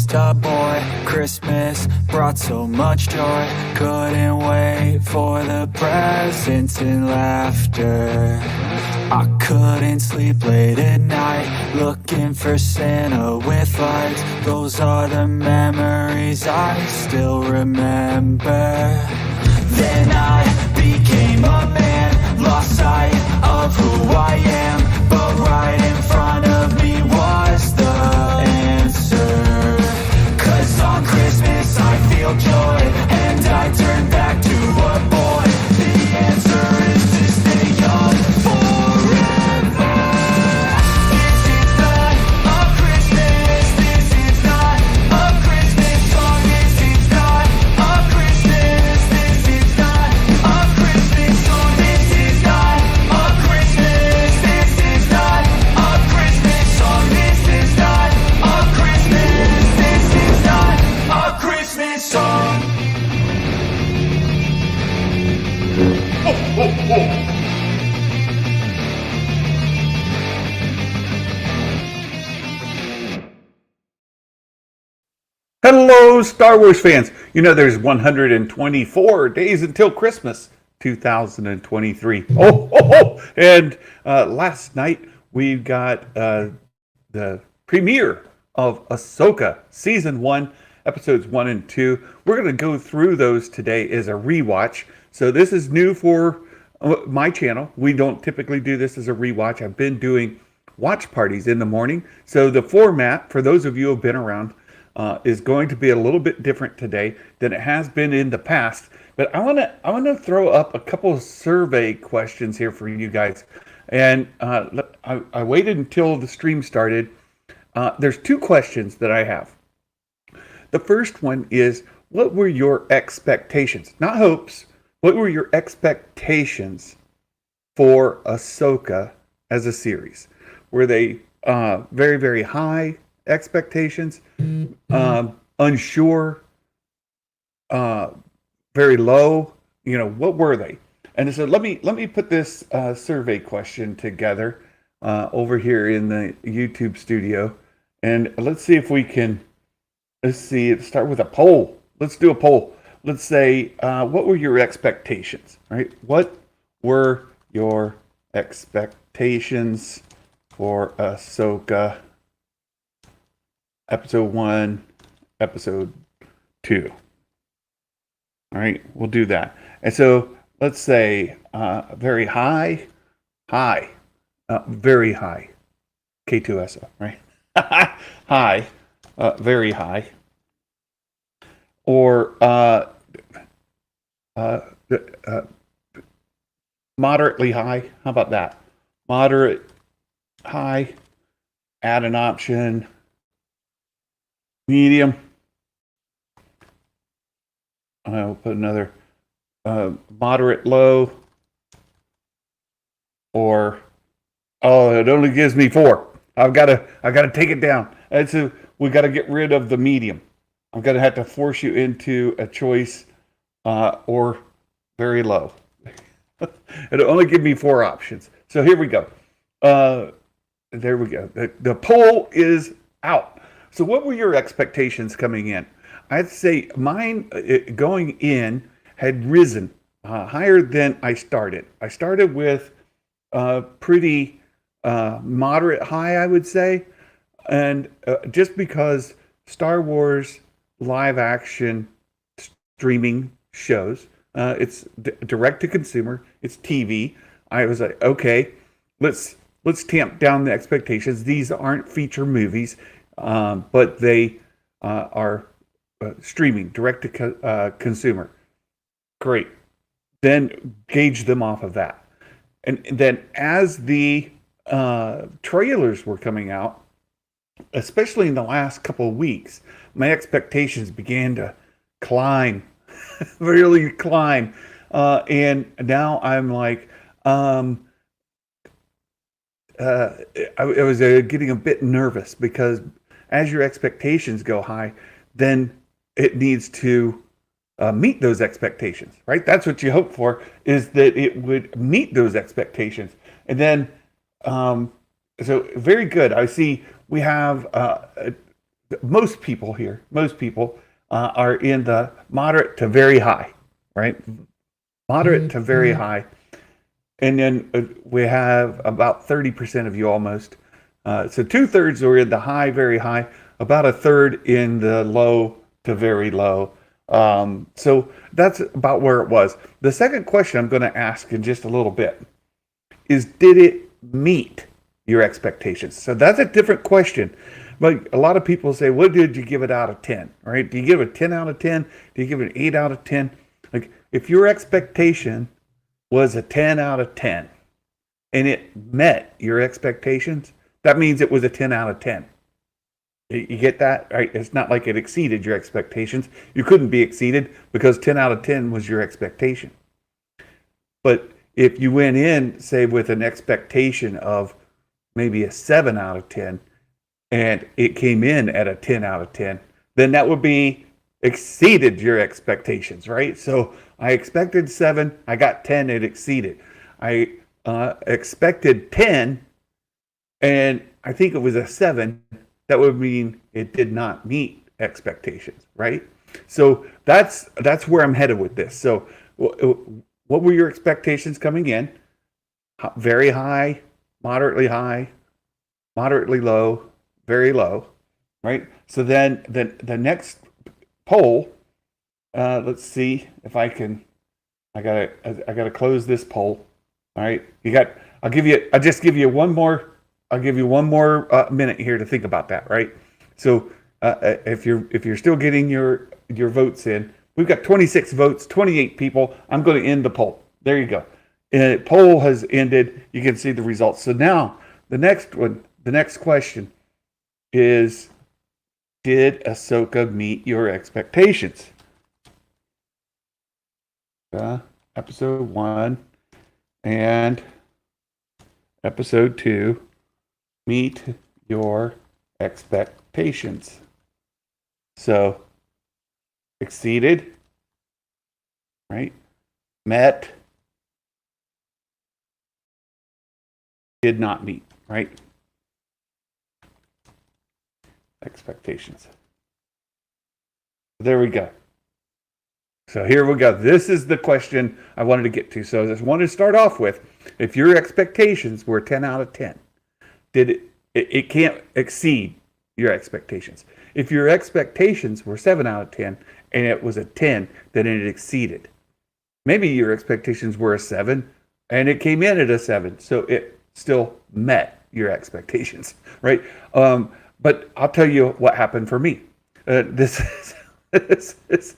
just a boy. Christmas brought so much joy. Couldn't wait for the presents and laughter. I couldn't sleep late at night, looking for Santa with lights. Those are the memories I still remember. Then I became a man, lost sight of who I am, but right in front of me was the answer. 'Cause on Christmas I feel joy, and I turn back to a boy. The answer is to stay young forever. This is not a Christmas, this is not a Christmas song, this is not a Christmas, this is not a Christmas song, this is not a Christmas, this is not a Christmas song, this is not a Christmas, this is not a Christmas song. Hello, Star Wars fans. You know there's 124 days until Christmas 2023. And last night we got the premiere of Ahsoka Season 1, Episodes 1 and 2. We're going to go through those today as a rewatch. So this is new for my channel. We don't typically do this as a rewatch. I've been doing watch parties in the morning. So the format, for those of you who have been around, is going to be a little bit different today than it has been in the past. But I want to throw up a couple of survey questions here for you guys. And I waited until the stream started. There's two questions that I have. The first one is, what were your expectations? Not hopes. What were your expectations for Ahsoka as a series? Were they very, very high expectations, unsure, very low? You know, what were they? And so let me put this survey question together over here in the YouTube studio, and let's see if we can. Let's start with a poll. Let's do a poll. Let's say, what were your expectations? Right? What were your expectations for Ahsoka Episode 1, Episode 2? All right, we'll do that. And so let's say very high, very high, K2SO, right? High, very high, or moderately high. How about that? Moderate, high, add an option, medium. I'll put another moderate, low, or it only gives me 4. I've got to take it down. And so we got to get rid of the medium. I'm going to have to force you into a choice or very low. It'll only give me 4 options. So here we go. There we go. The poll is out. So what were your expectations coming in? I'd say mine going in had risen higher than I started. I started with pretty moderate high, I would say. And just because Star Wars live action streaming shows, it's direct to consumer, it's TV. I was like, okay, let's tamp down the expectations. These aren't feature movies, but they are streaming, direct to consumer. Great. Then gauge them off of that. And then as the trailers were coming out, especially in the last couple of weeks, my expectations began to climb, really climb. And now I'm like, I was getting a bit nervous, because as your expectations go high, then it needs to meet those expectations, right? That's what you hope for, is that it would meet those expectations. And then, so very good. I see we have most people are in the moderate to very high, right? Moderate to very high. And then we have about 30% of you almost. So 2/3 are in the high, very high, about a third in the low to very low. So that's about where it was. The second question I'm going to ask in just a little bit is, did it meet your expectations? So that's a different question. But a lot of people say, what did you give it out of 10? Right? Do you give it a 10 out of 10? Do you give it an 8 out of 10? Like, if your expectation was a 10 out of 10 and it met your expectations, that means it was a 10 out of 10. You get that? Right? It's not like it exceeded your expectations. You couldn't be exceeded because 10 out of 10 was your expectation. But if you went in, say, with an expectation of maybe a 7 out of 10 and it came in at a 10 out of 10, then that would be exceeded your expectations, right? So I expected 7, I got 10, it exceeded. I expected 10 and I think it was a 7, that would mean it did not meet expectations, right? So that's where I'm headed with this. So what were your expectations coming in? Very high, moderately low, very low, right? So then the next poll, let's see if I can. I gotta close this poll. All right, I'll just give you one more. I'll give you one more minute here to think about that. Right. So if you're still getting your votes in, we've got 26 votes, 28 people. I'm going to end the poll. There you go. And the poll has ended. You can see the results. So now the next question is, did Ahsoka meet your expectations? Episode 1 and episode 2 meet your expectations. So exceeded, right? Met, did not meet, right? Expectations. There we go. So here we go. This is the question I wanted to get to. So I just wanted to start off with, if your expectations were 10 out of 10, it can't exceed your expectations. If your expectations were 7 out of 10 and it was a 10, then it exceeded. Maybe your expectations were a 7 and it came in at a 7, so it still met your expectations, right? But I'll tell you what happened for me. This is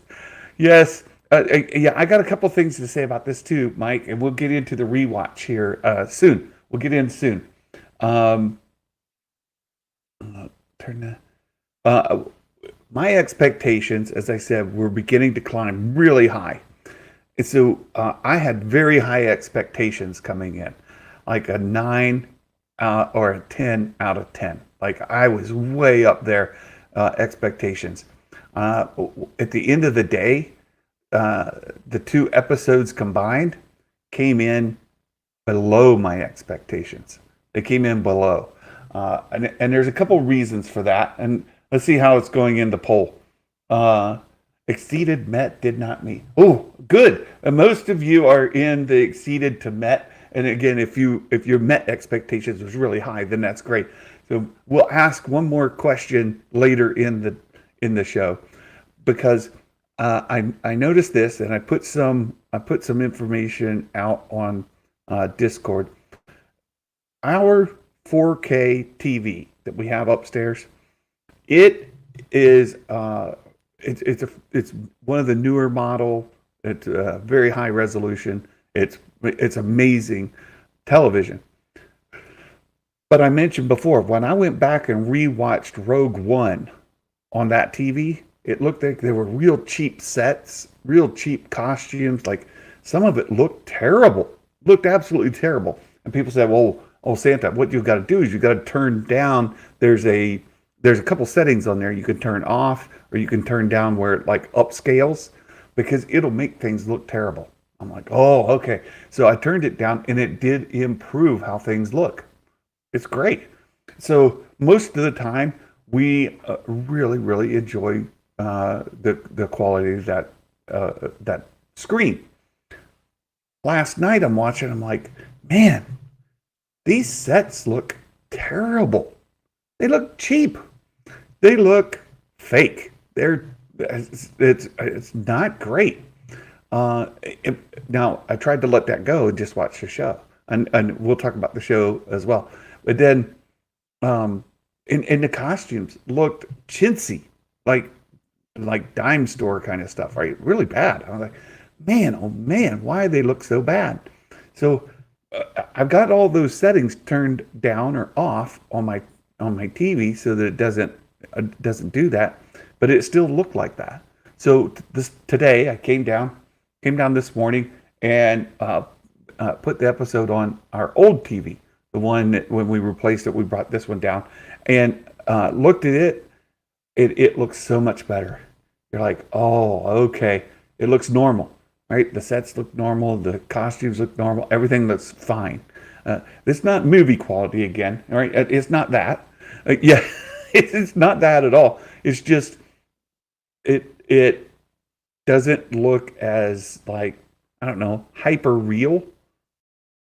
yes. Yeah, I got a couple things to say about this too, Mike, and we'll get into the rewatch here soon. We'll get in soon. My expectations, as I said, were beginning to climb really high. And so I had very high expectations coming in, like a 9 or a 10 out of 10. Like, I was way up there, expectations. At the end of the day, the 2 episodes combined came in below my expectations. They came in below. And there's a couple reasons for that. And let's see how it's going in the poll. Exceeded, met, did not meet. Oh, good. And most of you are in the exceeded to met. And again, if your met expectations was really high, then that's great. So we'll ask one more question later in the show, because I noticed this, and I put some information out on Discord. Our 4K TV that we have upstairs, it is it's one of the newer model. It's very high resolution. It's amazing television. But I mentioned before, when I went back and rewatched Rogue One on that TV, it looked like they were real cheap sets, real cheap costumes. Like, some of it looked terrible, looked absolutely terrible. And people said, "Well, oh Santa, what you've got to do is you've got to turn down. There's a couple settings on there you can turn off, or you can turn down where it like upscales, because it'll make things look terrible." I'm like, "Oh, okay." So I turned it down, and it did improve how things look. It's great. So most of the time, we really, really enjoy the quality of that screen. Last night I'm watching, I'm like, man, these sets look terrible. They look cheap. They look fake. It's not great. Uh, Now I tried to let that go and just watch the show, and we'll talk about the show as well. But then, um, in the costumes looked chintzy, like dime store kind of stuff, right? Really bad. I was like, man, oh man, why they look so bad? So I've got all those settings turned down or off on my TV so that it doesn't do that, but it still looked like that. So this today I came down this morning and put the episode on our old TV, the one that when we replaced it, we brought this one down and looked at it. It looks so much better. You're like, oh, okay, it looks normal, right? The sets look normal, the costumes look normal, everything looks fine. It's not movie quality again, right? It's not that. Yeah, it's not that at all. It's just it doesn't look as like, I don't know, hyper real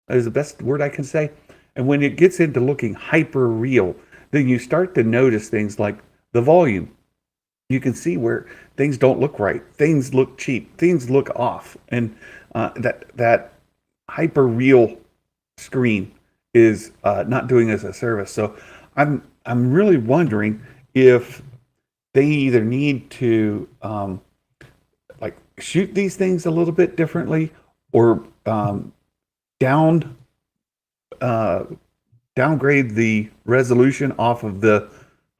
is the best word I can say. And when it gets into looking hyper real, then you start to notice things like the volume. You can see where things don't look right, things look cheap, things look off, and that hyper real screen is not doing us a service. So I'm really wondering if they either need to like shoot these things a little bit differently, or down downgrade the resolution off of the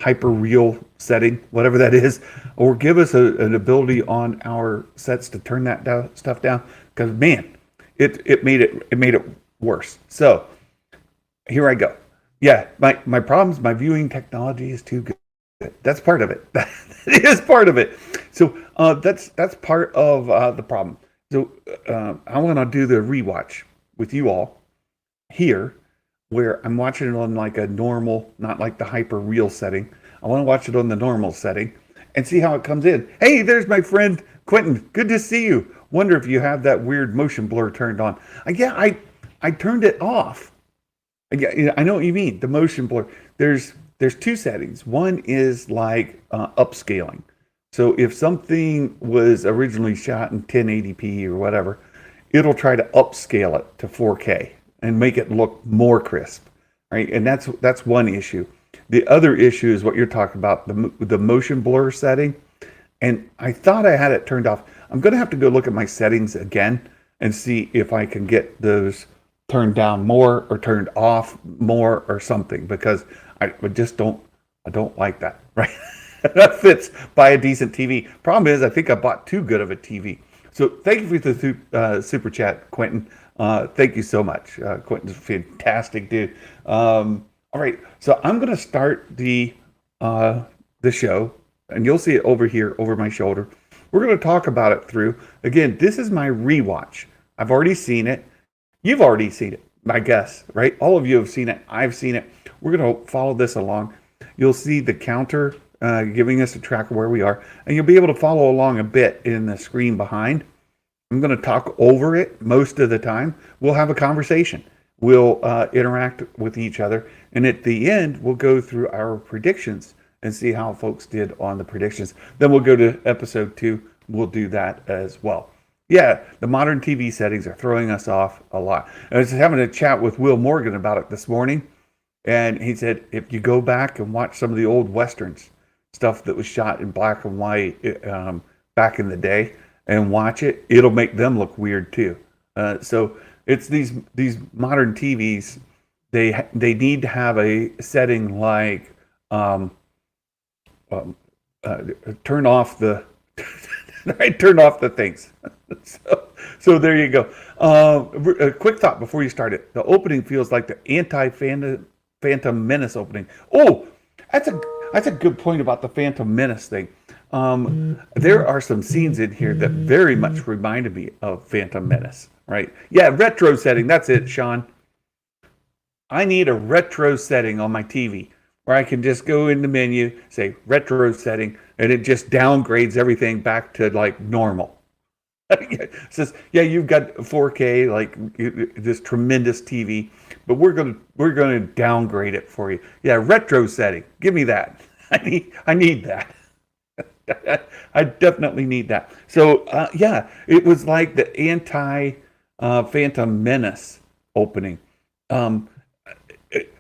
hyper real setting, whatever that is, or give us an ability on our sets to turn that stuff down. Because man, it made it worse. So here I go. Yeah, my problems, my viewing technology is too good. That's part of it. That is part of it. So that's part of the problem. So I want to do the rewatch with you all here, where I'm watching it on like a normal, not like the hyper real setting. I want to watch it on the normal setting and see how it comes in. Hey, there's my friend Quentin. Good to see you. Wonder if you have that weird motion blur turned on. Yeah, I turned it off. Yeah, I know what you mean. The motion blur. There's two settings. One is like upscaling. So if something was originally shot in 1080p or whatever, it'll try to upscale it to 4K and make it look more crisp, right? And that's one issue. The other issue is what you're talking about, the motion blur setting. And I thought I had it turned off. I'm going to have to go look at my settings again and see if I can get those turned down more or turned off more or something, because I don't like that, right? That fits by a decent TV. Problem is, I think I bought too good of a TV. So thank you for the super chat, Quentin. Thank you so much. Quentin's a fantastic dude. All right, so I'm gonna start the show, and you'll see it over here over my shoulder. We're gonna talk about it through. Again, this is my rewatch. I've already seen it. You've already seen it, I guess, right? All of you have seen it. I've seen it. We're gonna follow this along. You'll see the counter giving us a track of where we are, and you'll be able to follow along a bit in the screen behind. I'm going to talk over it most of the time. We'll have a conversation. We'll interact with each other. And at the end, we'll go through our predictions and see how folks did on the predictions. Then we'll go to episode 2. We'll do that as well. Yeah, the modern TV settings are throwing us off a lot. I was having a chat with Will Morgan about it this morning. And he said, if you go back and watch some of the old Westerns, stuff that was shot in black and white back in the day, and watch it, it'll make them look weird too. So it's these modern TVs. They need to have a setting like turn off the right, turn off the things. So there you go. A quick thought before you start it. The opening feels like the Phantom Menace opening. Oh, that's a good point about the Phantom Menace thing. There are some scenes in here that very much reminded me of Phantom Menace, right? Yeah, retro setting. That's it, Sean. I need a retro setting on my TV. where I can just go in the menu, say retro setting, and it just downgrades everything back to like normal. It says, yeah, you've got 4K, like this tremendous TV, but we're gonna downgrade it for you. Yeah, retro setting. Give me that. I need that. I definitely need that. So yeah, it was like the anti Phantom Menace opening. Um,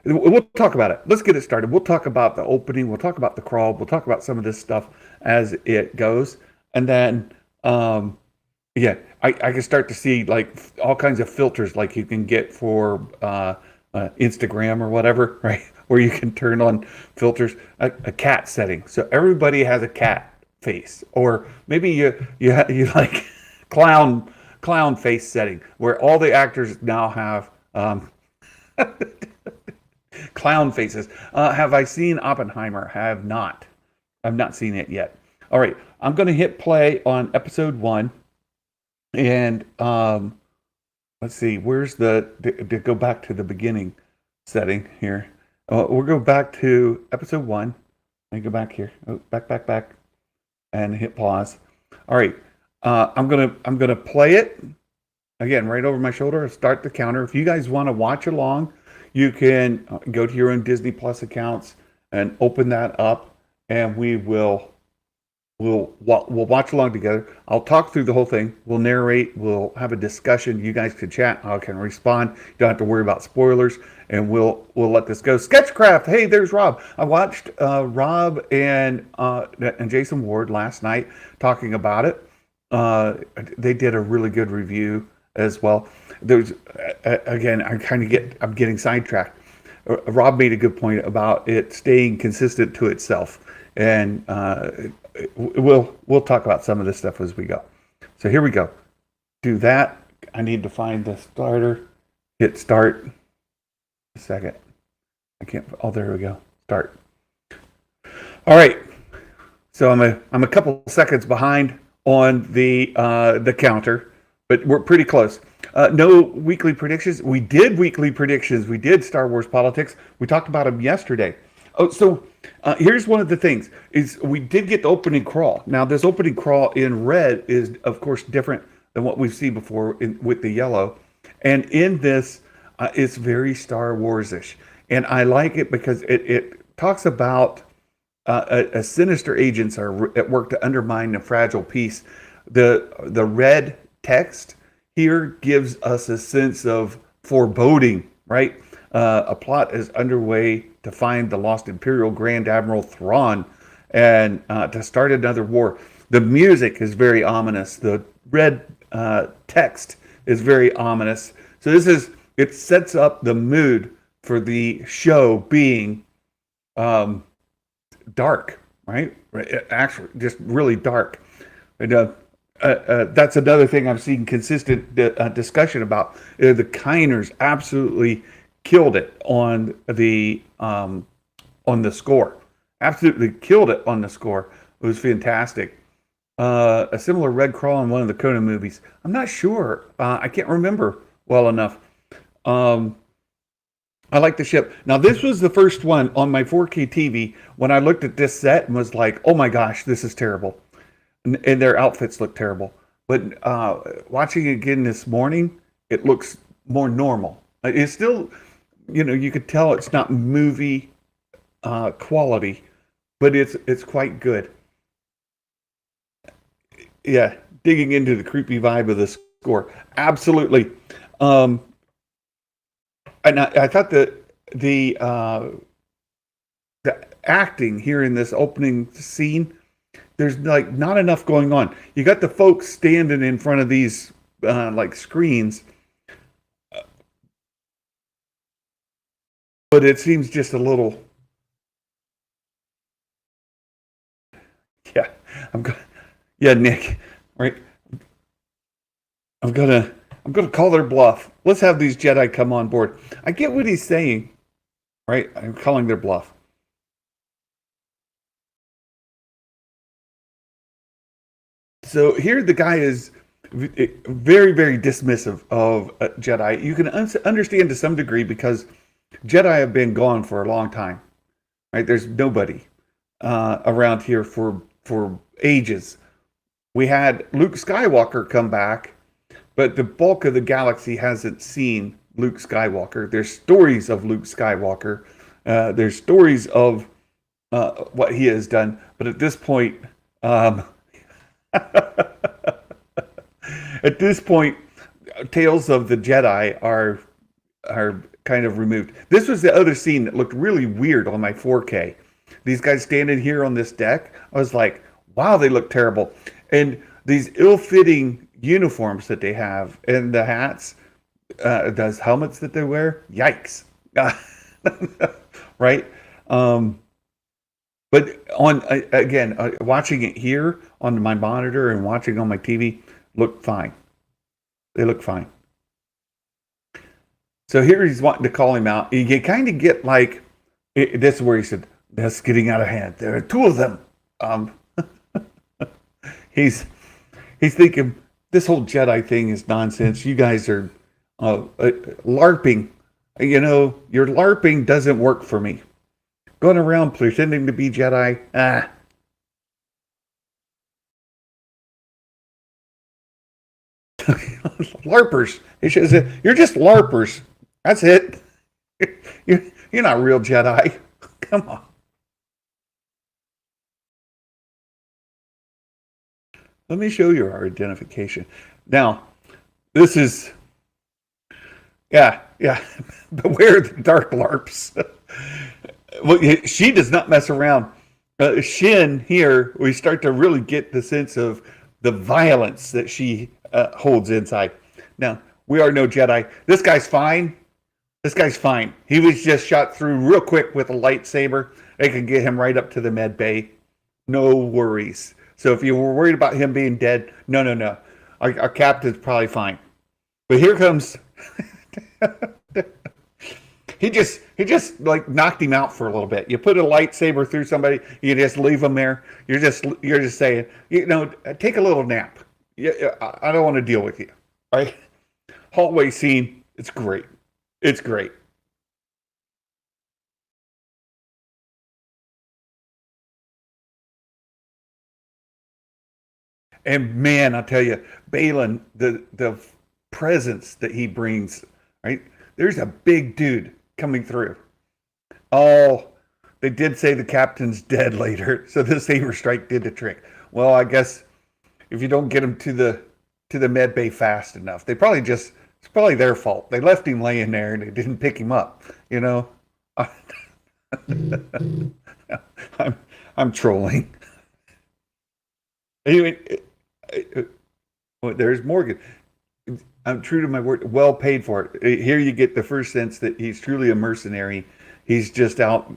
we'll talk about it. Let's get it started. We'll talk about the opening. We'll talk about the crawl. We'll talk about some of this stuff as it goes, and then yeah, I can start to see like all kinds of filters like you can get for Instagram or whatever, right? Where you can turn on filters, a cat setting. So everybody has a cat face, or maybe you like clown face setting, where all the actors now have clown faces. Have I seen Oppenheimer? Have not. I've not seen it yet. All right, I'm going to hit play on episode 1, and let's see. Where's to go back to the beginning setting here? We'll go back to episode 1. Let me go back here. Oh, back, and hit pause. All right, I'm gonna play it again right over my shoulder. Start the counter. If you guys want to watch along, you can go to your own Disney Plus accounts and open that up, and we'll watch along together. I'll talk through the whole thing. We'll narrate. We'll have a discussion. You guys can chat. I can respond. You don't have to worry about spoilers, and we'll let this go. Sketchcraft. Hey, there's Rob. I watched Rob and Jason Ward last night talking about it. They did a really good review as well. There's again, I'm getting sidetracked. Rob made a good point about it staying consistent to itself, and we'll talk about some of this stuff as we go. So here we go. Do that. I need to find the starter. Hit start. A second. I can't. Oh, there we go. Start. All right. So I'm a couple seconds behind on the counter, but we're pretty close. No weekly predictions. We did weekly predictions. We did Star Wars politics. We talked about them yesterday. Oh, so here's one of the things is we did get the opening crawl. Now this opening crawl in red is of course different than what we've seen before with the yellow, and in this it's very Star Wars-ish, and I like it because it talks about a sinister agents are at work to undermine the fragile peace. The red text here gives us a sense of foreboding, right? A plot is underway to find the lost Imperial Grand Admiral Thrawn and to start another war. The music is very ominous. The red text is very ominous. So it sets up the mood for the show being dark, right? Actually, just really dark. And that's another thing I've seen consistent discussion about. The Kiners absolutely killed it on the score. Absolutely killed it on the score. It was fantastic. A similar red crawl in one of the Conan movies. I'm not sure. I can't remember well enough. I like the ship. Now, this was the first one on my 4K TV when I looked at this set and was like, oh my gosh, this is terrible. And their outfits look terrible. But watching it again this morning, it looks more normal. It's still, you could tell it's not movie quality, but it's quite good. Yeah, digging into the creepy vibe of the score. Absolutely. And I thought that the acting here in this opening scene, there's like not enough going on. You got the folks standing in front of these like screens, but it seems just a little. Yeah, yeah, Nick, right? I'm gonna call their bluff. Let's have these Jedi come on board. I get what he's saying, right? I'm calling their bluff. So here the guy is very, very dismissive of Jedi. You can understand to some degree because Jedi have been gone for a long time. right? There's nobody around here for ages. We had Luke Skywalker come back, but the bulk of the galaxy hasn't seen Luke Skywalker. There's stories of Luke Skywalker. There's stories of what he has done, but at this point, um, at this point, tales of the Jedi are kind of removed. This was the other scene that looked really weird on my 4K. These guys standing here on this deck, I was like, wow, they look terrible. And these ill-fitting uniforms that they have and the hats, those helmets that they wear, yikes. Right? But again, watching it here on my monitor and watching on my TV, looked fine. They look fine. So here he's wanting to call him out. You kind of get like, this is where he said, that's getting out of hand. There are two of them. He's thinking, this whole Jedi thing is nonsense. You guys are LARPing. You know, your LARPing doesn't work for me. Going around pretending to be Jedi, LARPers. He says, you're just LARPers. That's it. You're not real Jedi. Come on. Let me show you our identification. Now, this is, yeah. Beware the dark LARPs. Well, she does not mess around. Shin here, we start to really get the sense of the violence that she holds inside. Now, we are no Jedi. This guy's fine. He was just shot through real quick with a lightsaber. They can get him right up to the med bay. No worries. So if you were worried about him being dead, no. Our captain's probably fine. But here comes... He just like knocked him out for a little bit. You put a lightsaber through somebody, you just leave them there. You're just saying, take a little nap. I don't want to deal with you. Right? Hallway scene. It's great. It's great. And man, I tell you, Balin, the presence that he brings, right? There's a big dude coming through. Oh, they did say the captain's dead later, so the saber strike did the trick. Well, I guess if you don't get him to the med bay fast enough, it's probably their fault. They left him laying there and they didn't pick him up. You know, I'm trolling. Anyway, there's Morgan. I'm true to my word. Well paid for it. Here you get the first sense that he's truly a mercenary. He's just out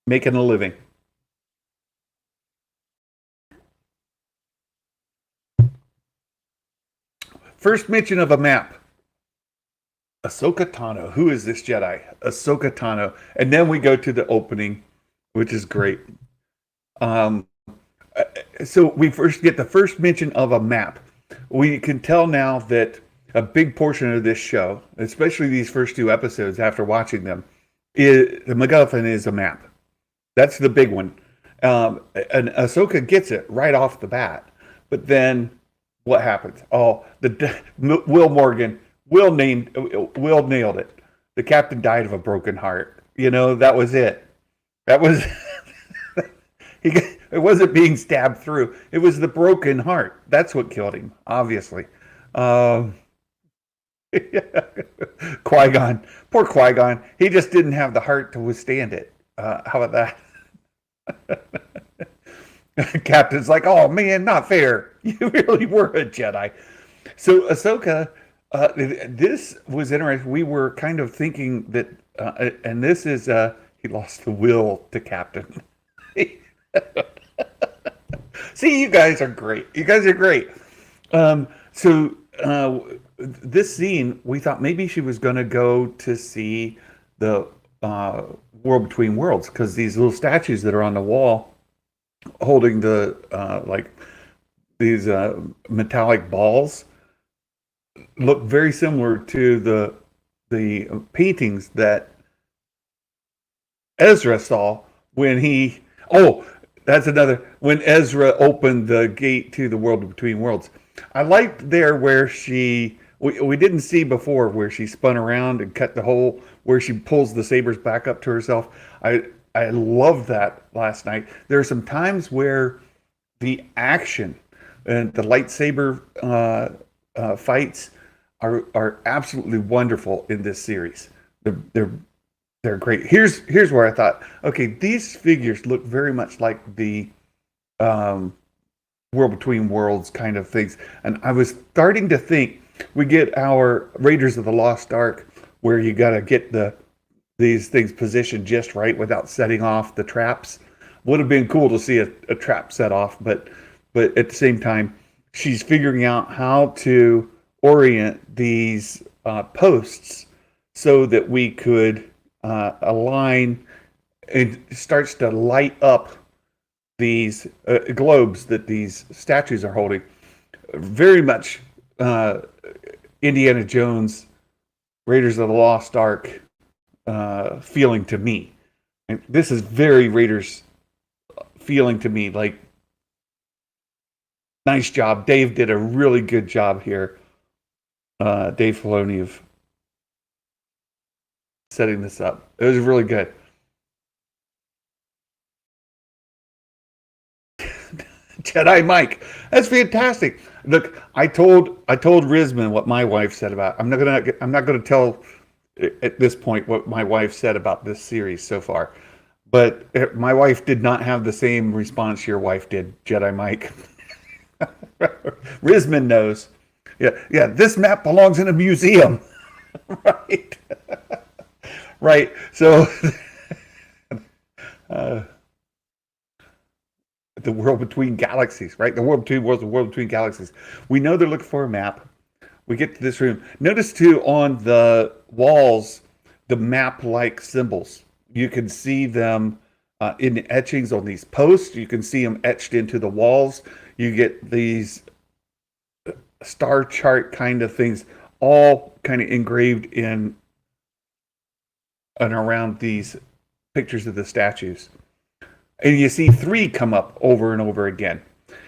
making a living. First mention of a map. Ahsoka Tano. Who is this Jedi? Ahsoka Tano. And then we go to the opening, which is great. So we first get the first mention of a map. We can tell now that a big portion of this show, especially these first two episodes after watching them, is the MacGuffin is a map. That's the big one. And Ahsoka gets it right off the bat. But then what happens? Oh, Will Morgan, Will nailed it. The captain died of a broken heart. That was it. That was it wasn't being stabbed through. It was the broken heart. That's what killed him, obviously. Qui-Gon. Poor Qui-Gon. He just didn't have the heart to withstand it. How about that? Captain's like, oh man, not fair. You really were a Jedi. So Ahsoka, this was interesting. We were kind of thinking that, and this is, he lost the will to Captain. See, you guys are great. You guys are great. So this scene, we thought maybe she was going to go to see the World Between Worlds, because these little statues that are on the wall holding the like these metallic balls look very similar to the paintings that Ezra saw when he oh that's another when Ezra opened the gate to the world between worlds. I liked there where we didn't see before where she spun around and cut the hole where she pulls the sabers back up to herself. I loved that last night. There are some times where the action and the lightsaber fights are absolutely wonderful in this series. They're they're great. Here's where I thought, okay, these figures look very much like the um, World Between Worlds kind of things, and I was starting to think we get our Raiders of the Lost Ark, where you got to get these things positioned just right without setting off the traps. Would have been cool to see a trap set off, but at the same time, she's figuring out how to orient these posts so that we could align. It starts to light up these globes that these statues are holding. Very much Indiana Jones, Raiders of the Lost Ark feeling to me. And this is very Raiders feeling to me. Like, nice job. Dave did a really good job here. Dave Filoni of setting this up. It was really good. Jedi Mike, that's fantastic. Look, I told Rizman what my wife said about. I'm not gonna tell at this point what my wife said about this series so far, but my wife did not have the same response your wife did, Jedi Mike. Rizman knows. Yeah. This map belongs in a museum, right? Right. So. The world between galaxies, right? The world between worlds, the world between galaxies. We know they're looking for a map. We get to this room. Notice too on the walls, the map-like symbols. You can see them in etchings on these posts. You can see them etched into the walls. You get these star chart kind of things, all kind of engraved in and around these pictures of the statues. And you see 3 come up over and over again.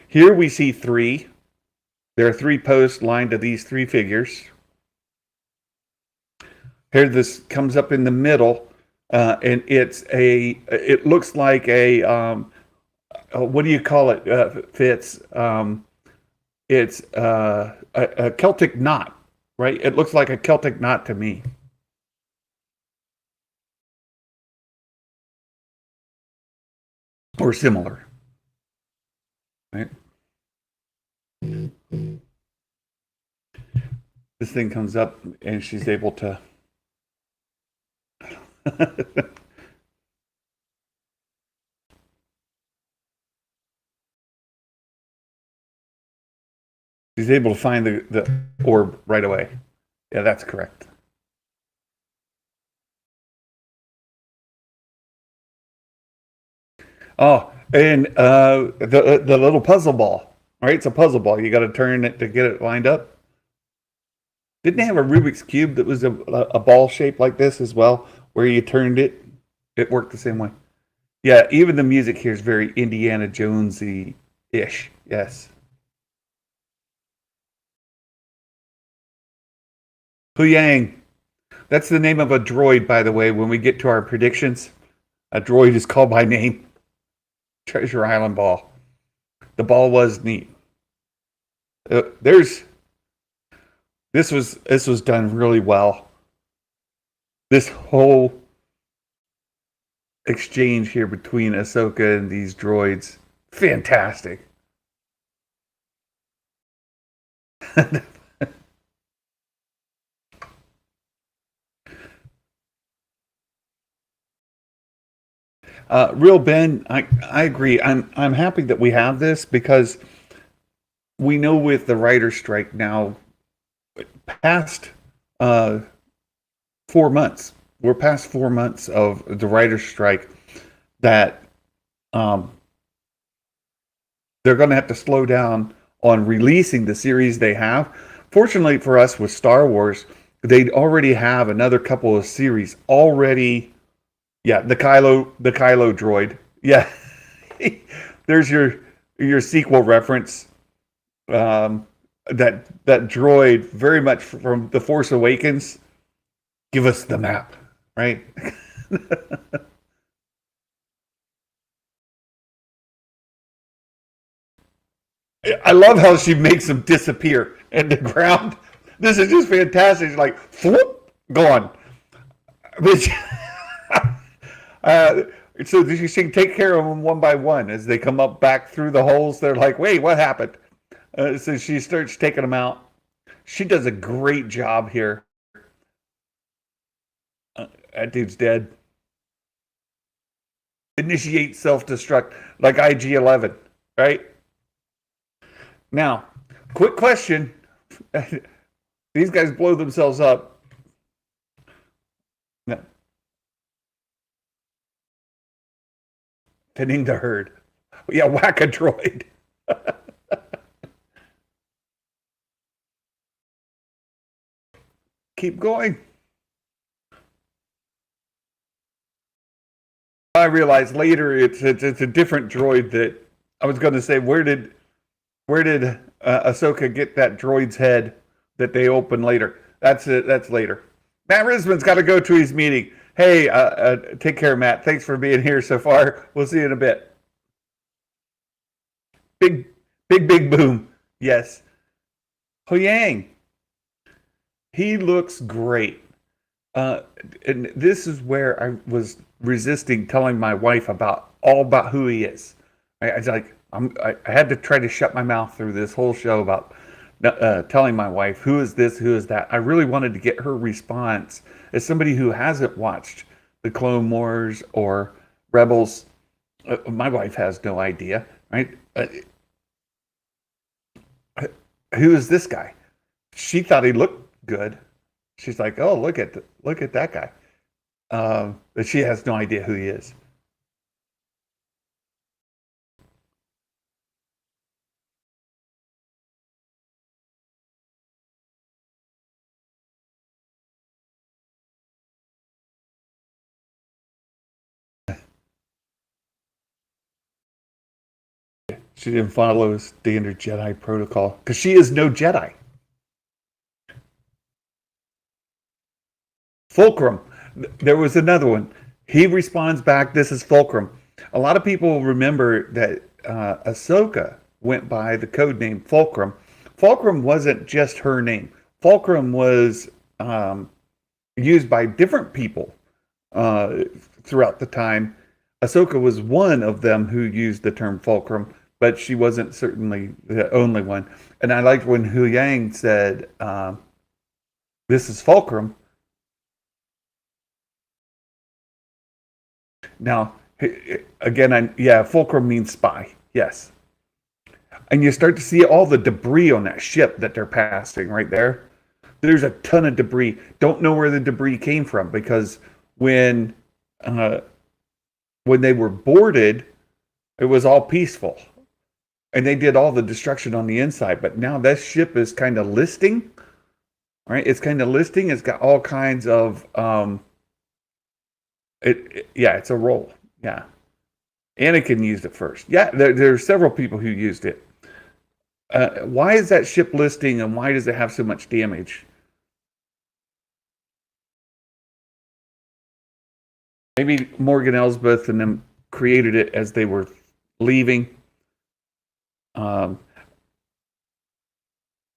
Here we see 3. There are 3 posts lined to these 3 figures. Here this comes up in the middle, and it looks like what do you call it, Fitz? It's a Celtic knot, right? It looks like a Celtic knot to me. Or similar, right? This thing comes up and she's able to she's able to find the orb right away. Yeah, that's correct. Oh, and the little puzzle ball, right? It's a puzzle ball. You got to turn it to get it lined up. Didn't they have a Rubik's Cube that was a ball shape like this as well, where you turned it? It worked the same way. Yeah, even the music here is very Indiana Jonesy-ish. Yes. Huyang. That's the name of a droid, by the way, when we get to our predictions. A droid is called by name. Treasure Island ball. The ball was neat. This was done really well. This whole exchange here between Ahsoka and these droids, fantastic. Real Ben, I agree. I'm happy that we have this because we know with the writer's strike now, past 4 months. We're past 4 months of the writer's strike that they're going to have to slow down on releasing the series they have. Fortunately for us with Star Wars, they'd already have another couple of series already Yeah, the Kylo droid. Yeah, there's your sequel reference. Um, that droid very much from the Force Awakens. Give us the map, right? I love how she makes him disappear in the ground. This is just fantastic. She's like, whoop, gone. Which, uh, so she can take care of them one by one as they come up back through the holes. They're like, wait, what happened? So she starts taking them out. She does a great job here. That dude's dead. Initiate self destruct like IG-11, right? Now, quick question. These guys blow themselves up. No, tending the herd. Yeah, whack a droid. Keep going. I realized later it's a different droid that I was going to say. Where did Ahsoka get that droid's head that they open later? That's it. That's later. Matt Risman's got to go to his meeting. Hey, take care, Matt. Thanks for being here so far. We'll see you in a bit. Big, big boom. Yes. Huyang. He looks great. Uh, and this is where I was resisting telling my wife about who he is. I was like, I had to try to shut my mouth through this whole show about telling my wife who is this, who is that. I really wanted to get her response as somebody who hasn't watched the Clone Wars or Rebels. My wife has no idea, right? Who is this guy? She thought he looked good. She's like, oh, look at that guy. But she has no idea who he is. She didn't follow standard Jedi protocol because she is no Jedi. Fulcrum. There was another one. He responds back, this is Fulcrum. A lot of people remember that Ahsoka went by the code name Fulcrum. Fulcrum wasn't just her name. Fulcrum was used by different people uh, throughout the time. Ahsoka was one of them who used the term Fulcrum, but she wasn't certainly the only one. And I liked when Hu Yang said, this is Fulcrum. Now, again, yeah, Fulcrum means spy. Yes. And you start to see all the debris on that ship that they're passing right there. There's a ton of debris. Don't know where the debris came from because when uh, when they were boarded, it was all peaceful, and they did all the destruction on the inside. But now that ship is kind of listing, right? It's kind of listing. It's got all kinds of yeah, it's a roll. Yeah. Anakin used it first. Yeah, there are several people who used it. Why is that ship listing and why does it have so much damage? Maybe Morgan Elsbeth and them created it as they were leaving. Um,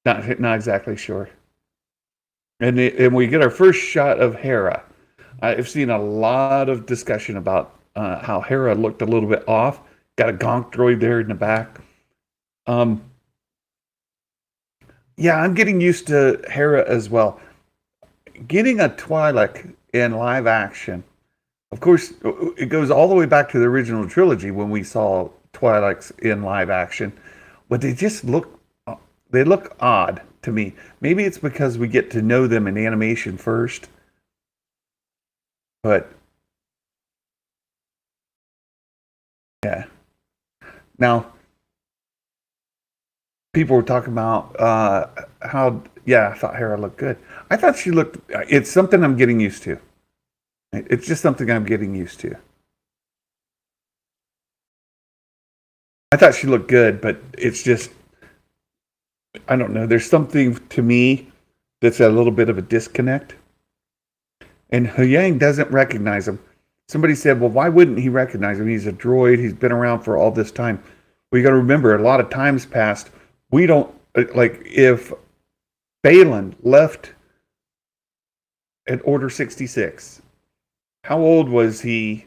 not exactly sure. And we get our first shot of Hera. I've seen a lot of discussion about how Hera looked a little bit off. Got a gonk droid there in the back. Um, yeah, I'm getting used to Hera as well. Getting a Twi'lek in live action, of course, it goes all the way back to the original trilogy when we saw Twi'leks in live action, but they look odd to me. Maybe it's because we get to know them in animation first, but yeah. Now, people were talking about how, yeah, I thought Hera looked good. I thought she looked, it's something I'm getting used to. It's just something I'm getting used to. I thought she looked good, but it's just, I don't know. There's something to me that's a little bit of a disconnect. And Huyang doesn't recognize him. Somebody said, well, why wouldn't he recognize him? He's a droid. He's been around for all this time. Well, you got to remember, a lot of times past, we don't, like, if Balin left at Order 66, how old was he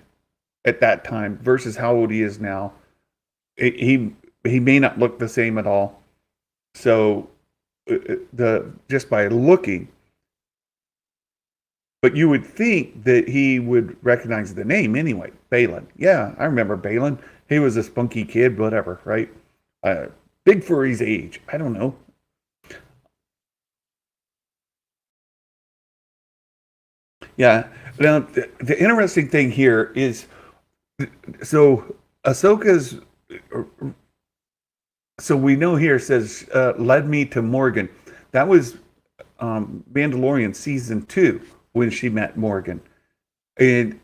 at that time versus how old he is now? He may not look the same at all. So the just by looking, but you would think that he would recognize the name anyway. Balin. Yeah, I remember Balin. He was a spunky kid, whatever, right? Big for his age. I don't know. Yeah. Now, the interesting thing here is, so Ahsoka's, so we know here says, led me to Morgan. That was Mandalorian season 2 when she met Morgan. And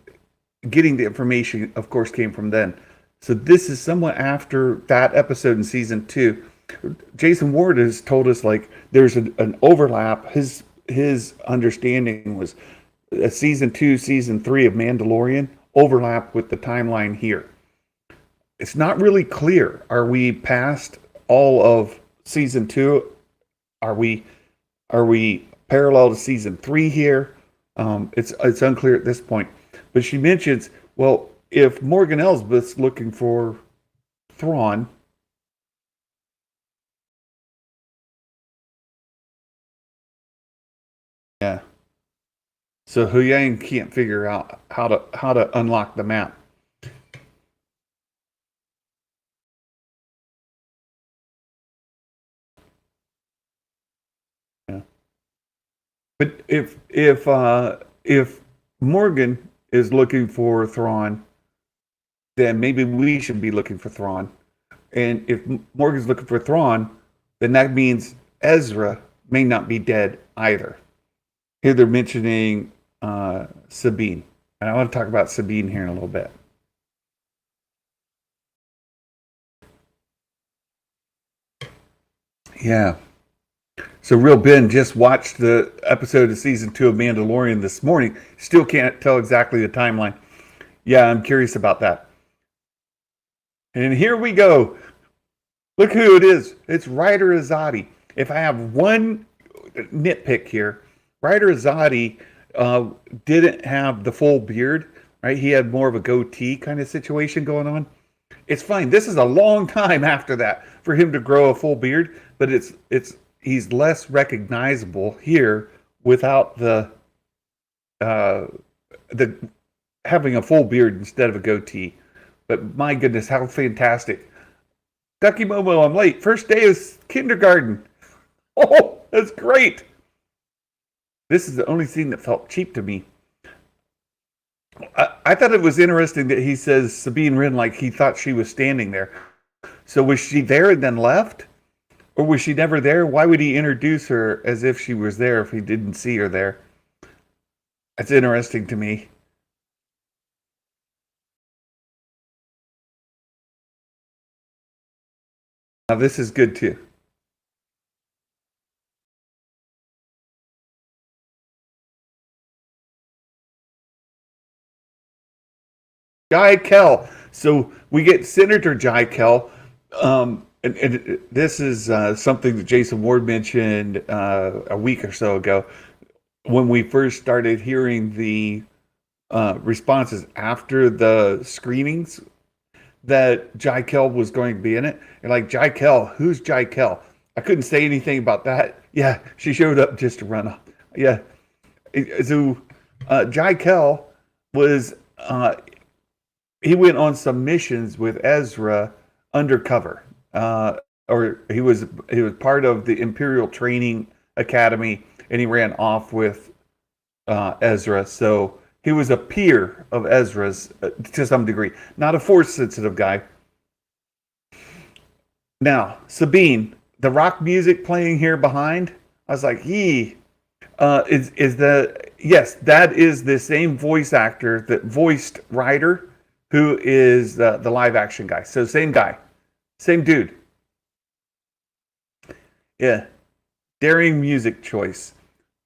getting the information, of course, came from then. So this is somewhat after that episode in season 2. Jason Ward has told us, like, there's an overlap. His understanding was season 2, season 3 of Mandalorian overlap with the timeline here. It's not really clear. Are we past all of season 2? Are we parallel to season 3 here? It's unclear at this point. But she mentions, well, if Morgan Elsbeth's looking for Thrawn, yeah. So Huyang can't figure out how to unlock the map. Yeah. But if Morgan is looking for Thrawn, then maybe we should be looking for Thrawn. And if Morgan's looking for Thrawn, then that means Ezra may not be dead either. Here they're mentioning Sabine. And I want to talk about Sabine here in a little bit. Yeah. So Real Ben just watched the episode of season 2 of Mandalorian this morning. Still can't tell exactly the timeline. Yeah, I'm curious about that. And here we go. Look who it is. It's Ryder Azadi. If I have one nitpick here, Ryder Azadi didn't have the full beard, right? He had more of a goatee kind of situation going on. It's fine. This is a long time after that for him to grow a full beard, but he's less recognizable here without the having a full beard instead of a goatee. But my goodness, how fantastic. Ducky Momo, I'm late. First day of kindergarten. Oh, that's great. This is the only scene that felt cheap to me. I thought it was interesting that he says Sabine Wren like he thought she was standing there. So was she there and then left? Or was she never there? Why would he introduce her as if she was there if he didn't see her there? That's interesting to me. Now this is good too. Jai Kell. So we get Senator Jai Kell. And this is something that Jason Ward mentioned a week or so ago when we first started hearing the responses after the screenings that Jai Kell was going to be in it. And like, Jai Kell, who's Jai Kell? I couldn't say anything about that. Yeah, she showed up just to run up. Yeah. So Jai Kell was, he went on some missions with Ezra undercover. Or he was part of the Imperial Training Academy, and he ran off with Ezra. So he was a peer of Ezra's to some degree, not a force sensitive guy. Now Sabine, the rock music playing here behind, I was like, "Yee." Yes, that is the same voice actor that voiced Ryder, who is the live action guy. So same guy, same dude. Yeah, daring music choice.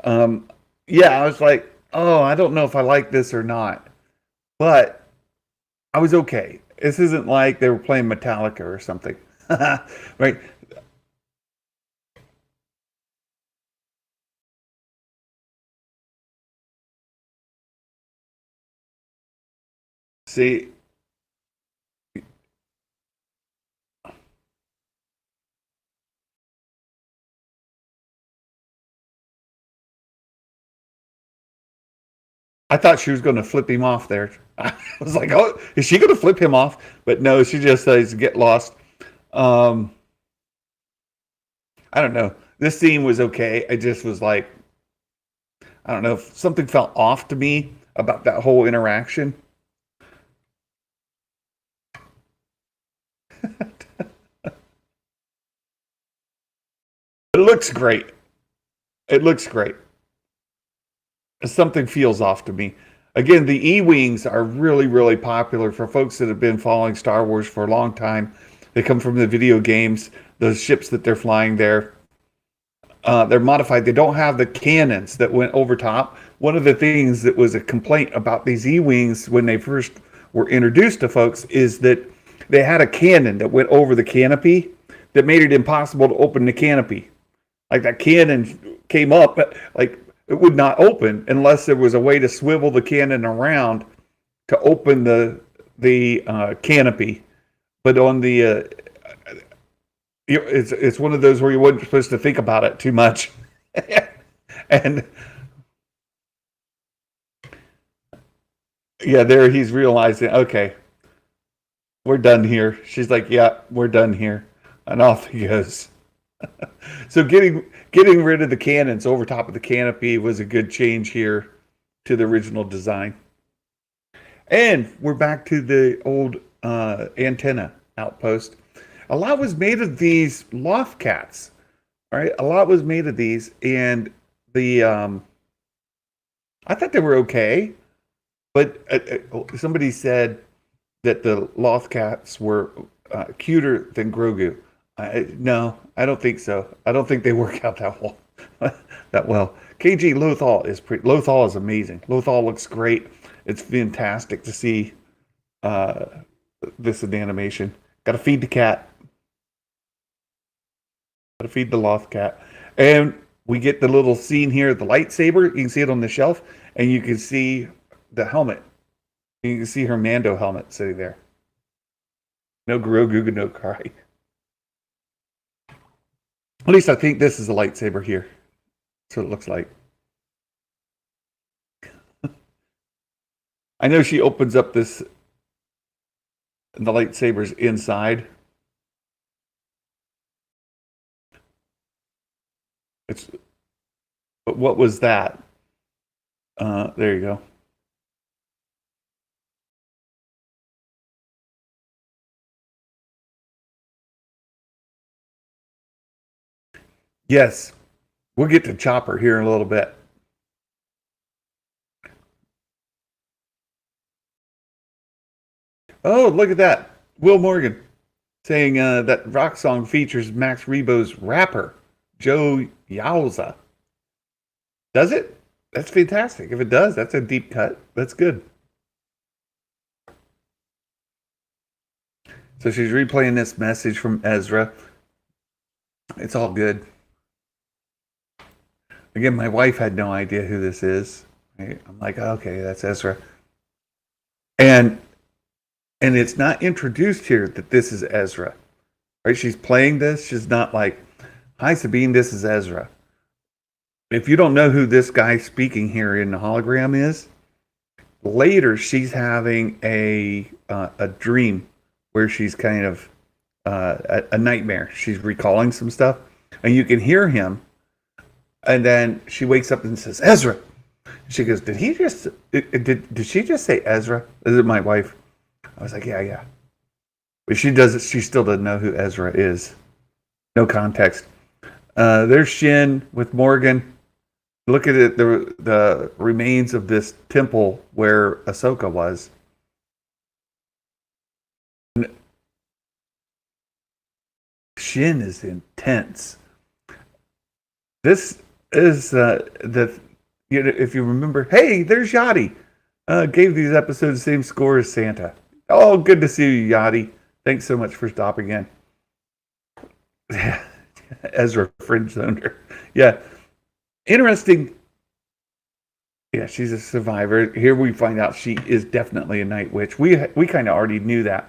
Um, yeah, I was like, oh, I don't know if I like this or not, but I was okay. This isn't like they were playing Metallica or something, right? See, I thought she was going to flip him off there. I was like, oh, is she going to flip him off? But no, she just says, get lost. Um, I don't know. This scene was okay. I just was like, I don't know if something felt off to me about that whole interaction. It looks great. It looks great. Something feels off to me. Again, the E-Wings are really, really popular for folks that have been following Star Wars for a long time. They come from the video games, those ships that they're flying there. They're modified. They don't have the cannons that went over top. One of the things that was a complaint about these E-Wings when they first were introduced to folks is that they had a cannon that went over the canopy that made it impossible to open the canopy. Like that cannon came up, like it would not open unless there was a way to swivel the cannon around to open the canopy. But on the it's one of those where you wasn't supposed to think about it too much, and yeah, there he's realizing, okay, we're done here. She's like, yeah, we're done here, and off he goes. So getting rid of the cannons over top of the canopy was a good change here to the original design. And we're back to the old antenna outpost. A lot was made of these loft cats. All right, a lot was made of these, and the I thought they were okay, but somebody said that the loft cats were cuter than Grogu. No, I don't think so. I don't think they work out that well. that well. KG Lothal is Lothal is amazing. Lothal looks great. It's fantastic to see uh, this in animation. Got to feed the cat. Got to feed the loft cat, and we get the little scene here. The lightsaber. You can see it on the shelf, and you can see the helmet. You can see her Mando helmet sitting there. No Grogu, no cry. At least I think this is a lightsaber here. That's what it looks like. I know she opens up this, the lightsaber's inside. It's, but what was that? There you go. Yes, we'll get to Chopper here in a little bit. Oh, look at that. Will Morgan saying that rock song features Max Rebo's rapper, Joe Yowza. Does it? That's fantastic. If it does, that's a deep cut. That's good. So she's replaying this message from Ezra. It's all good. Again, my wife had no idea who this is. Right? I'm like, okay, that's Ezra. And it's not introduced here that this is Ezra. Right? She's playing this. She's not like, hi Sabine, this is Ezra. If you don't know who this guy speaking here in the hologram is, later she's having a dream where she's kind of a nightmare. She's recalling some stuff, and you can hear him. And then she wakes up and says, Ezra. She goes, did she just say Ezra? Is it my wife? I was like, yeah. But she still doesn't know who Ezra is. No context. There's Shin with Morgan. Look at it, the remains of this temple where Ahsoka was. Shin is intense. This is the if you remember, hey, there's Yachty. Gave these episodes the same score as Santa. Oh, good to see you, Yachty. Thanks so much for stopping in. Ezra fringe zoner. Yeah, interesting. Yeah, she's a survivor. Here we find out she is definitely a night witch. We kind of already knew that,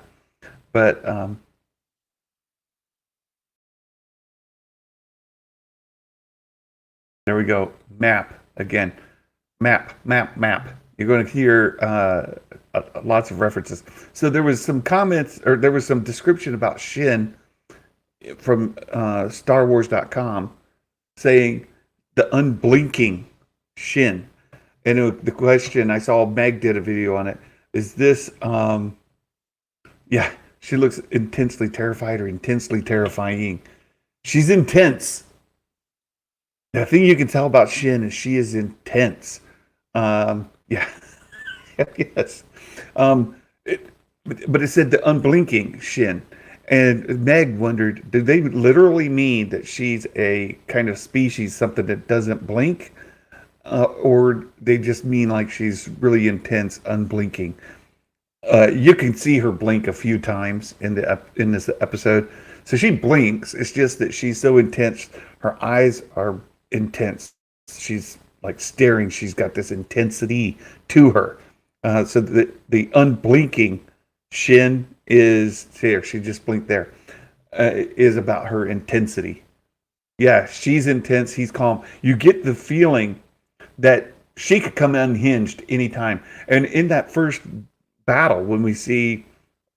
but there we go. Map again. Map. You're going to hear lots of references. So there was some comments, or there was some description about Shin from StarWars.com saying the unblinking Shin. And the question, I saw Meg did a video on it, is this, yeah, she looks intensely terrified or intensely terrifying. She's intense. The thing you can tell about Shin is she is intense. Yeah, yes. It, but it said the unblinking Shin. And Meg wondered, do they literally mean that she's a kind of species, something that doesn't blink? Or they just mean like she's really intense, unblinking? You can see her blink a few times in this episode. So she blinks. It's just that she's so intense. Her eyes are intense. She's like staring. She's got this intensity to her. So the unblinking Shin is there. She just blinked there. Is about her intensity. Yeah, she's intense. He's calm. You get the feeling that she could come unhinged anytime. And in that first battle, when we see,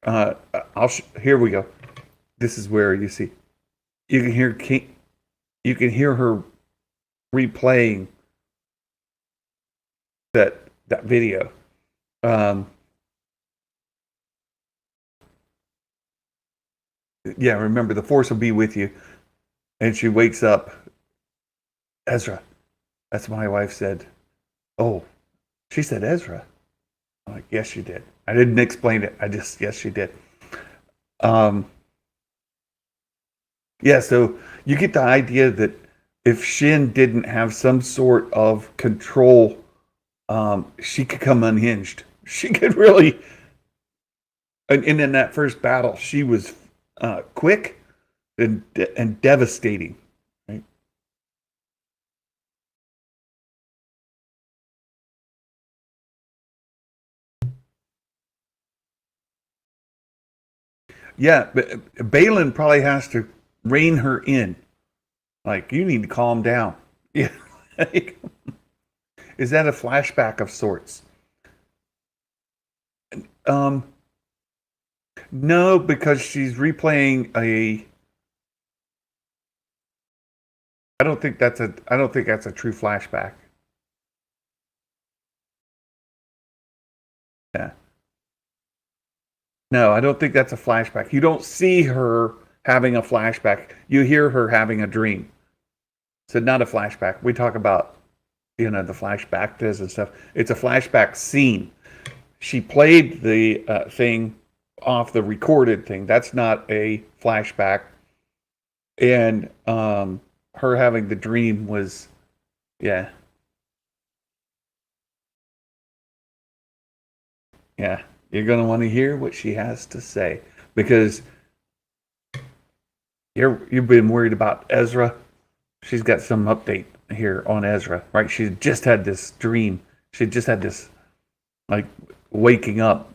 here we go. This is where you see, you can hear you can hear her replaying that video. Yeah, remember the Force will be with you. And she wakes up. Ezra. That's what my wife said. Oh, she said Ezra. I'm like, yes, she did. I didn't explain it. Yes, she did. Um, yeah, so you get the idea that if Shin didn't have some sort of control, she could come unhinged. She could really, and in that first battle, she was quick and devastating. Right? Yeah, but Balin probably has to rein her in. Like, you need to calm down. Yeah. Is that a flashback of sorts? Um, no, because she's replaying a. I don't think that's a true flashback. Yeah. No, I don't think that's a flashback. You don't see her having a flashback. You hear her having a dream. So not a flashback. We talk about, the flashback this and stuff. It's a flashback scene. She played the thing off the recorded thing. That's not a flashback. And her having the dream was, yeah, yeah. You're gonna want to hear what she has to say because you've been worried about Ezra. She's got some update here on Ezra, right? She just had this dream. She just had this like waking up,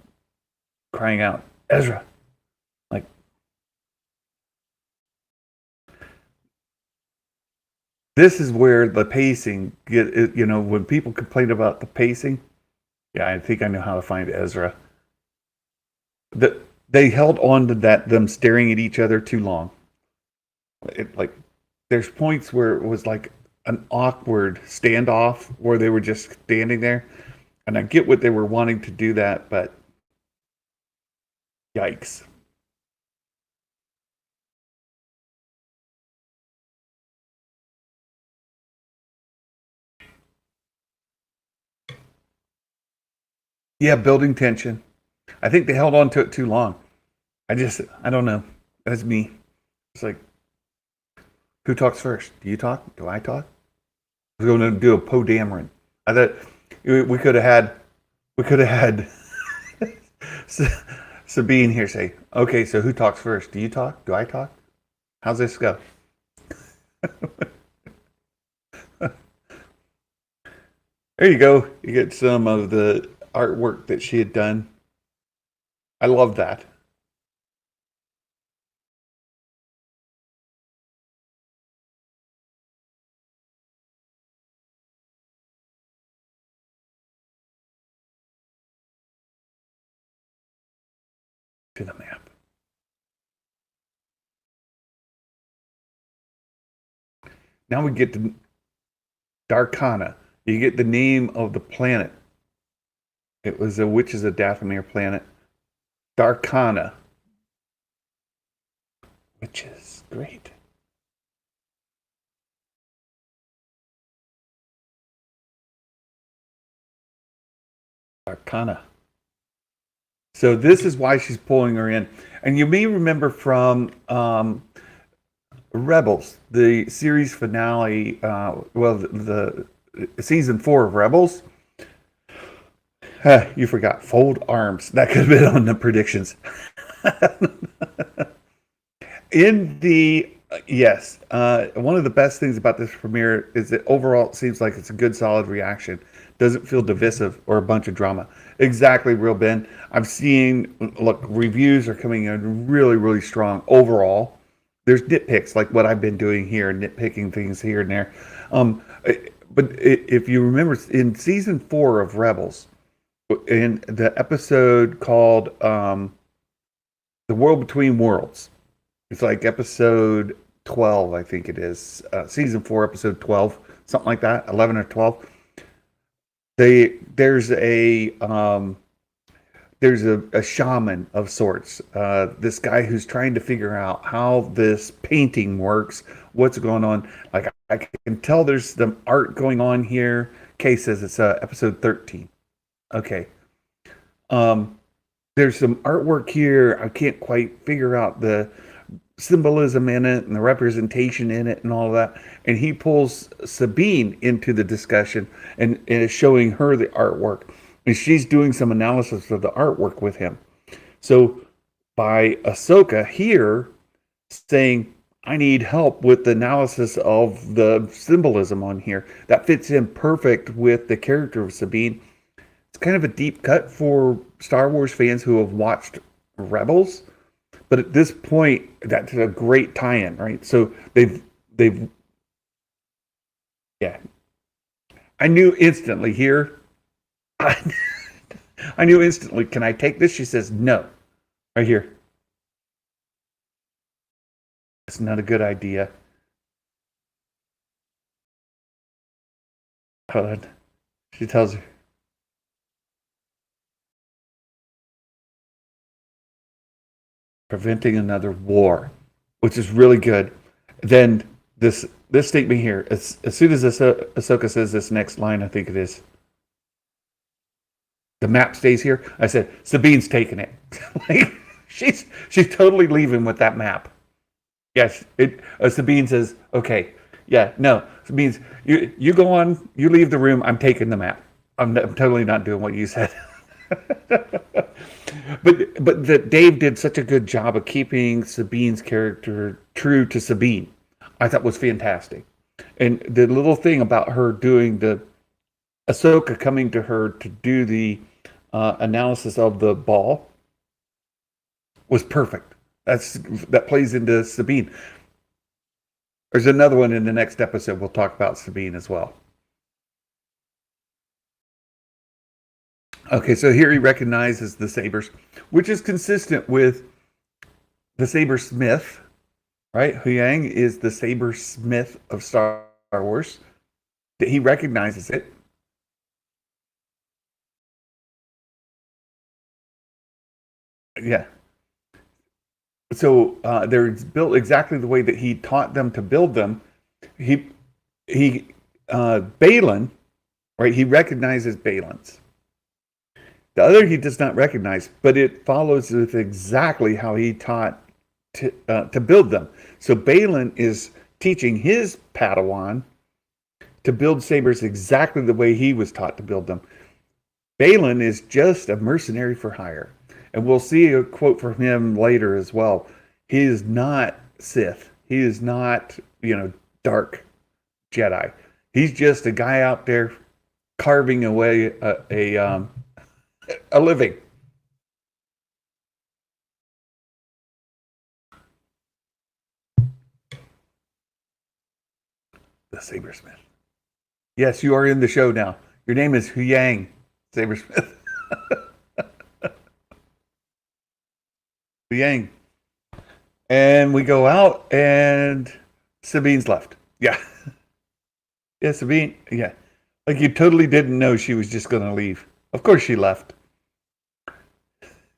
crying out, Ezra. Like this is where the pacing when people complain about the pacing, yeah, I think I know how to find Ezra. They held on to them staring at each other too long. Like there's points where it was like an awkward standoff where they were just standing there, and I get what they were wanting to do that, but yikes. Yeah, building tension. I think they held on to it too long. I don't know. That's me. It's like, who talks first? Do you talk? Do I talk? I was going to do a Poe Dameron. I thought we could have had Sabine here say, okay, so who talks first? Do you talk? Do I talk? How's this go? There you go. You get some of the artwork that she had done. I love that. To the map. Now we get to Darkana. You get the name of the planet. It was a which is a Dathomir planet. Darkana. Which is great. Darkana. So this is why she's pulling her in. And you may remember from Rebels, the series finale, the season 4 of Rebels. You forgot, fold arms. That could have been on the predictions. In the yes, one of the best things about this premiere is that overall it seems like it's a good, solid reaction. Doesn't feel divisive or a bunch of drama. Exactly, real Ben. I've seen look reviews are coming in really, really strong overall. There's nitpicks like what I've been doing here, nitpicking things here and there. But if you remember in season 4 of Rebels, in the episode called "The World Between Worlds," it's like episode 12, I think it is. Season 4, episode 12, something like that, 11 or 12. There's a shaman of sorts. This guy who's trying to figure out how this painting works, what's going on. Like I can tell there's some art going on here. Kay says it's episode 13. Okay. There's some artwork here. I can't quite figure out the symbolism in it and the representation in it and all of that. And he pulls Sabine into the discussion and is showing her the artwork. And she's doing some analysis of the artwork with him. So by Ahsoka here saying, I need help with the analysis of the symbolism on here, that fits in perfect with the character of Sabine. It's kind of a deep cut for Star Wars fans who have watched Rebels. But at this point, that's a great tie-in, right? So they've yeah. I knew instantly here. I knew instantly, can I take this? She says, no. Right here. It's not a good idea. Hold on. She tells her. Preventing another war, which is really good. Then this statement here, as soon as Ahsoka says this next line, I think it is, the map stays here. I said, Sabine's taking it. Like she's totally leaving with that map. Yes, Sabine says, okay, yeah, no, Sabine, you go on, you leave the room. I'm taking the map. I'm totally not doing what you said. but that Dave did such a good job of keeping Sabine's character true to Sabine, I thought was fantastic. And the little thing about her doing the Ahsoka coming to her to do the analysis of the ball was perfect. That plays into Sabine. There's another one in the next episode. We'll talk about Sabine as well. Okay, so here he recognizes the sabers, which is consistent with the sabersmith, right? Huyang is the sabersmith of Star Wars. He recognizes it. Yeah. So they're built exactly the way that he taught them to build them. Balin, right? He recognizes Balin's. The other he does not recognize, but it follows with exactly how he taught to build them. So Balin is teaching his Padawan to build sabers exactly the way he was taught to build them. Balin is just a mercenary for hire. And we'll see a quote from him later as well. He is not Sith. He is not, dark Jedi. He's just a guy out there carving away a living. The Sabersmith. Yes, you are in the show now. Your name is Huyang Sabersmith. Huyang. And we go out, and Sabine's left. Yeah. Yeah, Sabine. Yeah. Like you totally didn't know she was just going to leave. Of course she left.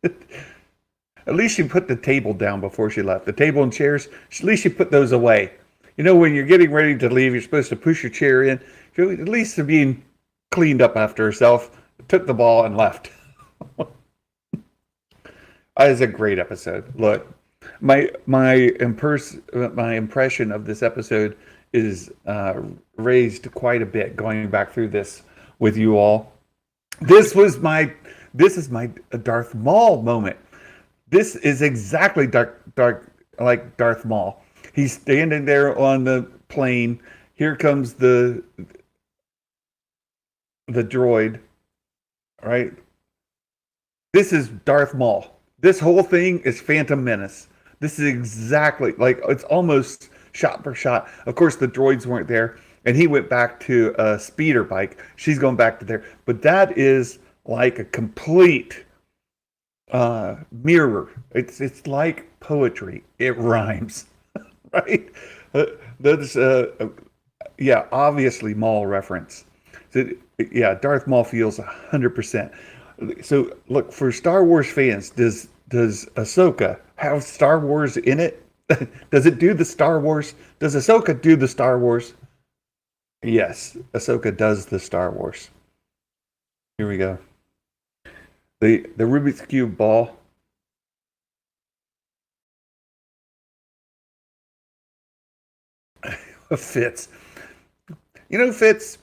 At least she put the table down before she left. The table and chairs, at least she put those away. When you're getting ready to leave, you're supposed to push your chair in. At least Sabine cleaned up after herself, took the ball, and left. That is a great episode. Look, my impression of this episode is raised quite a bit going back through this with you all. This is my Darth Maul moment. This is exactly like Darth Maul. He's standing there on the plane. Here comes the droid, right? This is Darth Maul. This whole thing is Phantom Menace. This is exactly like it's almost shot for shot. Of course, the droids weren't there, and he went back to a speeder bike. She's going back to there, but that is like a complete mirror. It's like poetry. It rhymes, right? That's obviously Maul reference. So, yeah, Darth Maul feels 100%. So look, for Star Wars fans, does Ahsoka have Star Wars in it? Does it do the Star Wars? Does Ahsoka do the Star Wars? Yes, Ahsoka does the Star Wars. Here we go. The Rubik's Cube ball. Fitz. Fitz.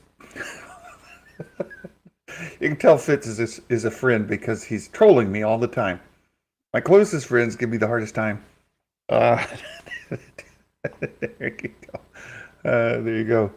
You can tell Fitz is a friend because he's trolling me all the time. My closest friends give me the hardest time. There you go. There you go.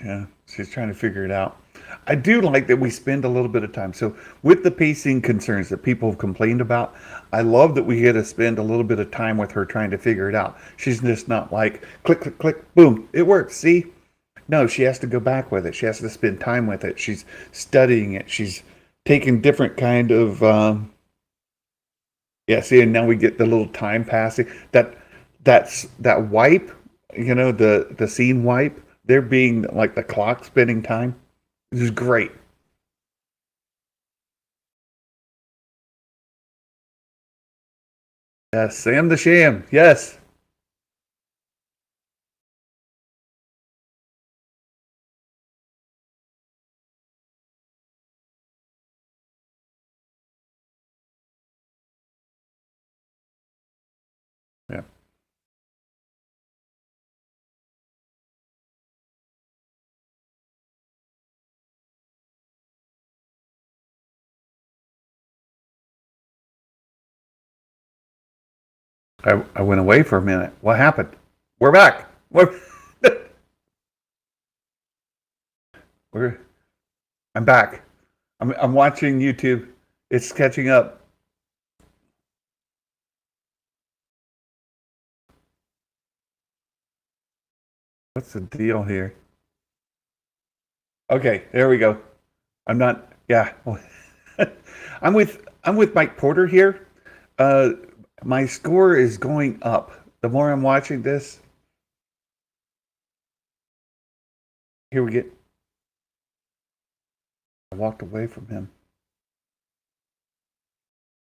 Yeah, she's trying to figure it out. I do like that we spend a little bit of time. So with the pacing concerns that people have complained about, I love that we get to spend a little bit of time with her trying to figure it out. She's just not like click, click, click, boom, it works. See? No, she has to go back with it. She has to spend time with it. She's studying it. She's taking different kind of see, and now we get the little time passing. That wipe, the scene wipe, they're being like the clock spinning time. This is great. Yes, Sam the Sham. Yes. Yeah. I went away for a minute. What happened? We're back. We're I'm back. I'm watching YouTube. It's catching up. What's the deal here? Okay, there we go. I'm not. Yeah, I'm with Mike Porter here. My score is going up. The more I'm watching this, here we get. I walked away from him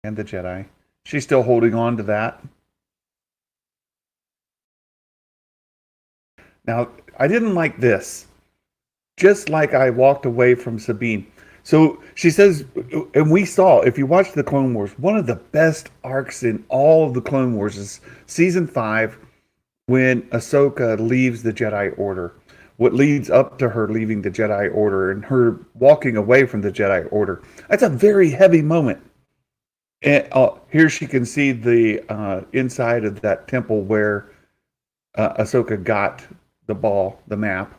and the Jedi. She's still holding on to that. Now, I didn't like this. just like I walked away from Sabine. So she says, and we saw, if you watch the Clone Wars, one of the best arcs in all of the Clone Wars is season 5 when Ahsoka leaves the Jedi Order. What leads up to her leaving the Jedi Order and her walking away from the Jedi Order. That's a very heavy moment. And here she can see the inside of that temple where Ahsoka got the ball, the map.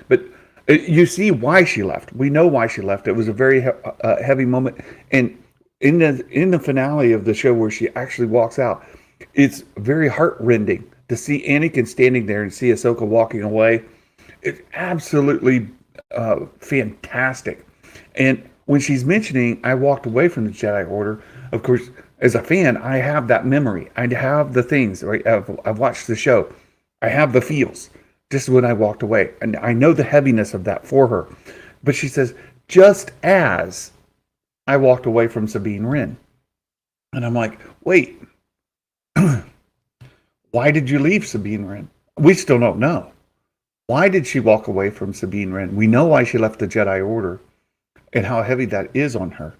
But you see why she left. We know why she left. It was a very heavy moment. And in the finale of the show where she actually walks out, it's very heartrending to see Anakin standing there and see Ahsoka walking away. It's absolutely fantastic. And when she's mentioning, I walked away from the Jedi Order, of course, as a fan, I have that memory. I have the things, right? I've watched the show. I have the feels just when I walked away. And I know the heaviness of that for her. But she says, just as I walked away from Sabine Wren. And I'm like, wait, why did you leave Sabine Wren? We still don't know. Why did she walk away from Sabine Wren? We know why she left the Jedi Order and how heavy that is on her.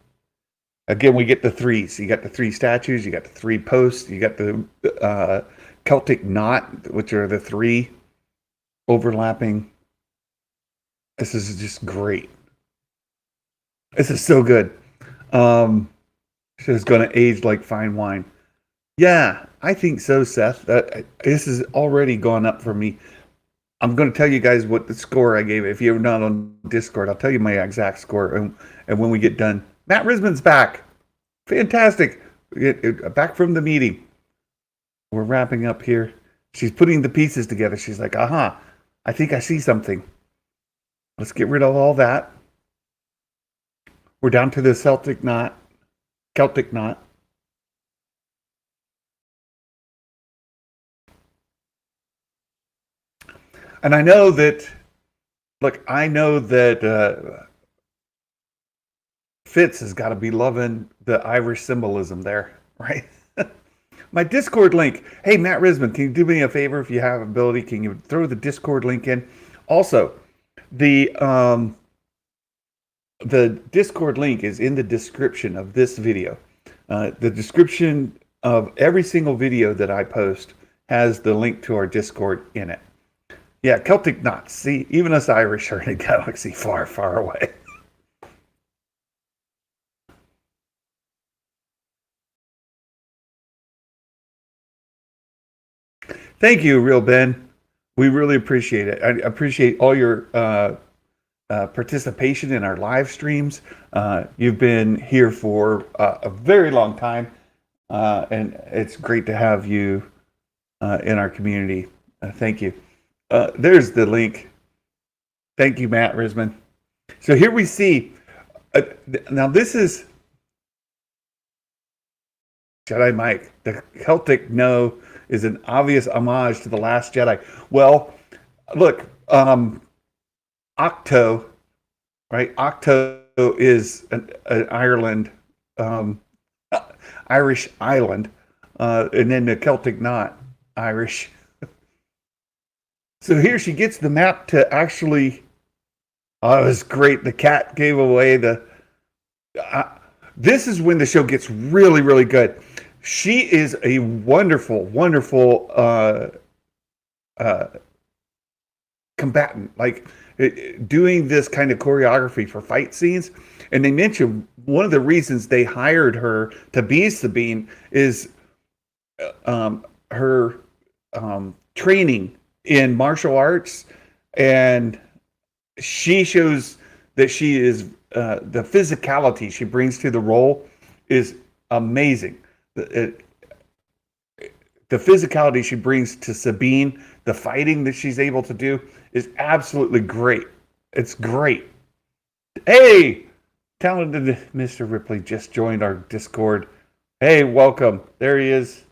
Again, we get the threes. You got the 3 statues, you got the 3 posts, you got the Celtic knot, which are the 3 overlapping. This is just great. This is so good. It's going to age like fine wine. Yeah, I think so, Seth. This has already gone up for me. I'm going to tell you guys what the score I gave. If you're not on Discord, I'll tell you my exact score. And when we get done, Matt Risman's back. Fantastic. Back from the meeting. We're wrapping up here. She's putting the pieces together. She's like, aha, I think I see something. Let's get rid of all that. We're down to the Celtic knot. And I know that, Fitz has got to be loving the Irish symbolism there, right? My Discord link. Hey, Matt Risman, can you do me a favor if you have ability? Can you throw the Discord link in? Also, the Discord link is in the description of this video. The description of every single video that I post has the link to our Discord in it. Yeah, Celtic knots. See, even us Irish are in a galaxy far, far away. Thank you, Real Ben. We really appreciate it. I appreciate all your participation in our live streams. You've been here for a very long time, and it's great to have you in our community. Thank you. There's the link. Thank you, Matt Risman. So here we see, now this is Jedi Mike. The Celtic no is an obvious homage to The Last Jedi. Well, look, Octo, right? Octo is an Ireland, Irish island, and then the Celtic knot, Irish. So here she gets the map to actually. Oh, it was great. The cat gave away the. This is when the show gets really, really good. She is a wonderful, wonderful combatant. Like doing this kind of choreography for fight scenes. And they mentioned one of the reasons they hired her to be Sabine is her training in martial arts, and she shows that she is the physicality she brings to the role is amazing. The physicality she brings to Sabine, the fighting that she's able to do is absolutely great. It's great. Hey, talented Mr. Ripley just joined our Discord. Hey, welcome. There he is.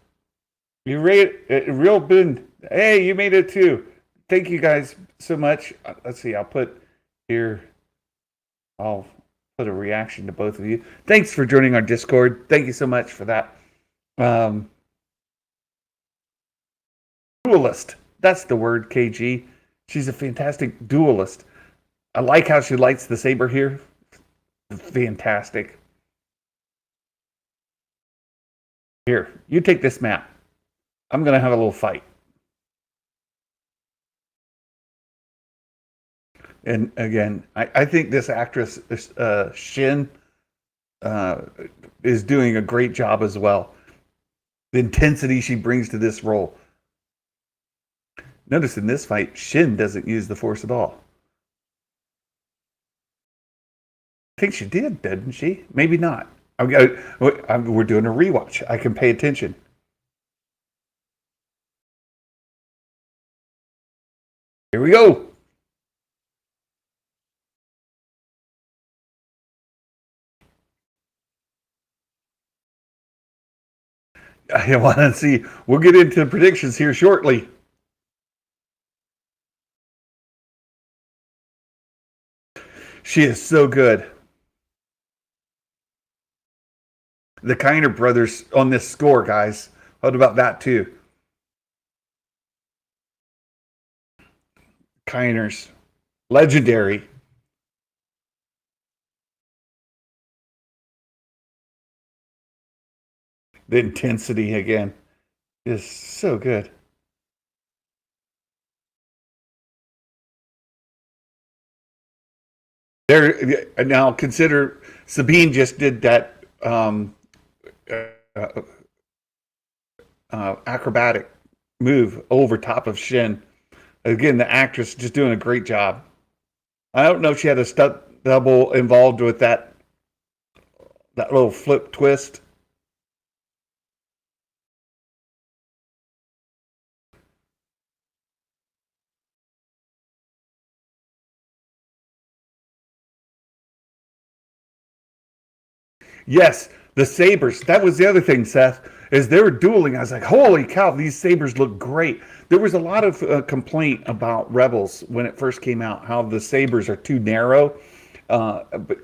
You rate Real Ben. Hey, you made it too. Thank you guys so much. Let's see. I'll put a reaction to both of you. Thanks for joining our Discord. Thank you so much for that. Duelist. That's the word, KG. She's a fantastic duelist. I like how she lights the saber here. Fantastic. Here, you take this map. I'm going to have a little fight. And again, I think this actress, Shin, is doing a great job as well. The intensity she brings to this role. Notice in this fight, Shin doesn't use the Force at all. I think she did, didn't she? Maybe not. We're doing a rewatch. I can pay attention. Here we go. I want to see. We'll get into predictions here shortly. She is so good. The Kiner brothers on this score, guys. What about that too? Kiners, legendary. The intensity again is so good. There now, consider Sabine just did that acrobatic move over top of Shin. Again, the actress just doing a great job. I don't know if she had a stunt double involved with that little flip twist. Yes, the sabers. That was the other thing, Seth, is they were dueling. I was like, holy cow, these sabers look great. There was a lot of complaint about Rebels when it first came out, how the sabers are too narrow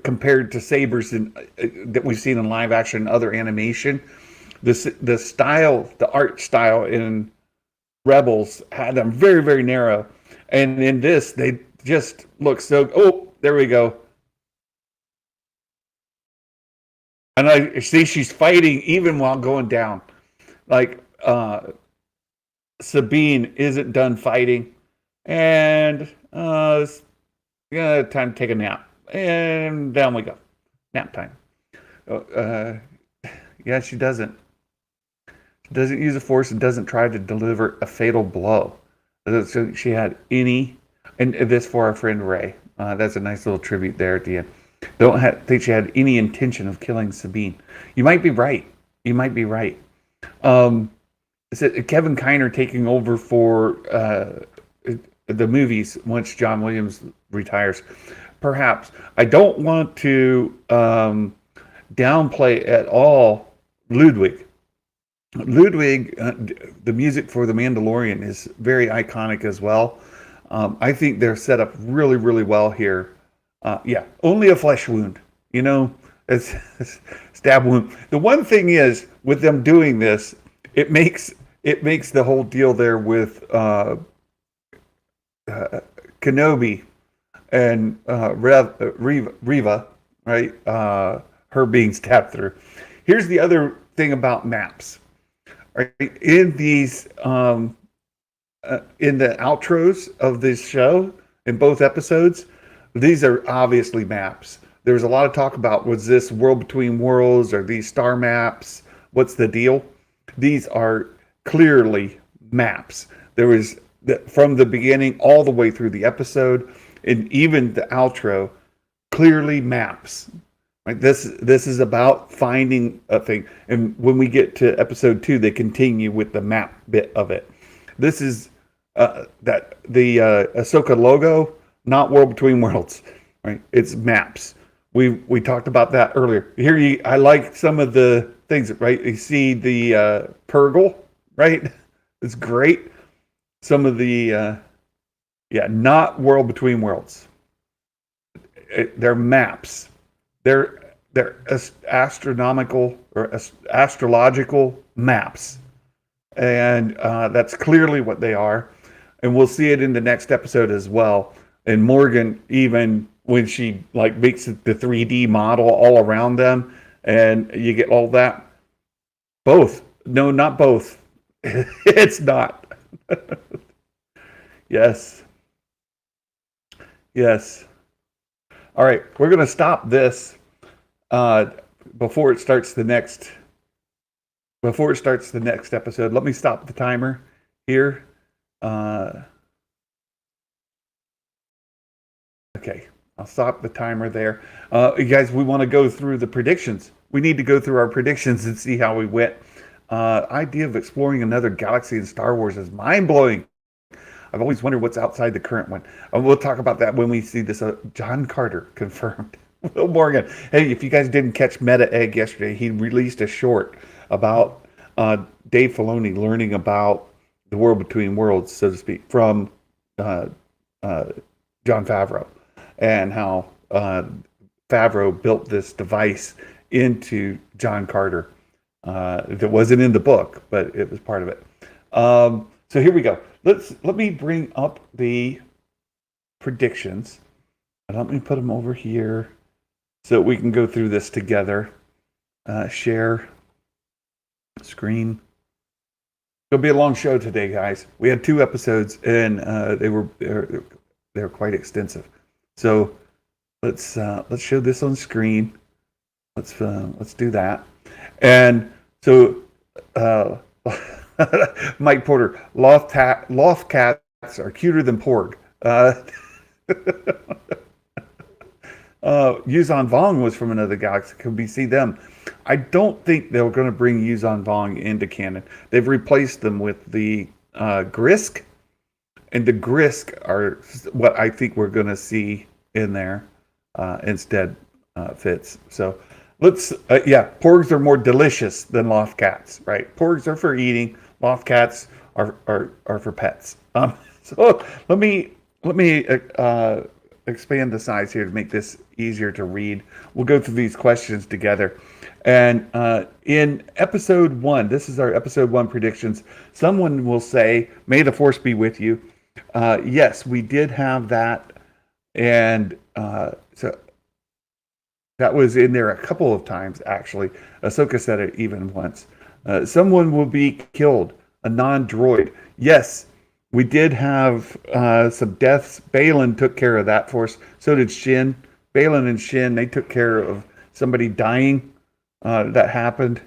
compared to sabers that we've seen in live action and other animation. The style, the art style in Rebels had them very, very narrow. And in this, they just look so, oh, there we go. And I see she's fighting even while going down. Like Sabine isn't done fighting, and yeah, time to take a nap. And down we go, nap time. Yeah, she doesn't. She doesn't use the Force and doesn't try to deliver a fatal blow. So she had any, and this for our friend Ray. That's a nice little tribute there at the end. Think she had any intention of killing Sabine. You might be right. You might be right. Kevin Kiner taking over for the movies once John Williams retires. Perhaps. I don't want to downplay at all Ludwig. Ludwig, the music for The Mandalorian is very iconic as well. I think they're set up really, really well here. Yeah, only a flesh wound, it's stab wound. The one thing is with them doing this, it makes the whole deal there with Kenobi and Reva, right? Her being stabbed through. Here's the other thing about maps. Right? In these in the outros of this show, in both episodes, these are obviously maps. There was a lot of talk about, was this World Between Worlds? Are these star maps? What's the deal? These are clearly maps. There was, from the beginning all the way through the episode, and even the outro, clearly maps. Right? This is about finding a thing. And when we get to episode 2, they continue with the map bit of it. This is the Ahsoka logo, not World Between Worlds, right? It's maps. We talked about that earlier. Here, I like some of the things, right? You see the Purgle, right? It's great. Some of the, not World Between Worlds. They're maps. They're astronomical or astrological maps, and that's clearly what they are. And we'll see it in the next episode as well. And Morgan even when she like makes the 3D model all around them, and you get all that. Both. No, not both. It's not. Yes. Yes. All right. We're going to stop this uh, before it starts the next. Before it starts the next episode. Let me stop the timer here. Okay. I'll stop the timer there. You guys, we want to go through the predictions. We need to go through our predictions and see how we went. Idea of exploring another galaxy in Star Wars is mind-blowing. I've always wondered what's outside the current one. We'll talk about that when we see this. John Carter confirmed. Will Morgan. Hey, if you guys didn't catch Meta Egg yesterday, he released a short about Dave Filoni learning about the world between worlds, so to speak, from John Favreau, and how Favreau built this device into John Carter. That wasn't in the book, but it was part of it. So here we go. Let me bring up the predictions. Let me put them over here so we can go through this together. Share screen. It'll be a long show today, guys. We had 2 episodes, and they were quite extensive. So let's show this on screen. Let's do that. And so Mike Porter, loft cats are cuter than Porg. Yuzhan Vong was from another galaxy. Could we see them? I don't think they're going to bring Yuzhan Vong into canon. They've replaced them with the Grisk, and the Grisk are what I think we're going to see in there instead. Fits. So let's Porgs are more delicious than loft cats, right? Porgs are for eating. Loft cats are for pets. So let me expand the size here to make this easier to read. We'll go through these questions together. And in episode 1, this is our episode 1 predictions. Someone will say, "May the Force be with you." Yes, we did have that, and so that was in there a couple of times actually. Ahsoka said it even once. Someone will be killed, a non-droid. Yes, we did have some deaths. Balin took care of that for us. So did Shin. Balin and Shin, they took care of somebody dying. That happened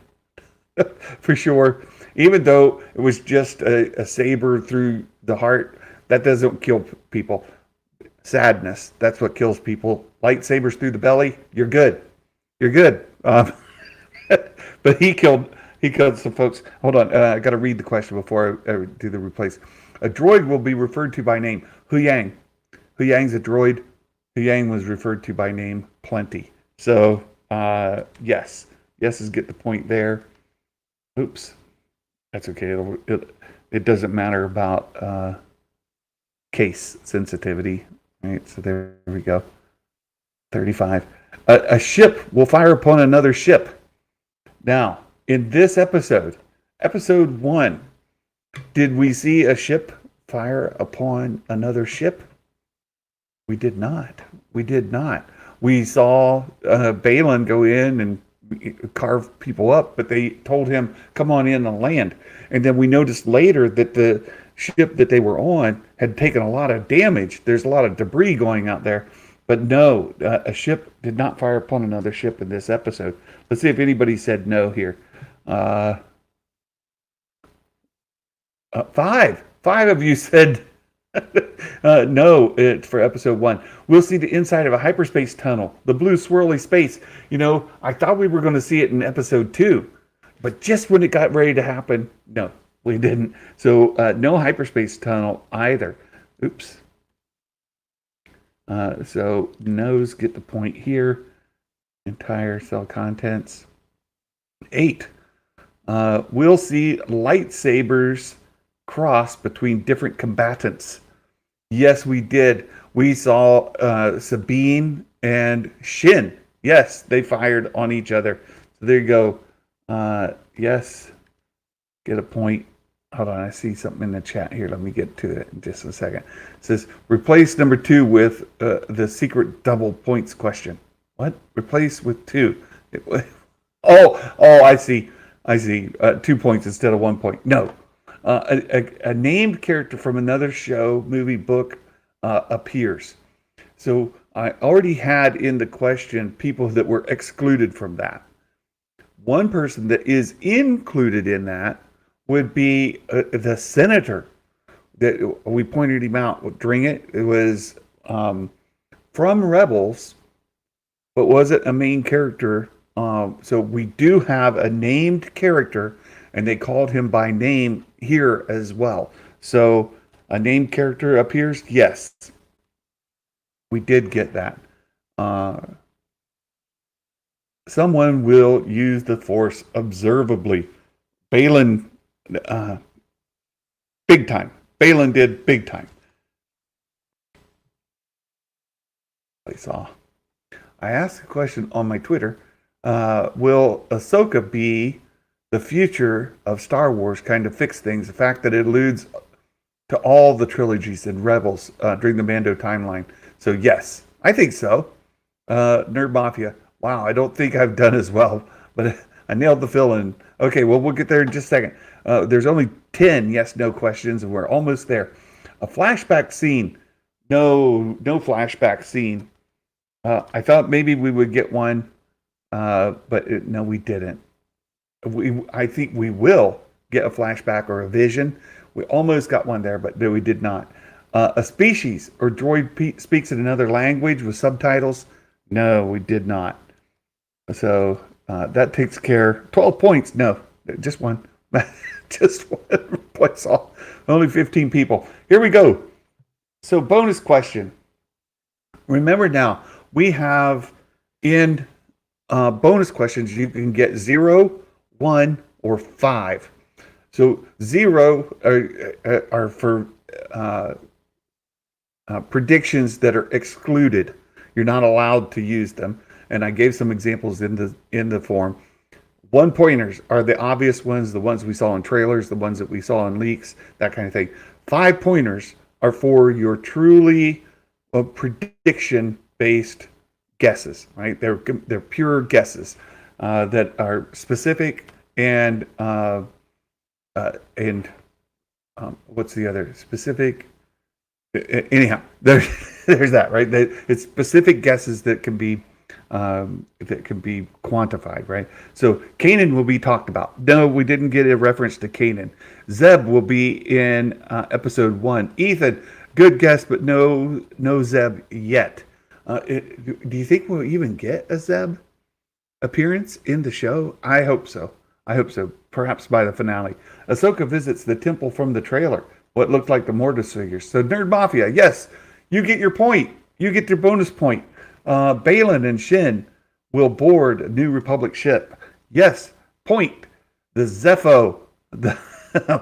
for sure. Even though it was just a saber through the heart, that doesn't kill people. Sadness, that's what kills people. Lightsabers through the belly, you're good. You're good. But he killed some folks. Hold on, I got to read the question before I do the replace. A droid will be referred to by name. Huyang. Huyang's a droid. Huyang was referred to by name plenty. So, yes. Yeses get the point there. Oops. That's okay. It doesn't matter about case sensitivity. Right, so there we go. 35. A ship will fire upon another ship. Now, in this episode 1, did we see a ship fire upon another ship? We did not. We did not. We saw Balin go in and carve people up, but they told him, "Come on in and land." And then we noticed later that the ship that they were on had taken a lot of damage. There's a lot of debris going out there. But no, a ship did not fire upon another ship in this episode. Let's see if anybody said no here. 5 of you said no for episode 1. We'll see the inside of a hyperspace tunnel, the blue swirly space. You know, I thought we were going to see it in episode 2, but just when it got ready to happen, no, we didn't. So no hyperspace tunnel either. Oops. So no's get the point here. Entire cell contents. 8. We'll see lightsabers cross between different combatants. Yes, we did. We saw Sabine and Shin. Yes, they fired on each other. So there you go. Yes, get a point. hold on, I see something in the chat here. Let me get to it in just a second. It says, replace number 2 with the secret double points question. What? Replace with 2. Oh, I see. I see. 2 points instead of 1 point. No. A named character from another show, movie, book appears. So I already had in the question people that were excluded from that. One person that is included in that would be the senator that we pointed him out during it. It was from Rebels, but wasn't a main character. So we do have a named character, and they called him by name here as well. So a named character appears? Yes. We did get that. Someone will use the Force observably. Balin, big time. Balin did big time. I saw. I asked a question on my Twitter. Will Ahsoka be the future of Star Wars? Kind of fix things. The fact that it alludes to all the trilogies and Rebels during the Mando timeline. So yes, I think so. Nerd Mafia. Wow, I don't think I've done as well, but I nailed the fill-in. Okay, well, we'll get there in just a second. There's only 10 yes/no questions, and we're almost there. A flashback scene. No flashback scene. I thought maybe we would get one, but no, we didn't. I think we will get a flashback or a vision. We almost got one there, but no, we did not. A species or droid speaks in another language with subtitles. No, we did not. So that takes care. 12 points. No, just one. Just one points off. Only 15 people. Here we go. So bonus question. Remember now, we have in bonus questions, you can get 0, 1, or 5. So 0 are for predictions that are excluded. You're not allowed to use them. And I gave some examples in the form. 1 pointers are the obvious ones, the ones we saw in trailers, the ones that we saw in leaks, that kind of thing. 5 pointers are for your truly prediction-based guesses, right? They're pure guesses that are specific and what's the other specific? Anyhow, there's that, right? It's specific guesses that can be quantified, right? So Kanan will be talked about. No, we didn't get a reference to Kanan. Zeb will be in episode 1. Ethan, good guess, but no Zeb yet. Do you think we'll even get a Zeb appearance in the show? I hope so. Perhaps by the finale. Ahsoka visits the temple from the trailer. What looked like the Mortis figures. So Nerd Mafia, yes, you get your point. You get your bonus point. Balin and Shin will board a New Republic ship. Yes, point. The Zepho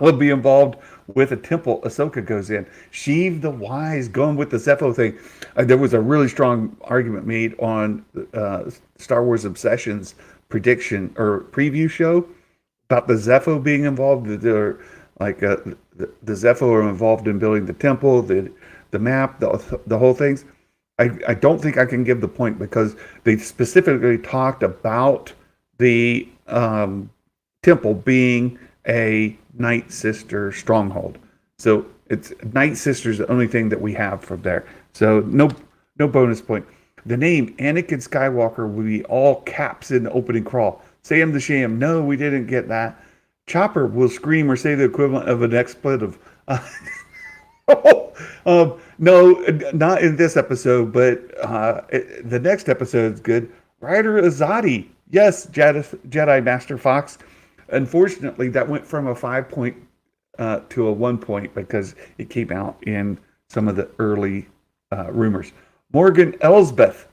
will be involved with a temple Ahsoka goes in. Sheev the Wise going with the Zepho thing. There was a really strong argument made on Star Wars Obsession's prediction or preview show about the Zepho being involved. They're like the Zepho are involved in building the temple, the map, the whole things. I don't think I can give the point because they specifically talked about the temple being a Night Sister stronghold. So it's Night Sister's the only thing that we have from there. So no bonus point. The name Anakin Skywalker will be all caps in the opening crawl. Sam the Sham. No, we didn't get that. Chopper will scream or say the equivalent of an expletive. No, not in this episode, but the next episode is good. Ryder Azadi. Yes, Jedi Master Fox. Unfortunately, that went from a 5 point to a 1 point because it came out in some of the early rumors. Morgan Elsbeth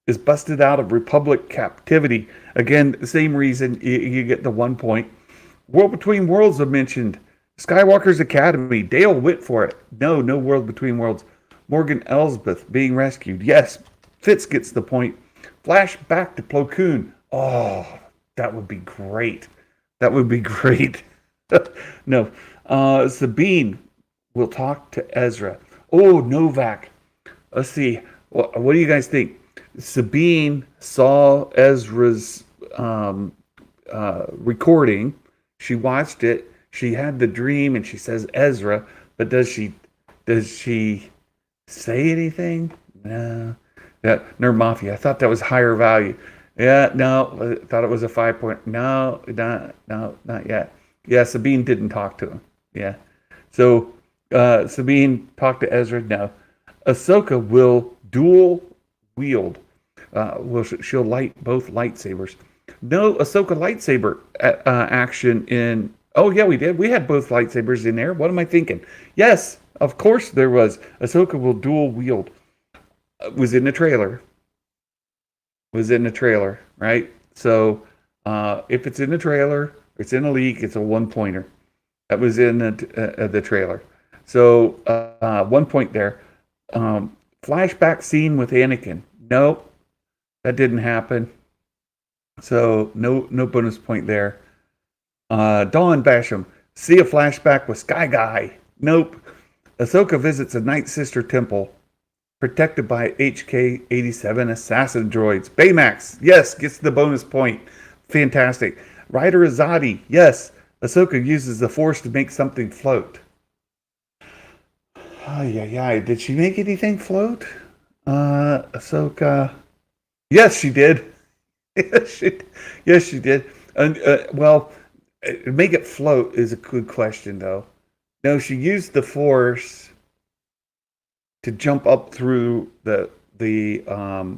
is busted out of Republic captivity. Again, the same reason you get the 1 point. World Between Worlds are mentioned. Skywalker's Academy. Dale went for it. No World Between Worlds. Morgan Elsbeth being rescued. Yes, Fitz gets the point. Flash back to Plo Koon. Oh, that would be great. That would be great. No. Sabine will talk to Ezra. Oh, Novak. Let's see. What do you guys think? Sabine saw Ezra's recording. She watched it. She had the dream, and she says Ezra. But does she say anything? No. Yeah, Nerd Mafia. I thought that was higher value. Yeah, no. I thought it was a 5 point. No, not yet. Yeah, Sabine didn't talk to him. Yeah. So Sabine talked to Ezra. No. Ahsoka will dual wield. She'll light both lightsabers. No Ahsoka lightsaber action in. Oh yeah, we did. We had both lightsabers in there. What am I thinking? Yes, of course there was. Ahsoka will dual wield. Was in the trailer. Was in the trailer, right? So if it's in the trailer, it's in a leak. It's a 1 pointer. That was in the trailer. So 1 point there. Flashback scene with Anakin. Nope, that didn't happen. So no bonus point there. Dawn Basham. See a flashback with Sky Guy. Nope. Ahsoka visits a Night Sister temple protected by HK-87 assassin droids. Baymax. Yes, gets the bonus point. Fantastic. Ryder Azadi. Yes. Ahsoka uses the Force to make something float. Yeah. Did she make anything float? Ahsoka. Yes, she did. Yes, she did. And well, make it float is a good question, though. No, she used the Force to jump up through the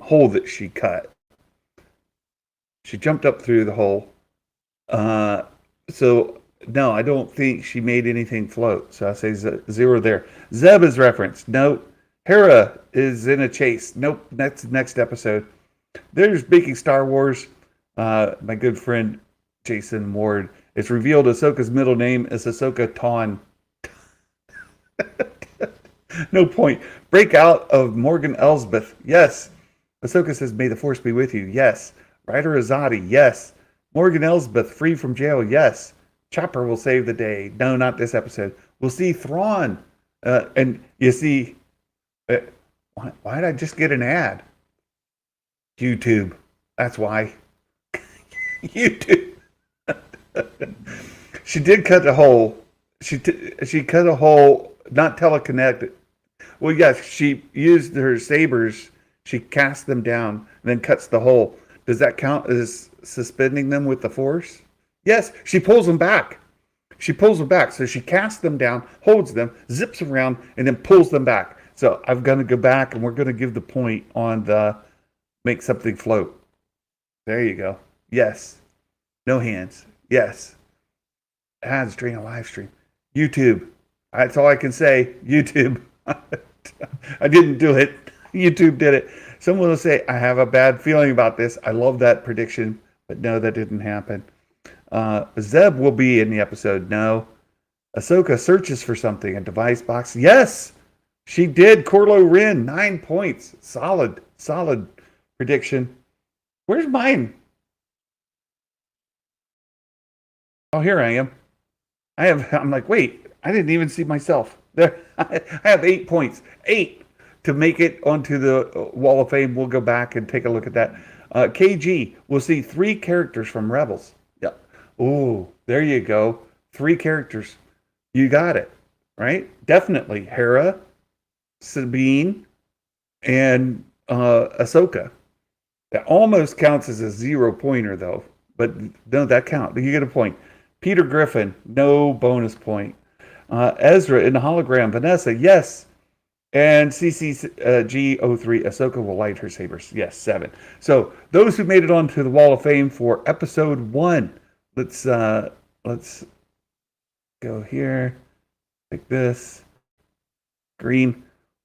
hole that she cut. She jumped up through the hole. So no, I don't think she made anything float. So I say 0 there. Zeb is referenced. Nope. Hera is in a chase. Nope. That's next episode. There's Baking Star Wars. My good friend Jason Ward. It's revealed Ahsoka's middle name is Ahsoka Tawn. No point. Breakout of Morgan Elsbeth. Yes. Ahsoka says, "May the Force be with you." Yes. Ryder Azadi. Yes. Morgan Elsbeth free from jail. Yes. Chopper will save the day. No, not this episode. We'll see Thrawn. And you see, why did I just get an ad? YouTube. That's why. YouTube. She did cut a hole. She cut a hole, not teleconnected. Well, yes, she used her sabers. She casts them down and then cuts the hole. Does that count as suspending them with the Force? Yes, she pulls them back. She pulls them back. So she casts them down, holds them, zips around, and then pulls them back. So I'm going to go back and we're going to give the point on the make something float. There you go. Yes. No hands. Yes. Hands during a live stream. YouTube. That's all I can say. YouTube. I didn't do it. YouTube did it. Someone will say, I have a bad feeling about this. I love that prediction, but no, that didn't happen. Zeb will be in the episode. No. Ahsoka searches for something. A device box. Yes, she did. Corlo Rin, 9 points. Solid prediction. Where's mine? Oh, here I am. I'm like, wait, I didn't even see myself. There, I have 8 points. 8 to make it onto the Wall of Fame. We'll go back and take a look at that. KG, we'll see 3 characters from Rebels. Yeah. Oh, there you go. 3 characters. You got it, right? Definitely. Hera, Sabine, and Ahsoka. That almost counts as a 0-pointer, though. But no, that counts. You get a point. Peter Griffin, no bonus point. Ezra in the hologram. Vanessa, yes. And CCG03, Ahsoka will light her sabers. Yes, 7. So those who made it onto the Wall of Fame for episode 1. Let's go here. Like this. Green.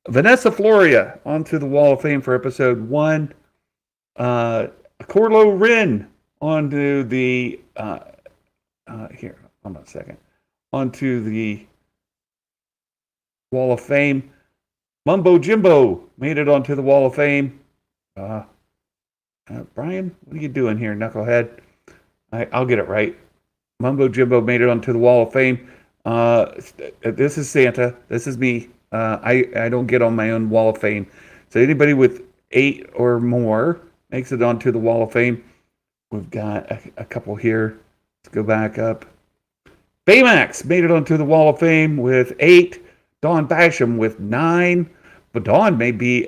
Vanessa Floria onto the Wall of Fame for episode 1. Corlo Rin onto the here, hold on a second. Onto the Wall of Fame. Mumbo Jimbo made it onto the Wall of Fame. Brian, what are you doing here, knucklehead? I'll get it right. Mumbo Jimbo made it onto the Wall of Fame. This is Santa. This is me. I don't get on my own Wall of Fame. So anybody with 8 or more makes it onto the Wall of Fame. We've got a couple here. Let's go back up. Baymax made it onto the Wall of Fame with 8. Dawn Basham with 9. But Dawn may be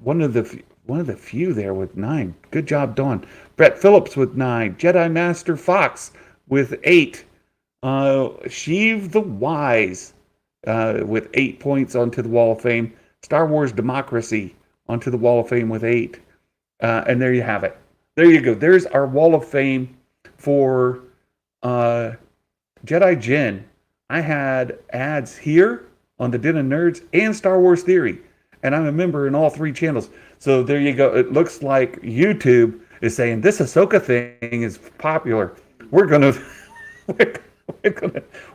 one of the few there with 9. Good job, Dawn. Brett Phillips with 9. Jedi Master Fox with 8. Sheev the Wise with 8 points onto the Wall of Fame. Star Wars Democracy onto the Wall of Fame with 8. And there you have it. There you go. There's our Wall of Fame for Jedi Gen. I had ads here on the Den of Nerds and Star Wars Theory, and I'm a member in all 3 channels. So there you go. It looks like YouTube is saying this Ahsoka thing is popular. We're gonna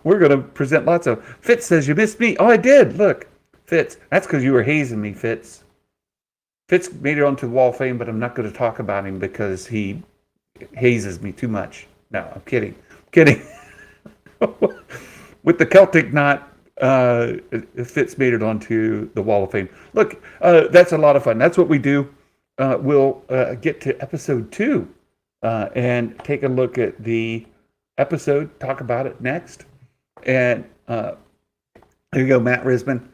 we're gonna present lots of. Fitz says you missed me. Oh, I did. Look, Fitz. That's because you were hazing me, Fitz. Fitz made it onto the Wall of Fame, but I'm not going to talk about him because he hazes me too much. No, I'm kidding. I'm kidding. With the Celtic knot, Fitz made it onto the Wall of Fame. Look, that's a lot of fun. That's what we do. We'll get to episode 2 and take a look at the episode, talk about it next. And there you go, Matt Risman.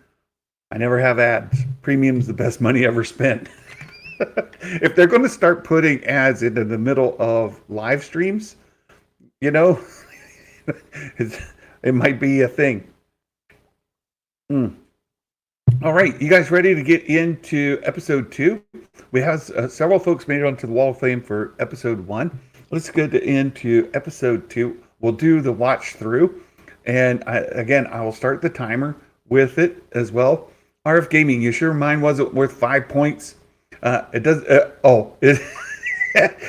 I never have ads. Premium's the best money ever spent. If they're going to start putting ads into the middle of live streams, you know, it might be a thing. All right, you guys ready to get into episode 2? We have several folks made it onto the Wall of Fame for episode 1. Let's get into episode 2. We'll do the watch through. And I will start the timer with it as well. RF Gaming, you sure mine wasn't worth 5 points? It does. It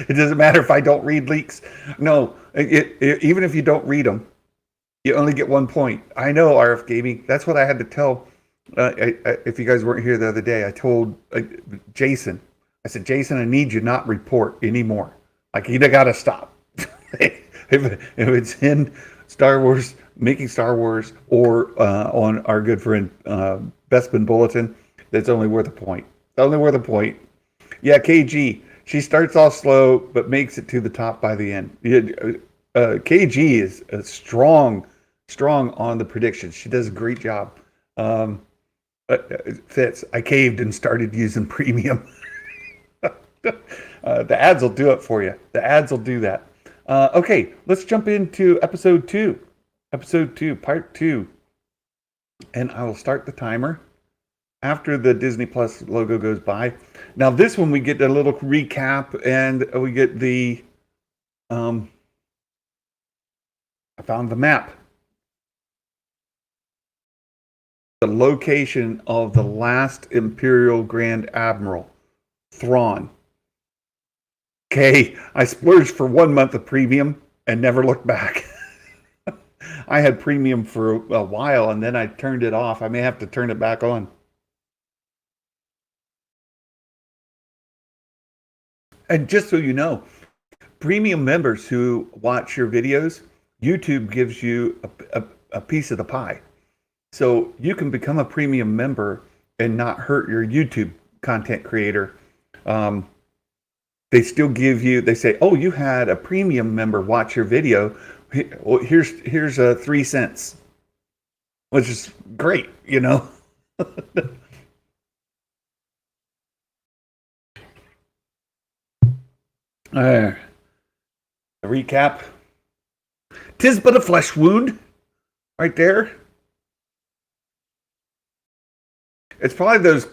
doesn't matter if I don't read leaks. No, even if you don't read them, you only get 1 point. I know, RF Gaming. That's what I had to tell. If you guys weren't here the other day, I told Jason. I said, Jason, I need you not report anymore. Like, you got to stop. if it's in Star Wars, making Star Wars, or on our good friend Bespin Bulletin, that's only worth a point. Only worth a point. Yeah, KG. She starts off slow, but makes it to the top by the end. KG is strong on the predictions. She does a great job. Fitz, I caved and started using premium. The ads will do it for you. The ads will do that. Okay, let's jump into episode 2. Episode 2, part 2. And I will start the timer after the Disney Plus logo goes by. Now this one we get a little recap and we get the I found the map. The location of the last Imperial Grand Admiral, Thrawn. Okay, I splurged for 1 month of premium and never looked back. I had premium for a while and then I turned it off. I may have to turn it back on. And just so you know, premium members who watch your videos, YouTube gives you a piece of the pie. So you can become a premium member and not hurt your YouTube content creator. They still give you, they say, oh, you had a premium member watch your video. Well, here's 3 cents, which is great, you know. A recap. 'Tis but a flesh wound, right there. It's probably those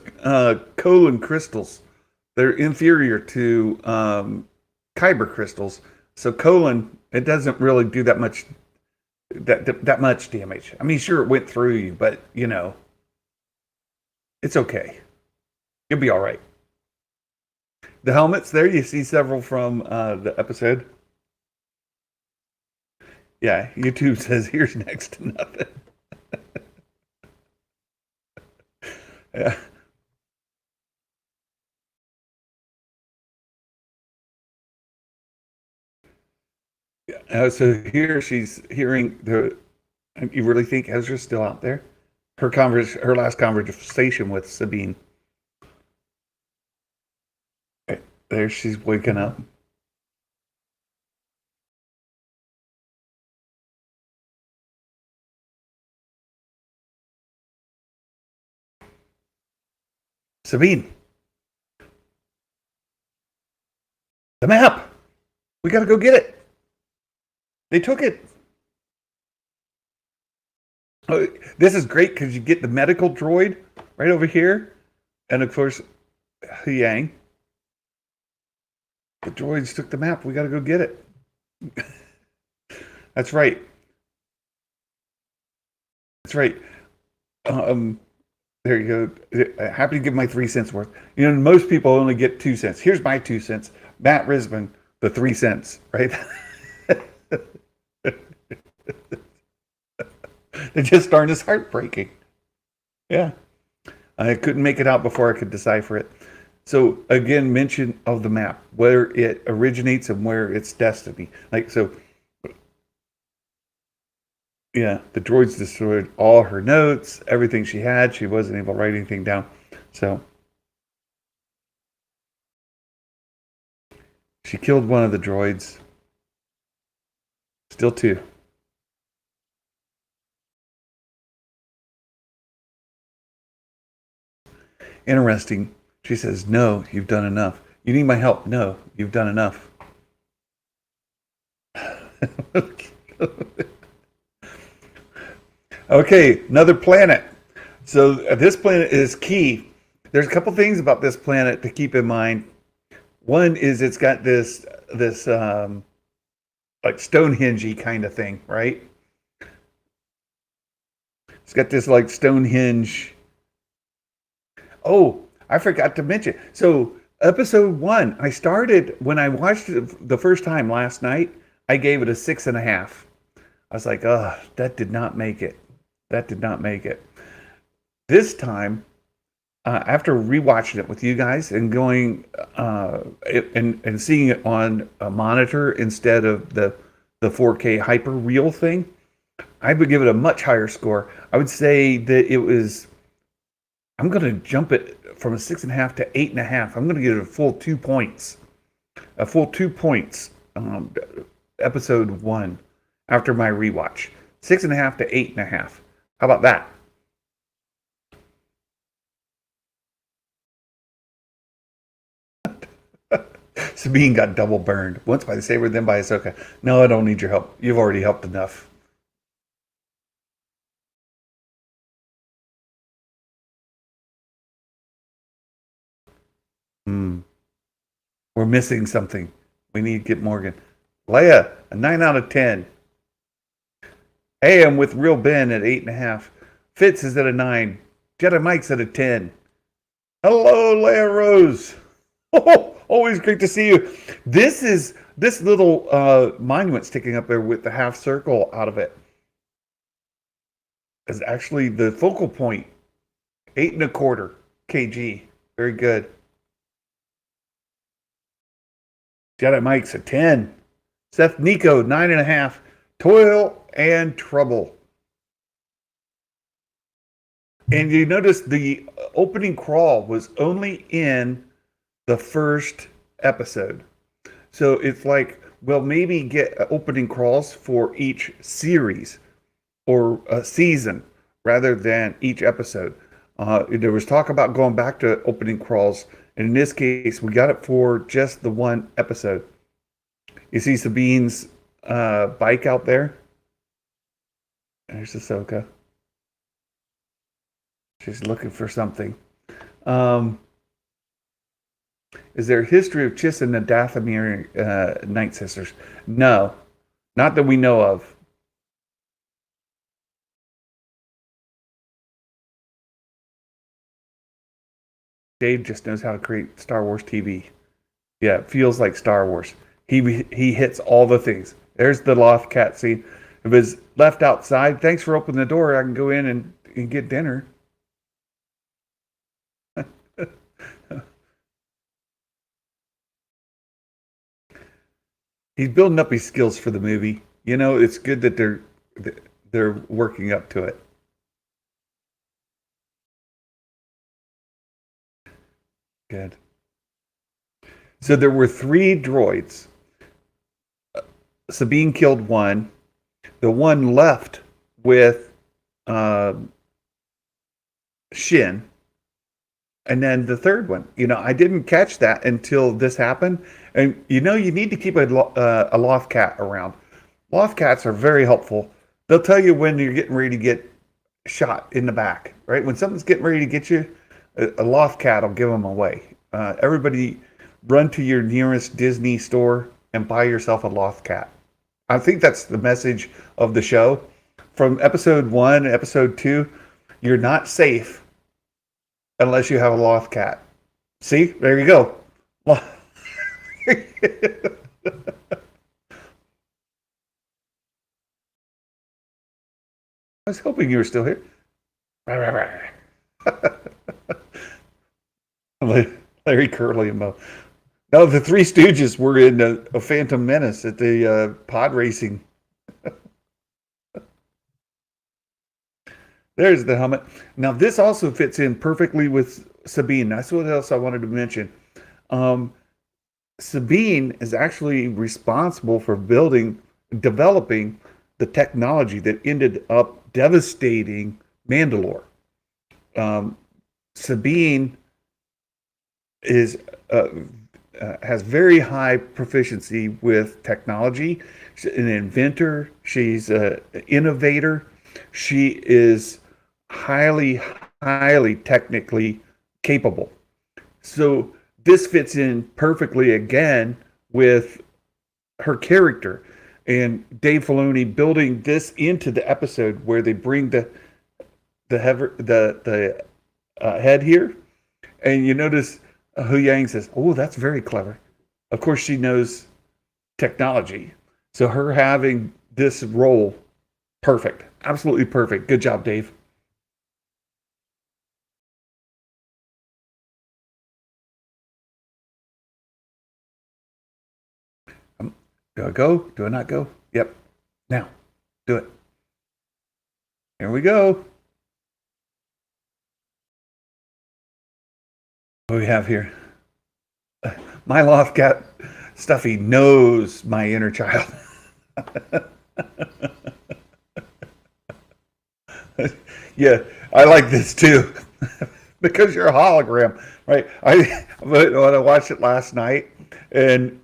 colon crystals. They're inferior to kyber crystals. So colon, it doesn't really do that much damage. I mean, sure, it went through you, but you know, it's okay. You'll be all right. The helmets there, you see several from the episode. Yeah, YouTube says here's next to nothing. Yeah. So here she's hearing You really think Ezra's still out there? Her last conversation with Sabine. There she's waking up. Sabine, the map. We gotta go get it. They took it. Oh, this is great because you get the medical droid right over here, and of course, Yang. The droids took the map. We gotta go get it. That's right. That's right. Um, there you go. Happy to give my 3 cents worth. You know, most people only get 2 cents. Here's my 2 cents. Matt Risman, the 3 cents, right? It just started his heart breaking. Yeah. I couldn't make it out before I could decipher it. So again, mention of the map, where it originates and where its destiny. Like so, yeah, the droids destroyed all her notes, everything she had. She wasn't able to write anything down. So she killed one of the droids. Still two. Interesting. She says, "No, you've done enough. You need my help. No, you've done enough." Okay, another planet. So this planet is key. There's a couple things about this planet to keep in mind. One is it's got this like Stonehenge kind of thing, right? It's got this like Stonehenge. Oh, I forgot to mention. So episode one, I started when I watched it the first time last night. I gave it a 6.5. I was like, oh, that did not make it. That did not make it. This time, after rewatching it with you guys and going and seeing it on a monitor instead of the 4K hyper real thing, I would give it a much higher score. I would say that it was. I'm going to jump it from a 6.5 to 8.5. I'm going to give it a full 2 points. A full 2 points. Episode one after my rewatch. 6.5 to 8.5. How about that? Sabine got double burned. Once by the saber, then by Ahsoka. No, I don't need your help. You've already helped enough. Hmm. We're missing something. We need to get Morgan. Leia, a 9 out of 10. Hey, I'm with Real Ben at 8.5. Fitz is at a 9. Jedi Mike's at a 10. Hello, Leia Rose. Oh, always great to see you. This little monument sticking up there with the half circle out of it is actually the focal point. 8.25 kg. Very good. Jedi Mike's a 10. Seth Nico, 9.5. Toil and Trouble. And you notice the opening crawl was only in the first episode. So it's like, well, maybe get opening crawls for each series or a season rather than each episode. There was talk about going back to opening crawls. And in this case, we got it for just the one episode. You see Sabine's bike out there? There's Ahsoka. She's looking for something. Is there a history of Chiss and the Dathomir Night Sisters? No, not that we know of. Dave just knows how to create Star Wars TV. Yeah, it feels like Star Wars. He hits all the things. There's the Loth cat scene. If it was left outside, thanks for opening the door. I can go in and get dinner. He's building up his skills for the movie. You know, it's good that they're working up to it. Good. So there were three droids. Sabine killed one. The one left with uh, Shin, and then the third one. I didn't catch that until this happened. And you need to keep a loft cat around. Loft cats are very helpful. They'll tell you when you're getting ready to get shot in the back, right? When something's getting ready to get you, a loft cat will give them away. Everybody run to your nearest Disney store and buy yourself a loft cat. I think that's the message of the show. From episode 1, episode 2, you're not safe unless you have a loft cat. See? There you go. I was hoping you were still here. Larry, Curly, and Mo. No, the Three Stooges were in a Phantom Menace at the pod racing. There's the helmet. Now, this also fits in perfectly with Sabine. That's what else I wanted to mention. Sabine is actually responsible for developing the technology that ended up devastating Mandalore. Sabine is has very high proficiency with technology. She's an inventor. She's an innovator. She is highly, highly technically capable. So this fits in perfectly again with her character, and Dave Filoni building this into the episode where they bring the head here, and you notice Hu Yang says, "Oh, that's very clever." Of course, she knows technology, so her having this role, perfect, absolutely perfect. Good job, Dave. Do I go? Do I not go? Yep. Now, do it. Here we go. What do we have here? My loft cat Stuffy knows my inner child. Yeah, I like this too. Because you're a hologram, right? When I watched it last night, and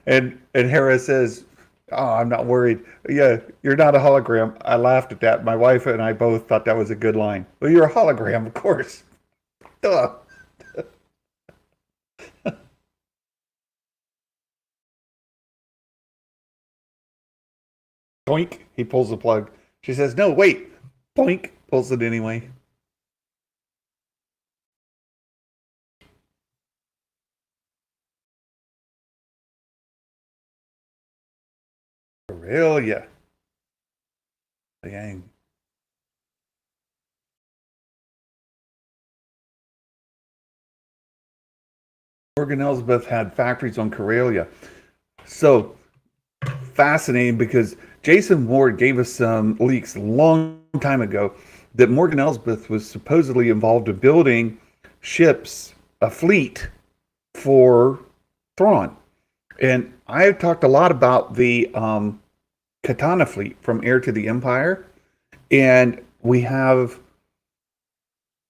and Hera says, "Oh, I'm not worried. Yeah, you're not a hologram." I laughed at that. My wife and I both thought that was a good line. Well, you're a hologram, of course. Duh. Boink. He pulls the plug. She says, "No, wait." Boink. Pulls it anyway. Aurelia. Dang. Morgan Elsbeth had factories on Corellia. So fascinating, because Jason Ward gave us some leaks a long time ago that Morgan Elsbeth was supposedly involved in building ships, a fleet for Thrawn. And I have talked a lot about the Katana fleet from Heir to the Empire. And we have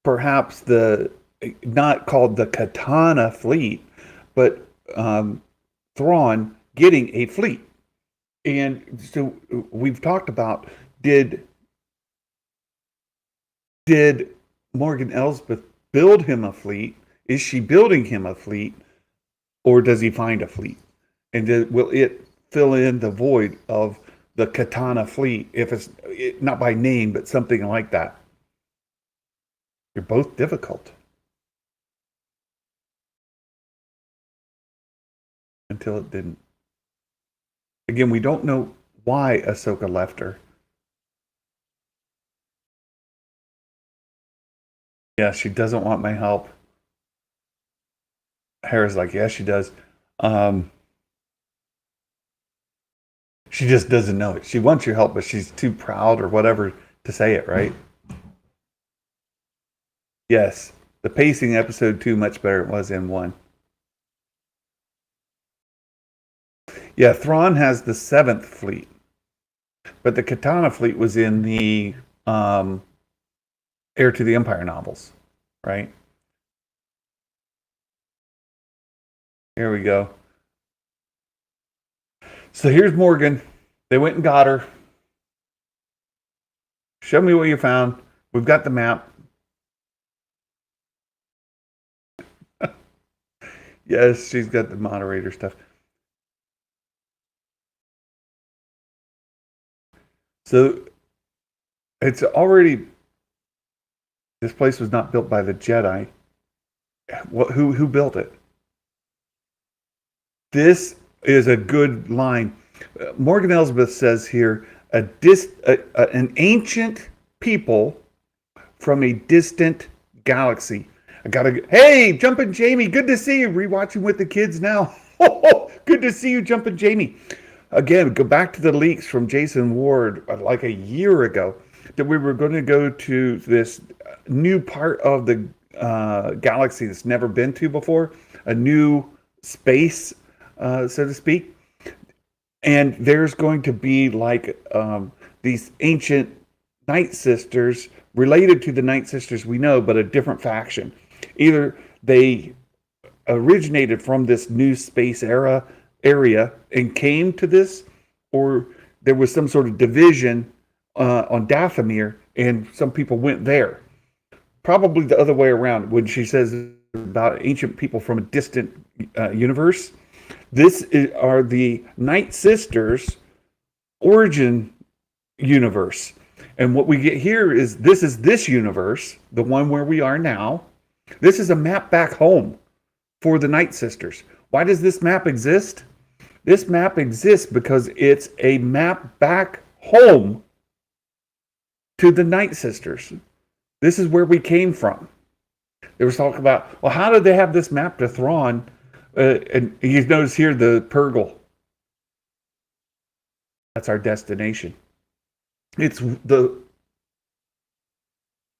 perhaps the not called the Katana fleet, but Thrawn getting a fleet. And so we've talked about, did Morgan Elsbeth build him a fleet? Is she building him a fleet, or does he find a fleet? And will it fill in the void of the Katana fleet, if it's not by name, but something like that? They're both difficult. Until it didn't. Again, we don't know why Ahsoka left her. Yeah, she doesn't want my help. Hera's like, yeah, she does. Um, She just doesn't know it. She wants your help, but she's too proud or whatever to say it, right? Yes. The pacing episode 2 much better than it was in 1. Yeah, Thrawn has the 7th fleet. But the Katana fleet was in the Heir to the Empire novels, right? Here we go. So here's Morgan. They went and got her. Show me what you found. We've got the map. Yes, she's got the moderator stuff. So it's already, this place was not built by the Jedi. Who built it? This is a good line. Morgan Elsbeth says here, an ancient people from a distant galaxy. Hey, Jumpin' Jamie, good to see you. Rewatching with the kids now. Good to see you, Jumpin' Jamie. Again, go back to the leaks from Jason Ward like a year ago that we were going to go to this new part of the galaxy that's never been to before, a new space, so to speak. And there's going to be like these ancient Night Sisters related to the Night Sisters we know, but a different faction. Either they originated from this new space area and came to this, or there was some sort of division on Dathomir and some people went there. Probably the other way around when she says about ancient people from a distant universe. Are the Night Sisters origin universe. And what we get here is this universe, the one where we are now. This is a map back home for the Night Sisters. Why does this map exist? This map exists because it's a map back home to the Night Sisters. This is where we came from. There was talk about, well, how did they have this map to Thrawn? And you notice here the Purgle. That's our destination. It's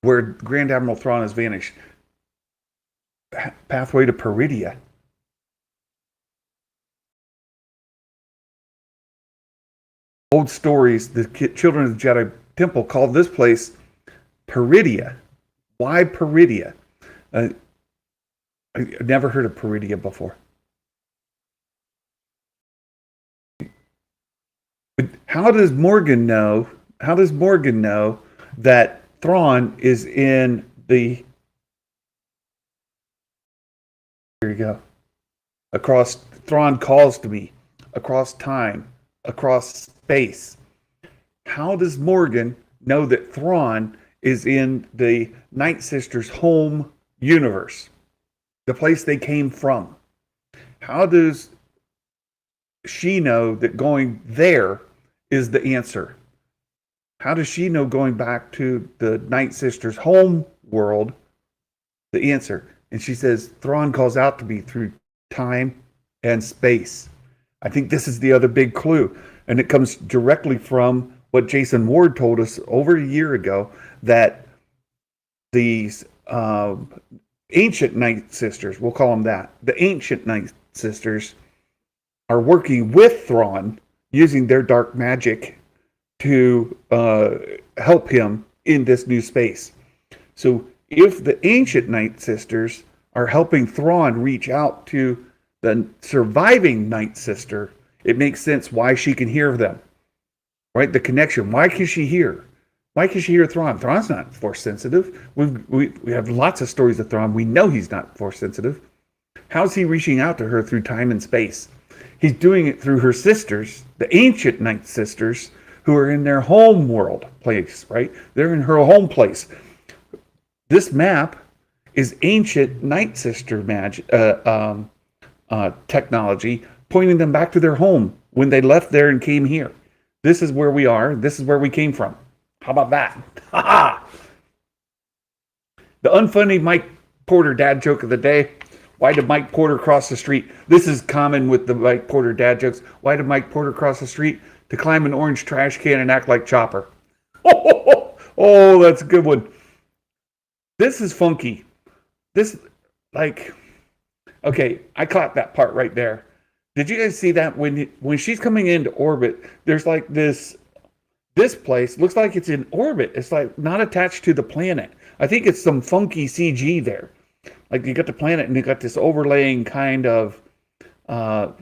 where Grand Admiral Thrawn has vanished. Pathway to Peridia. Old stories, the children of the Jedi Temple called this place Peridia. Why Peridia? I've never heard of Peridia before. But how does Morgan know? How does Morgan know that Thrawn is in the? Here you go. Across Thrawn calls to me. Across time. Across space. How does Morgan know that Thrawn is in the Night Sisters' home universe? The place they came from. How does she know that going there is the answer? How does she know going back to the Night Sisters' home world the answer? And she says, Thrawn calls out to me through time and space. I think this is the other big clue. And it comes directly from what Jason Ward told us over a year ago, that these ancient Night Sisters, we'll call them that, the ancient Night Sisters are working with Thrawn using their dark magic to help him in this new space. So if the ancient Night Sisters are helping Thrawn reach out to the surviving Night Sister, it makes sense why she can hear them, right? The connection. Why can she hear? Why can she hear Thrawn? Thrawn's not force sensitive. We have lots of stories of Thrawn. We know he's not force sensitive. How's he reaching out to her through time and space? He's doing it through her sisters, the ancient Night Sisters, who are in their home world place, right? They're in her home place. This map is ancient Night Sister magic, technology, pointing them back to their home when they left there and came here. This is where we are. This is where we came from. How about that? Ha ha! The unfunny Mike Porter dad joke of the day. Why did Mike Porter cross the street? This is common with the Mike Porter dad jokes. Why did Mike Porter cross the street? to climb an orange trash can and act like Chopper. Oh, that's a good one. This is funky. This, like, okay, I caught that part right there. Did you guys see that when she's coming into orbit? There's like this place looks like it's in orbit. It's like not attached to the planet. I think it's some funky CG there. Like you got the planet and you got this overlaying kind of. Uh,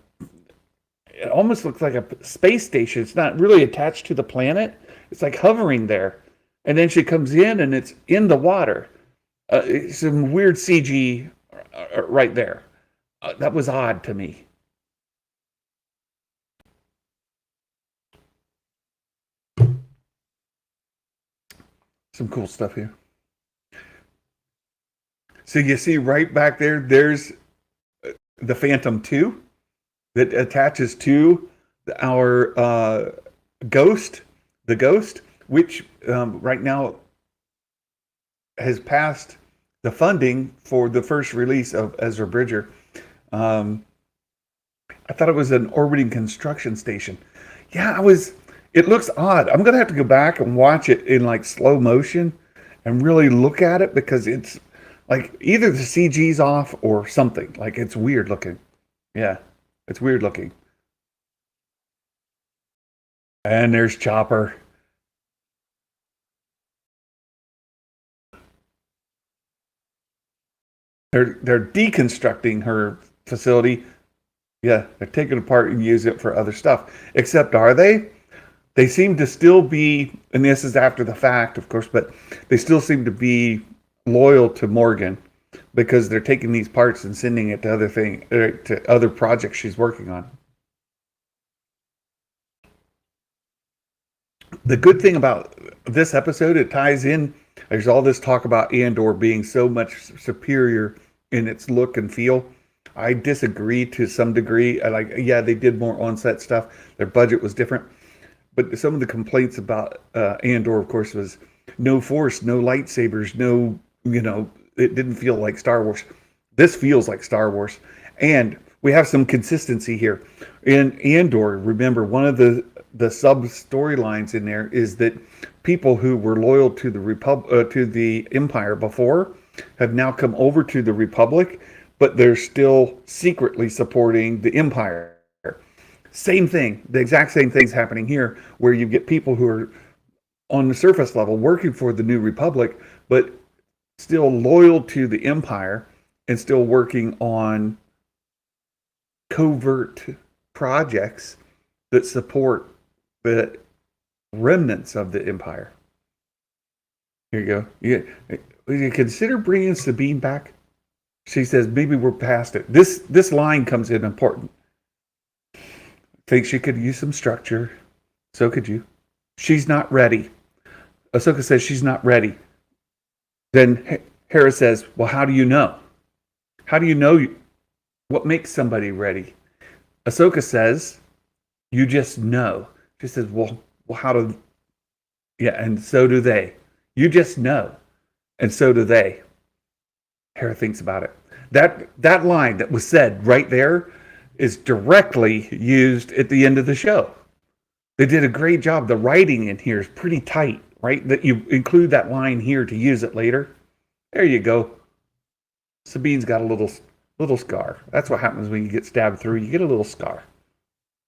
it almost looks like a space station. It's not really attached to the planet. It's like hovering there, and then she comes in and it's in the water. Some weird CG right there. That was odd to me. Some cool stuff here. So you see right back there, there's the Phantom 2 that attaches to our Ghost, the Ghost, which right now has passed the funding for the first release of Ezra Bridger. I thought it was an orbiting construction station. Yeah, it looks odd. I'm gonna have to go back and watch it in like slow motion and really look at it because it's like either the CG's off or something. Like it's weird looking. Yeah, it's weird looking. And there's Chopper. They're deconstructing her facility. Yeah, they're taking it apart and use it for other stuff. Except are they? They seem to still be, and this is after the fact, of course, but they still seem to be loyal to Morgan because they're taking these parts and sending it to to other projects she's working on. The good thing about this episode, it ties in. There's all this talk about Andor being so much superior in its look and feel. I disagree to some degree. Yeah, they did more on-set stuff. Their budget was different. But some of the complaints about Andor, of course, was no force, no lightsabers, no, it didn't feel like Star Wars. This feels like Star Wars. And we have some consistency here. In Andor, remember, one of the sub storylines in there is that people who were loyal to the Empire before have now come over to the Republic, but they're still secretly supporting the Empire. Same thing, the exact same thing's happening here, where you get people who are on the surface level working for the New Republic, but still loyal to the Empire and still working on covert projects that support the remnants of the Empire. Here you go. You consider bringing Sabine back? She says, maybe we're past it. This line comes in important. Think she could use some structure. So could you. She's not ready. Ahsoka says she's not ready. Then Hera says, well, how do you know? How do you know what makes somebody ready? Ahsoka says, you just know. She says, well, how do... Yeah, and so do they. You just know. And so do they. Hera thinks about it. That line that was said right there is directly used at the end of the show. They did a great job. The writing in here is pretty tight, right? That you include that line here to use it later. There you go. Sabine's got a little scar. That's what happens when you get stabbed through. You get a little scar,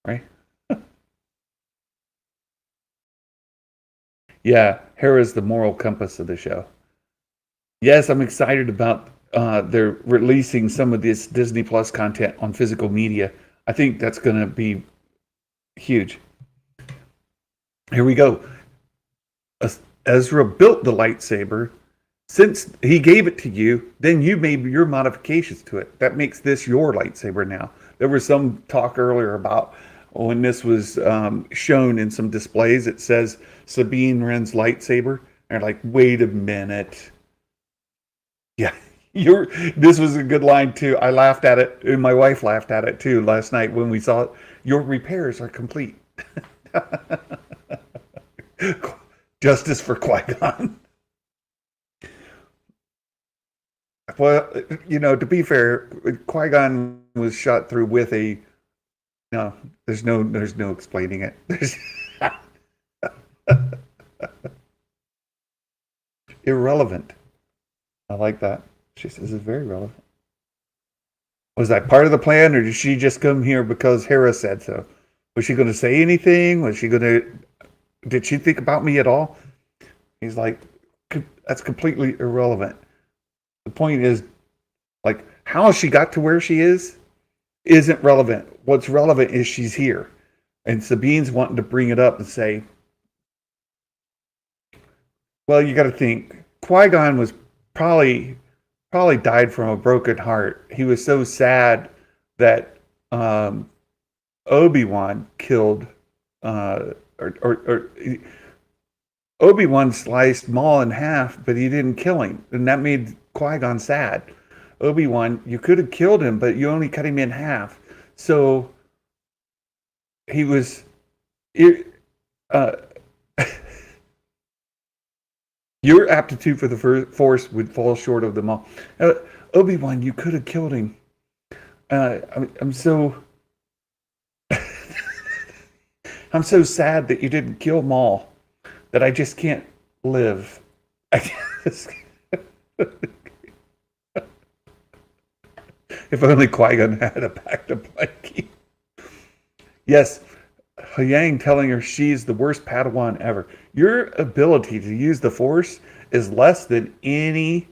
right? Yeah, Hera's the moral compass of the show. Yes, I'm excited about they're releasing some of this Disney Plus content on physical media. I think that's going to be huge. Here we go. Ezra built the lightsaber. Since he gave it to you, then you made your modifications to it. That makes this your lightsaber now. There was some talk earlier about when this was shown in some displays, it says Sabine Wren's lightsaber. And like, wait a minute. Yeah, this was a good line too. I laughed at it, and my wife laughed at it too last night when we saw it. Your repairs are complete. Justice for Qui-Gon. Well, to be fair, Qui-Gon was shot through with a No, there's no explaining it. There's irrelevant. I like that. She says it's very relevant. Was that part of the plan, or did she just come here because Hera said so? Was she going to say anything? Was she going to? Did she think about me at all? He's like, that's completely irrelevant. The point is, like, how she got to where she is isn't relevant. What's relevant is she's here, and Sabine's wanting to bring it up and say, well, you got to think Qui-Gon was probably probably died from a broken heart. He was so sad that Obi-Wan killed or Obi-Wan sliced Maul in half, but he didn't kill him, and that made Qui-Gon sad. Obi-Wan, you could have killed him, but you only cut him in half. So he was uh, your aptitude for the Force would fall short of them all. Obi-Wan, you could have killed him. I'm so I'm so sad that you didn't kill Maul that I just can't live. I just, if only Qui-Gon had a back to blankie. Yes, Yang telling her she's the worst Padawan ever. Your ability to use the Force is less than any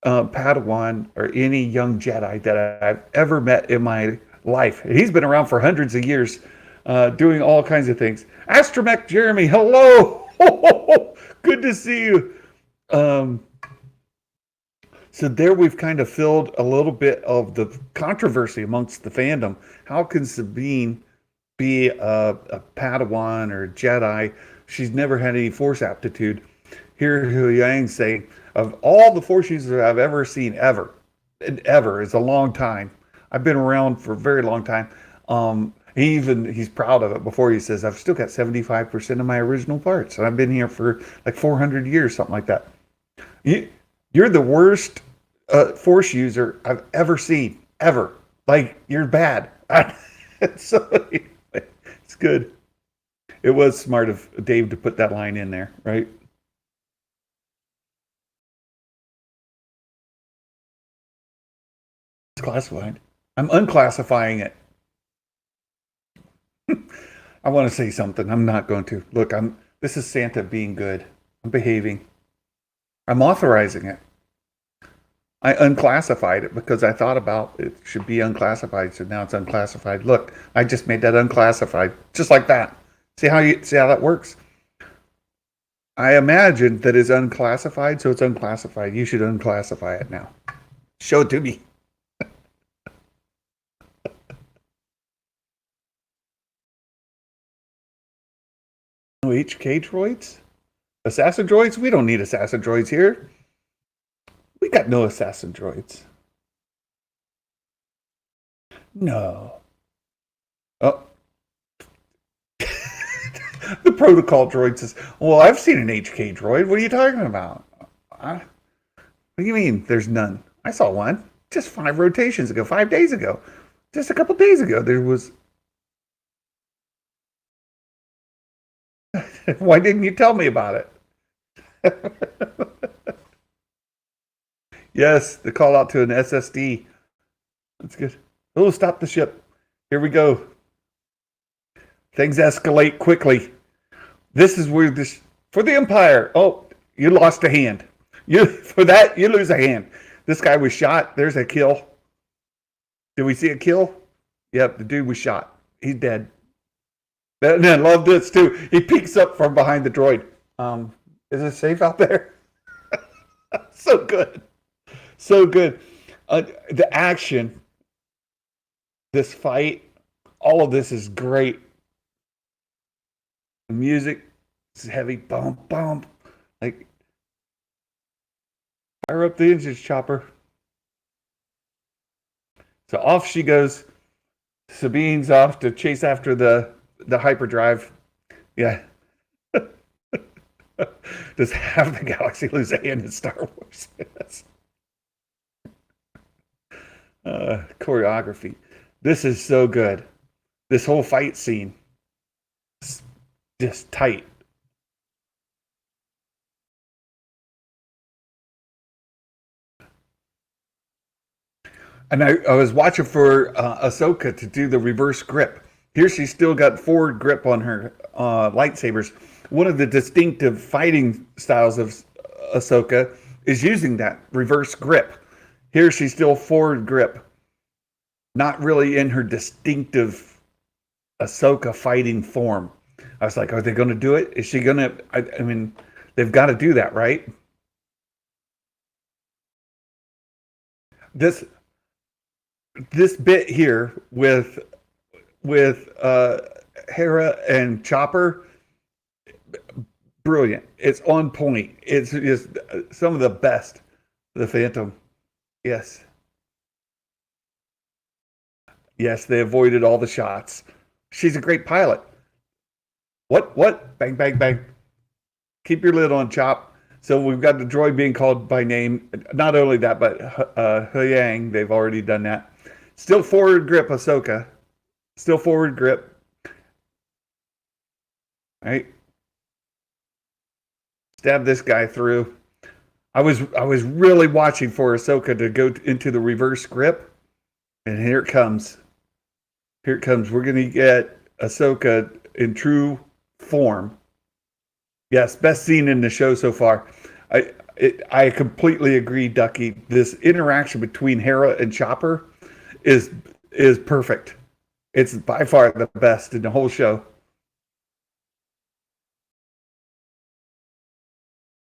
Padawan or any young Jedi that I've ever met in my life. He's been around for hundreds of years, doing all kinds of things. Astromech Jeremy, hello, good to see you. So there we've kind of filled a little bit of the controversy amongst the fandom. How can Sabine be a Padawan or a Jedi? She's never had any Force aptitude. Here, Hu Yang saying, of all the Force users I've ever seen, ever, it's a long time. I've been around for a very long time. He's proud of it. Before he says, I've still got 75% of my original parts, and I've been here for like 400 years, something like that. You're the worst Force user I've ever seen, ever. Like, you're bad. So it's good. It was smart of Dave to put that line in there, right? It's classified. I'm unclassifying it. I want to say something. I'm not going to. Look, this is Santa being good. I'm behaving. I'm authorizing it. I unclassified it because I thought about it should be unclassified, so now it's unclassified. Look, I just made that unclassified, just like that. See how that works? I imagined that it's unclassified, so it's unclassified. You should unclassify it now. Show it to me. No HK droids? Assassin droids? We don't need assassin droids here. We got no assassin droids. No. Oh. The protocol droid says, well, I've seen an HK droid. What are you talking about? What do you mean there's none? I saw one just 5 rotations ago, 5 days ago. Just a couple days ago, there was. Why didn't you tell me about it? Yes, the call out to an SSD. That's good. Oh, stop the ship. Here we go. Things escalate quickly. This is where this for the Empire. Oh, you lost a hand. You lose a hand. This guy was shot. There's a kill. Did we see a kill? Yep, the dude was shot. He's dead. And I love this too. He peeks up from behind the droid. Is it safe out there? So good. So good. The action, this fight, all of this is great. The music is heavy, bump, bump. Like, fire up the engines, chopper. So off she goes. Sabine's off to chase after the hyperdrive. Yeah. Does half the galaxy lose a hand in Star Wars? Yes. Choreography. This is so good. This whole fight scene is just tight. And I was watching for Ahsoka to do the reverse grip. Here she's still got forward grip on her lightsabers. One of the distinctive fighting styles of Ahsoka is using that reverse grip. Here she's still forward grip, not really in her distinctive Ahsoka fighting form. I was like, are they going to do it? Is she going to? I mean, they've got to do that, right? This this bit here with Hera and Chopper, brilliant. It's on point. It's just some of the best. The Phantom, yes, yes. They avoided all the shots. She's a great pilot. What? What? Bang, bang, bang. Keep your lid on, Chop. So we've got the droid being called by name. Not only that, but Huyang, they've already done that. Still forward grip, Ahsoka. Still forward grip. Right? Stab this guy through. I was really watching for Ahsoka to go into the reverse grip, and here it comes. Here it comes. We're gonna get Ahsoka in true form. Yes, best scene in the show so far. I completely agree, Ducky. This interaction between Hera and Chopper is is perfect. It's by far the best in the whole show.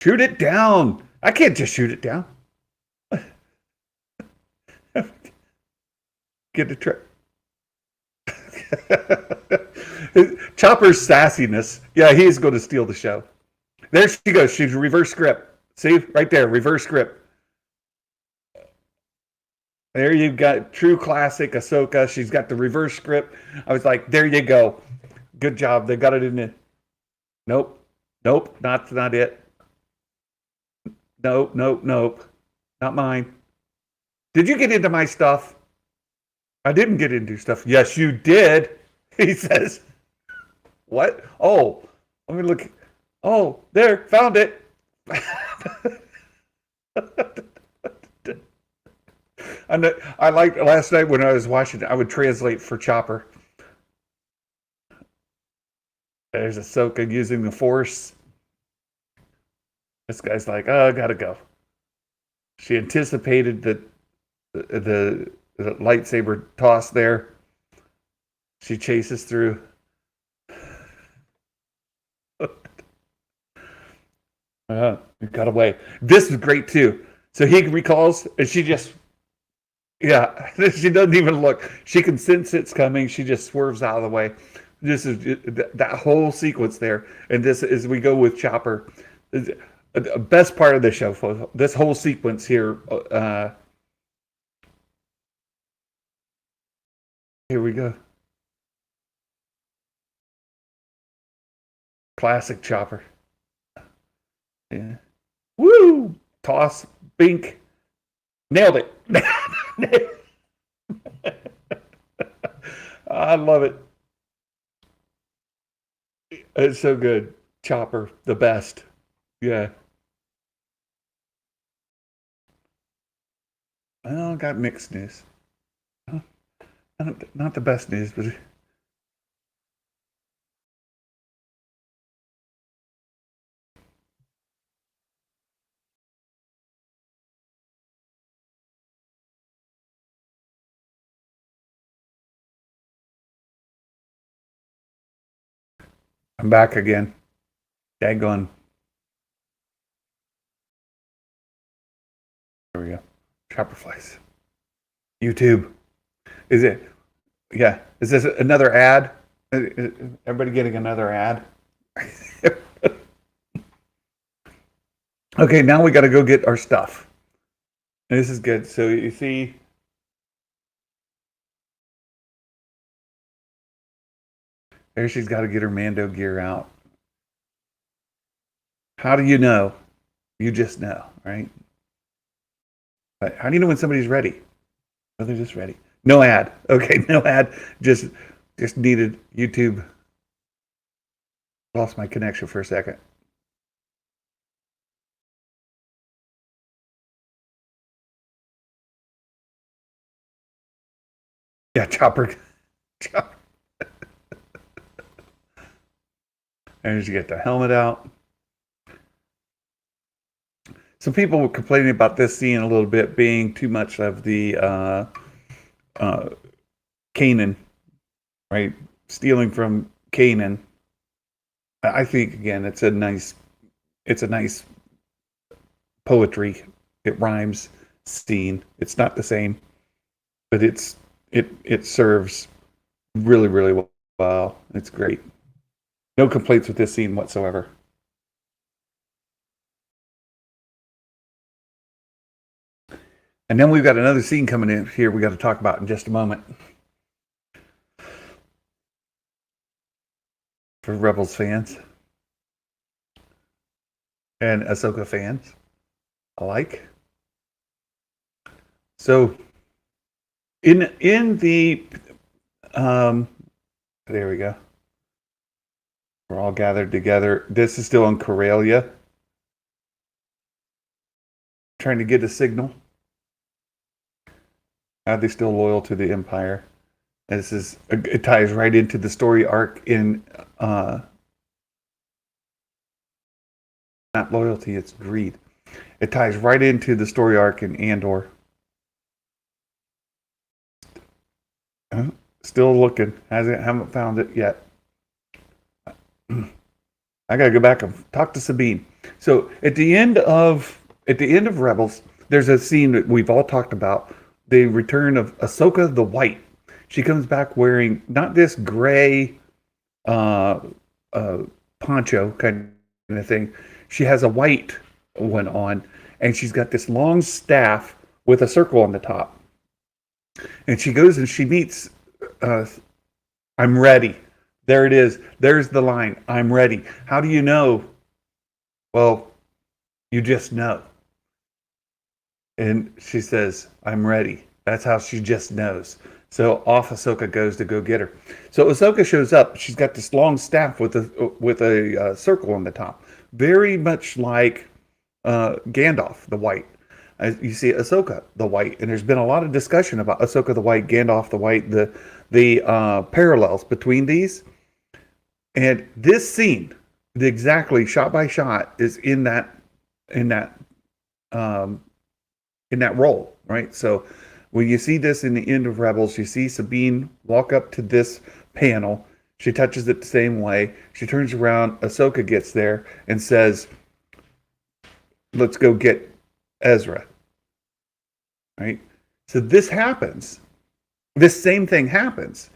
Shoot it down. I can't just shoot it down. Get the trick. Chopper's sassiness. Yeah, he's going to steal the show. There she goes. She's reverse grip. See, right there, reverse grip. There you've got true classic Ahsoka. She's got the reverse grip. I was like, there you go. Good job. They got it in it. Nope. Nope. Not it. Nope. Nope. Nope. Not mine. Did you get into my stuff? I didn't get into stuff. Yes, you did. He says, what? Oh, let me look. Oh, there, found it. And I liked last night when I was watching it, I would translate for Chopper. There's Ahsoka using the Force. This guy's like, oh, I gotta go. She anticipated the lightsaber toss there. She chases through. It got away. This is great too. So he recalls, and she just, yeah, she doesn't even look. She can sense it's coming. She just swerves out of the way. This is that whole sequence there, and this is we go with Chopper. The best part of the show. This whole sequence here. Here we go. Classic Chopper. Yeah. Woo! Toss, bink. Nailed it. I love it. It's so good. Chopper, the best. Yeah. Well, got mixed news. Not the best news, but I'm back again. Daggone. There we go. Chopper flies. YouTube. Is it? Yeah. Is this another ad? Everybody getting another ad? Okay, now we got to go get our stuff. This is good. So you see, there she's got to get her Mando gear out. How do you know? You just know, right? But how do you know when somebody's ready? Oh, they're just ready. No ad. Okay, no ad. Just Just needed YouTube. Lost my connection for a second. Yeah, Chopper. Chopper. And you get the helmet out. Some people were complaining about this scene a little bit being too much of the Canaan, right? Stealing from Canaan. I think again, it's a nice poetry. It rhymes scene. It's not the same, but it serves really well. It's great. No complaints with this scene whatsoever. And then we've got another scene coming in here we got to talk about in just a moment. For Rebels fans and Ahsoka fans alike. So in the there we go. We're all gathered together. This is still in Corellia. Trying to get a signal. Are they still loyal to the Empire? This is it ties right into the story arc in not loyalty, it's greed. It ties right into the story arc in Andor. Still looking. Haven't found it yet. I gotta go back and talk to Sabine. So at the end of Rebels, there's a scene that we've all talked about. The return of Ahsoka the White. She comes back wearing not this gray poncho kind of thing. She has a white one on, and she's got this long staff with a circle on the top. And she goes and she meets, I'm ready. There it is. There's the line. I'm ready. How do you know? Well, you just know. And she says, I'm ready. That's how she just knows. So off Ahsoka goes to go get her. So Ahsoka shows up. She's got this long staff with a circle on the top, very much like Gandalf the White. You see Ahsoka the White, and there's been a lot of discussion about Ahsoka the White, Gandalf the White, the parallels between these. And this scene, exactly shot by shot, is in that role, right? So when you see this in the end of Rebels, you see Sabine walk up to this panel. She touches it the same way. She turns around. Ahsoka gets there and says, "Let's go get Ezra." Right? So this happens. This same thing happens.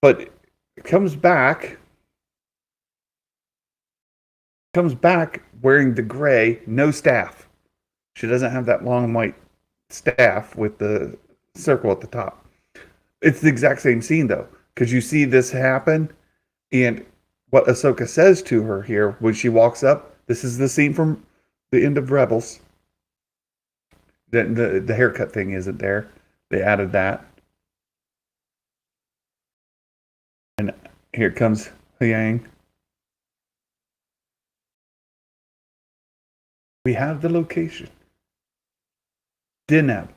But it comes back wearing the gray, no staff. She doesn't have that long white staff with the circle at the top. It's the exact same scene though, because you see this happen, and what Ahsoka says to her here when she walks up. This is the scene from the end of Rebels. The haircut thing isn't there. They added that. And here comes Yang. We have the location. Dinab.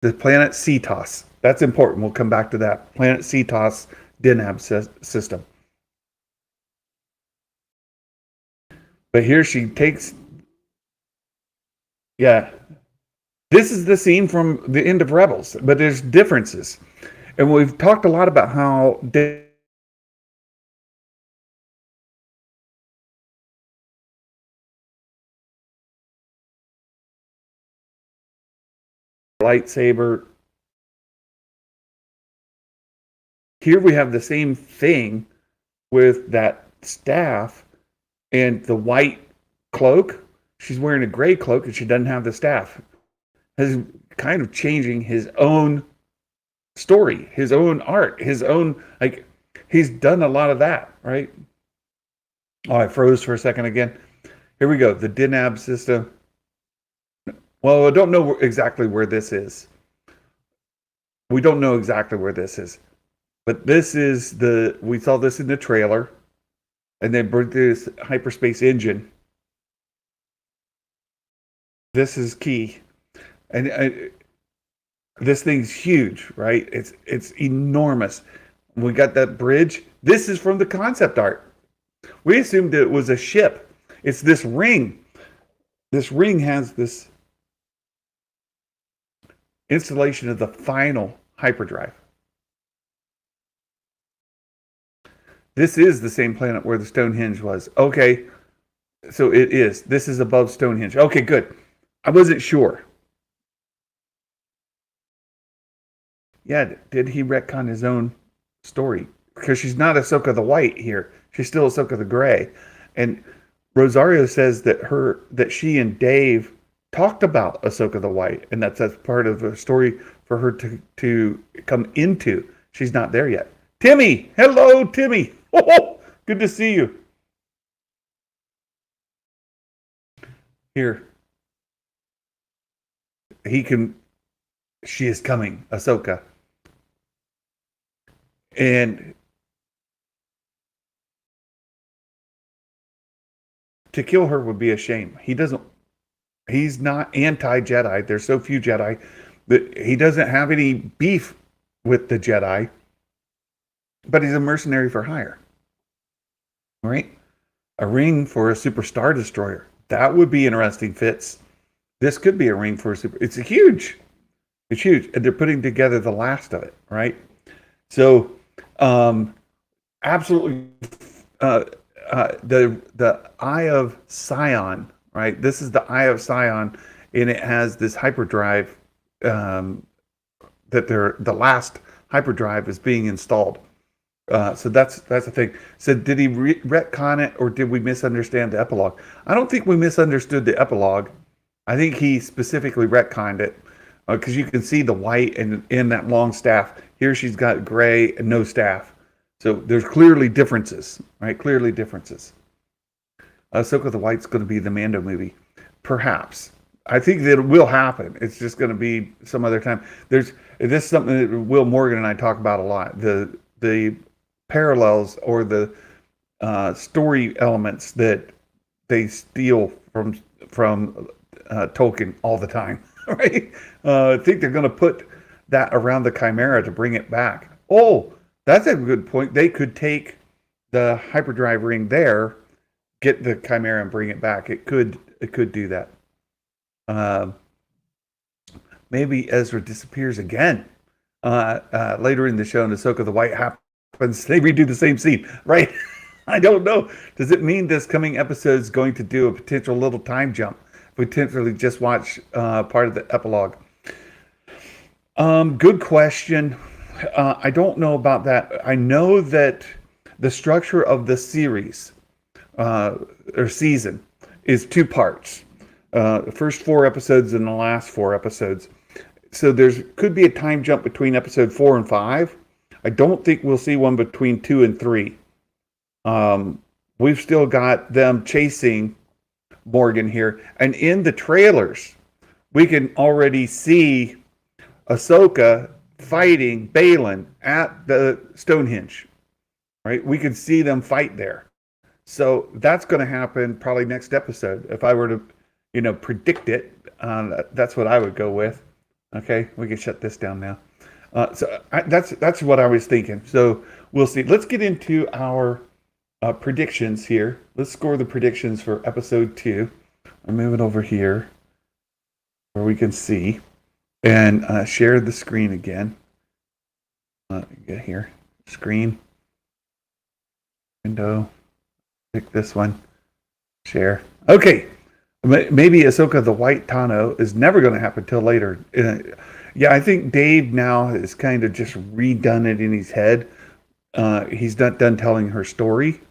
The planet Cetos. That's important. We'll come back to that. Planet Cetos Dinab system. But here she takes... Yeah. This is the scene from the end of Rebels, but there's differences. And we've talked a lot about how lightsaber. Here we have the same thing with that staff and the white cloak. She's wearing a gray cloak and she doesn't have the staff. Is kind of changing his own story, his own art, his own, like, he's done a lot of that, right? Oh, I froze for a second again. Here we go. The Dinab system. Well, I don't know exactly where this is. We don't know exactly where this is, but this is we saw this in the trailer, and then brought this hyperspace engine. This is key, and this thing's huge, right? It's enormous. We got that bridge. This is from the concept art. We assumed it was a ship. It's this ring. This ring has this installation of the final hyperdrive. This is the same planet where the Stonehenge was. Okay, so it is. This is above Stonehenge. Okay, good. I wasn't sure. Yeah, did he retcon his own story? Because she's not Ahsoka the White here. She's still Ahsoka the Gray. And Rosario says that she and Dave talked about Ahsoka the White, and that's part of the story for her to come into. She's not there yet. Timmy! Hello, Timmy! Oh, good to see you. Here. She is coming, Ahsoka. And to kill her would be a shame. He's not anti-Jedi. There's so few Jedi that he doesn't have any beef with the Jedi, but he's a mercenary for hire. Right? A ring for a super star destroyer. That would be interesting, Fitz. This could be a ring for a super. It's huge. It's huge. And they're putting together the last of it, right? So, absolutely, the Eye of Sion, right? This is the Eye of Sion, and it has this hyperdrive that the last hyperdrive is being installed. So that's the thing. So did he retcon it, or did we misunderstand the epilogue? I don't think we misunderstood the epilogue. I think he specifically retconned it because you can see the white and in that long staff. Here she's got gray and no staff. So there's clearly differences, right? Clearly differences. Ahsoka the White's going to be the Mando movie. Perhaps. I think that it will happen. It's just going to be some other time. This is something that Will Morgan and I talk about a lot. The parallels or the story elements that they steal from Tolkien all the time, right? I think they're going to put that around the Chimera to bring it back. Oh, that's a good point. They could take the hyperdrive ring there, get the Chimera and bring it back. It could do that. Maybe Ezra disappears again later in the show, and Ahsoka the White happens. They redo the same scene, right? I don't know. Does it mean this coming episode is going to do a potential little time jump? Potentially just watch part of the epilogue. Good question. I don't know about that. I know that the structure of the series or season is 2 parts. The first 4 episodes and the last 4 episodes. So could be a time jump between episode 4 and 5. I don't think we'll see one between 2 and 3. We've still got them chasing Morgan here. And in the trailers, we can already see Ahsoka fighting Balin at the Stonehenge. Right? We could see them fight there. So that's going to happen probably next episode. If I were to, predict it, that's what I would go with. Okay, we can shut this down now. That's what I was thinking. So we'll see. Let's get into our predictions here. Let's score the predictions for episode 2. I'm moving over here where we can see and share the screen again. Get here, screen, window. Pick this one. Share. Okay. Maybe Ahsoka the White Tano is never going to happen till later. Yeah, I think Dave now has kind of just redone it in his head. He's not done telling her story,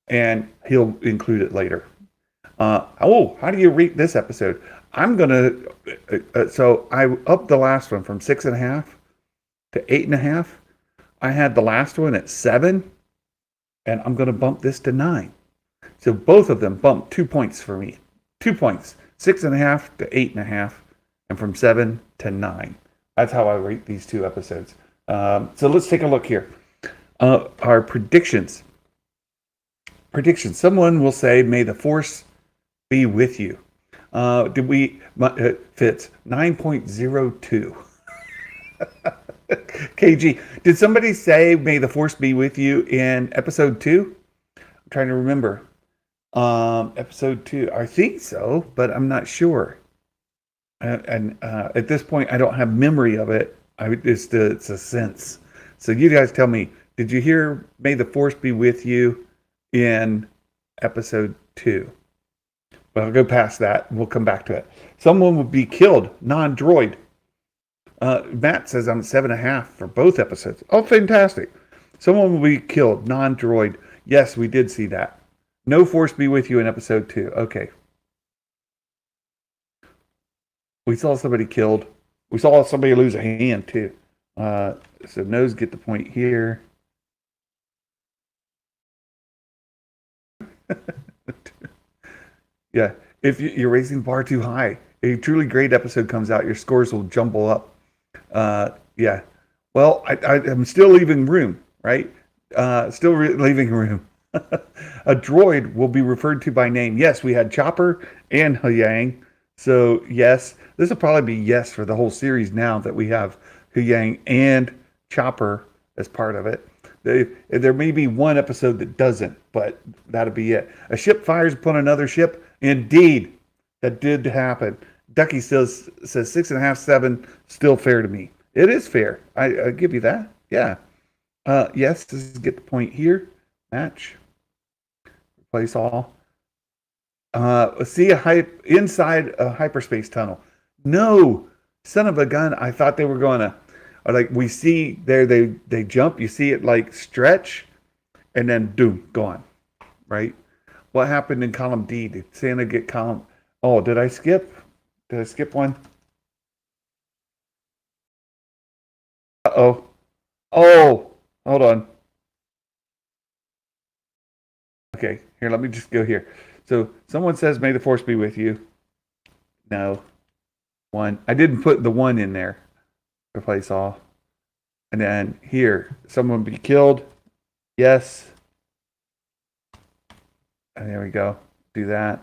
and he'll include it later. How do you rate this episode? I'm going to... so I upped the last one from 6.5 to 8.5. I had the last one at 7, and I'm going to bump this to 9. So both of them bumped 2 points for me. 2 points. 6.5 to 8.5, and from 7 to 9. That's how I rate these two episodes. So let's take a look here. Our predictions. Predictions. Someone will say, "May the Force be with you." Did we? Fits 9.02. KG. Did somebody say, "May the Force be with you" in episode 2? I'm trying to remember. Episode 2. I think so, but I'm not sure. And at this point, I don't have memory of it. It's a sense. So you guys tell me, did you hear "May the Force be with you" in episode 2? But I'll go past that. We'll come back to it. Someone will be killed, non-droid. Matt says I'm 7.5 for both episodes. Oh, fantastic. Someone will be killed, non-droid. Yes, we did see that. No Force be with you in episode 2. Okay. We saw somebody killed. We saw somebody lose a hand, too. So no's get the point here. Yeah, if you're raising the bar too high, a truly great episode comes out, your scores will jumble up. Yeah. Well, I'm still leaving room, right? Still leaving room. A droid will be referred to by name. Yes, we had Chopper and Huyang. So, yes, this will probably be yes for the whole series now that we have Huyang and Chopper as part of it. There may be one episode that doesn't, but that'll be it. A ship fires upon another ship. Indeed, that did happen. Ducky says 6.5, 7, still fair to me. It is fair. I give you that. Yeah. Yes, this is get the point here. Match. Replace all. See inside a hyperspace tunnel. No, son of a gun. I thought they were going to, like we see there, they jump. You see it like stretch and then boom, gone. Right? What happened in column D? Did Santa get column? Oh, did I skip? Did I skip one? Uh-oh. Oh, hold on. Okay, here, let me just go here. So someone says, "May the Force be with you." No. 1. I didn't put the 1 in there. Replace all. And then here, someone be killed. Yes. And there we go. Do that.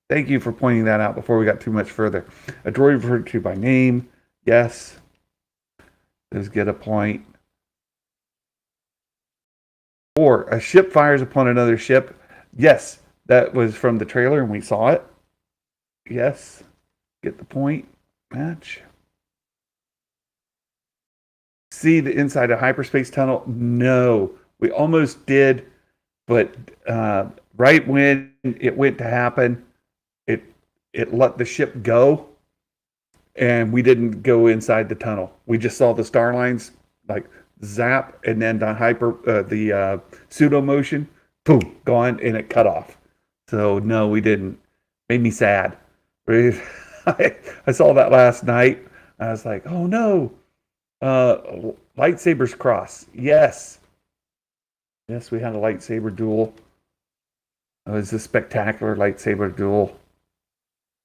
Thank you for pointing that out before we got too much further. A droid referred to by name. Yes. Does get a point. Or a ship fires upon another ship. Yes. That was from the trailer and we saw it. Yes. Get the point. Match. See the inside of hyperspace tunnel? No. We almost did, but right when it went to happen, it let the ship go, and we didn't go inside the tunnel. We just saw the star lines like zap, and then the pseudo motion, boom, gone, and it cut off. So no, we didn't. Made me sad. I saw that last night. I was like, oh no. Lightsabers cross. Yes. Yes, we had a lightsaber duel. It was a spectacular lightsaber duel.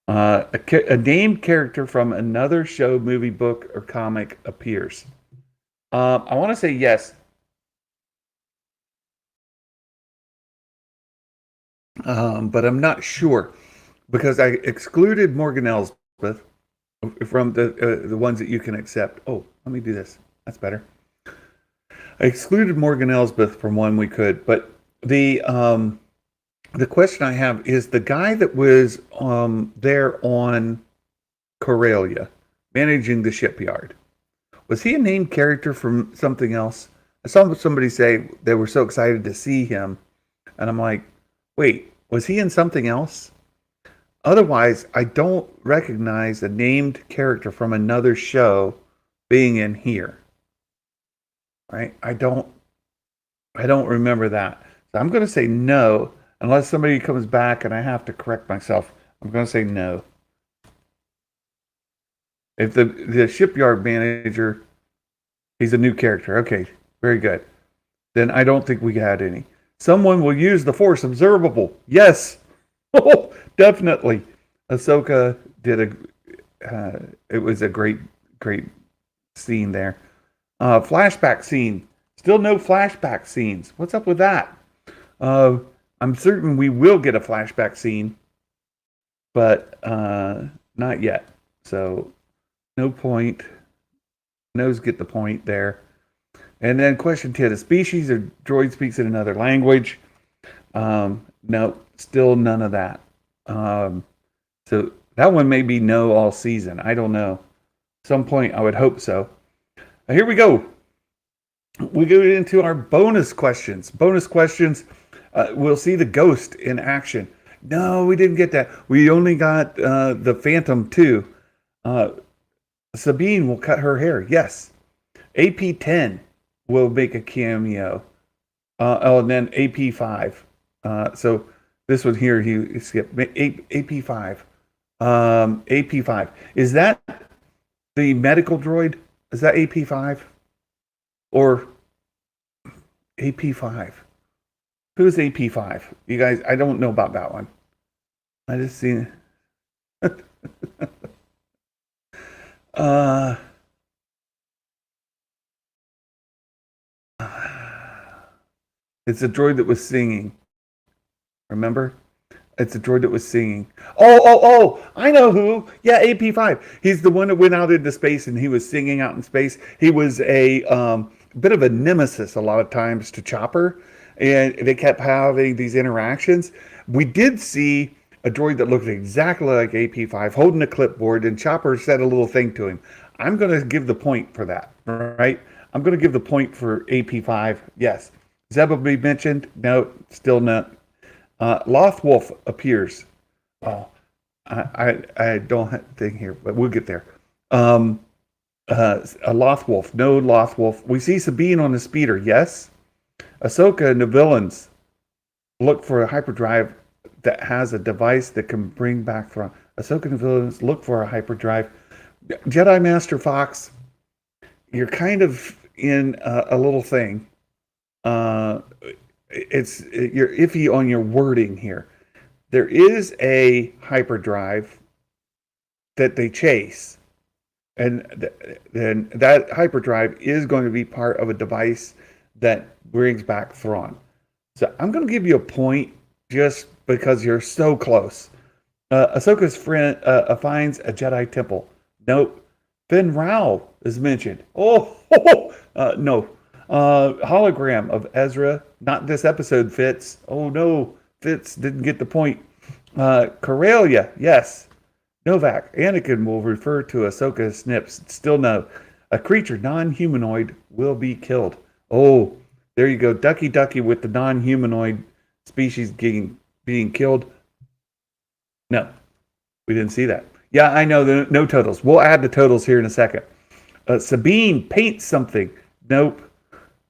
A named character from another show, movie, book, or comic appears. I want to say yes. But I'm not sure because I excluded Morgan Elsbeth from the ones that you can accept. Oh, let me do this. That's better. I excluded Morgan Elsbeth from one we could, but the question I have is the guy that was there on Corellia, managing the shipyard. Was he a named character from something else? I saw somebody say they were so excited to see him, and I'm like, wait, was he in something else? Otherwise, I don't recognize a named character from another show being in here. Right? I don't remember that. So I'm going to say no, unless somebody comes back and I have to correct myself. I'm going to say no. If the shipyard manager, he's a new character. Okay, very good. Then I don't think we had any. Someone will use the Force observable. Yes. Oh, definitely. Ahsoka did it was a great scene there. Flashback scene. Still no flashback scenes. What's up with that? I'm certain we will get a flashback scene, but not yet. So no point. No's get the point there. And then question 10, a species or droid speaks in another language. No, still none of that. So that one may be no all season. I don't know. Some point I would hope so. Here we go. We go into our bonus questions. Bonus questions. We'll see the ghost in action. No, we didn't get that. We only got the Phantom 2. Sabine will cut her hair. Yes. AP10 will make a cameo. And then AP5. So this one here, he skipped. AP5. AP5. Is that the medical droid? Is that AP5? Or AP5? Who's AP5? You guys, I don't know about that one. I just seen it's a droid that was singing. Remember? It's a droid that was singing. Oh! I know who. Yeah, AP5. He's the one that went out into space and he was singing out in space. He was a bit of a nemesis a lot of times to Chopper, and they kept having these interactions. We did see a droid that looked exactly like AP5 holding a clipboard, and Chopper said a little thing to him. I'm going to give the point for that, right? I'm going to give the point for AP5. Yes. Zeb will be mentioned. No, still not. Lothwolf appears. Oh, I don't have a thing here, but we'll get there. A Lothwolf. No Lothwolf. We see Sabine on the speeder. Yes. Ahsoka and the villains look for a hyperdrive that has a device that can bring back from. Ahsoka and the villains look for a hyperdrive. Jedi Master Fox, you're kind of in a little thing. You're iffy on your wording here. There is a hyperdrive that they chase, and then that hyperdrive is going to be part of a device that brings back Thrawn. So I'm going to give you a point just because you're so close. Ahsoka's friend finds a Jedi temple. Nope. Finn Rao is mentioned. No. Hologram of Ezra. Not this episode, Fitz. Oh no, Fitz didn't get the point. Corellia, yes. Novak, Anakin will refer to Ahsoka snips. Still no. A creature non-humanoid will be killed. Oh, there you go. Ducky with the non-humanoid species being killed. No, we didn't see that. Yeah, I know. No totals. We'll add the totals here in a second. Sabine paints something. Nope.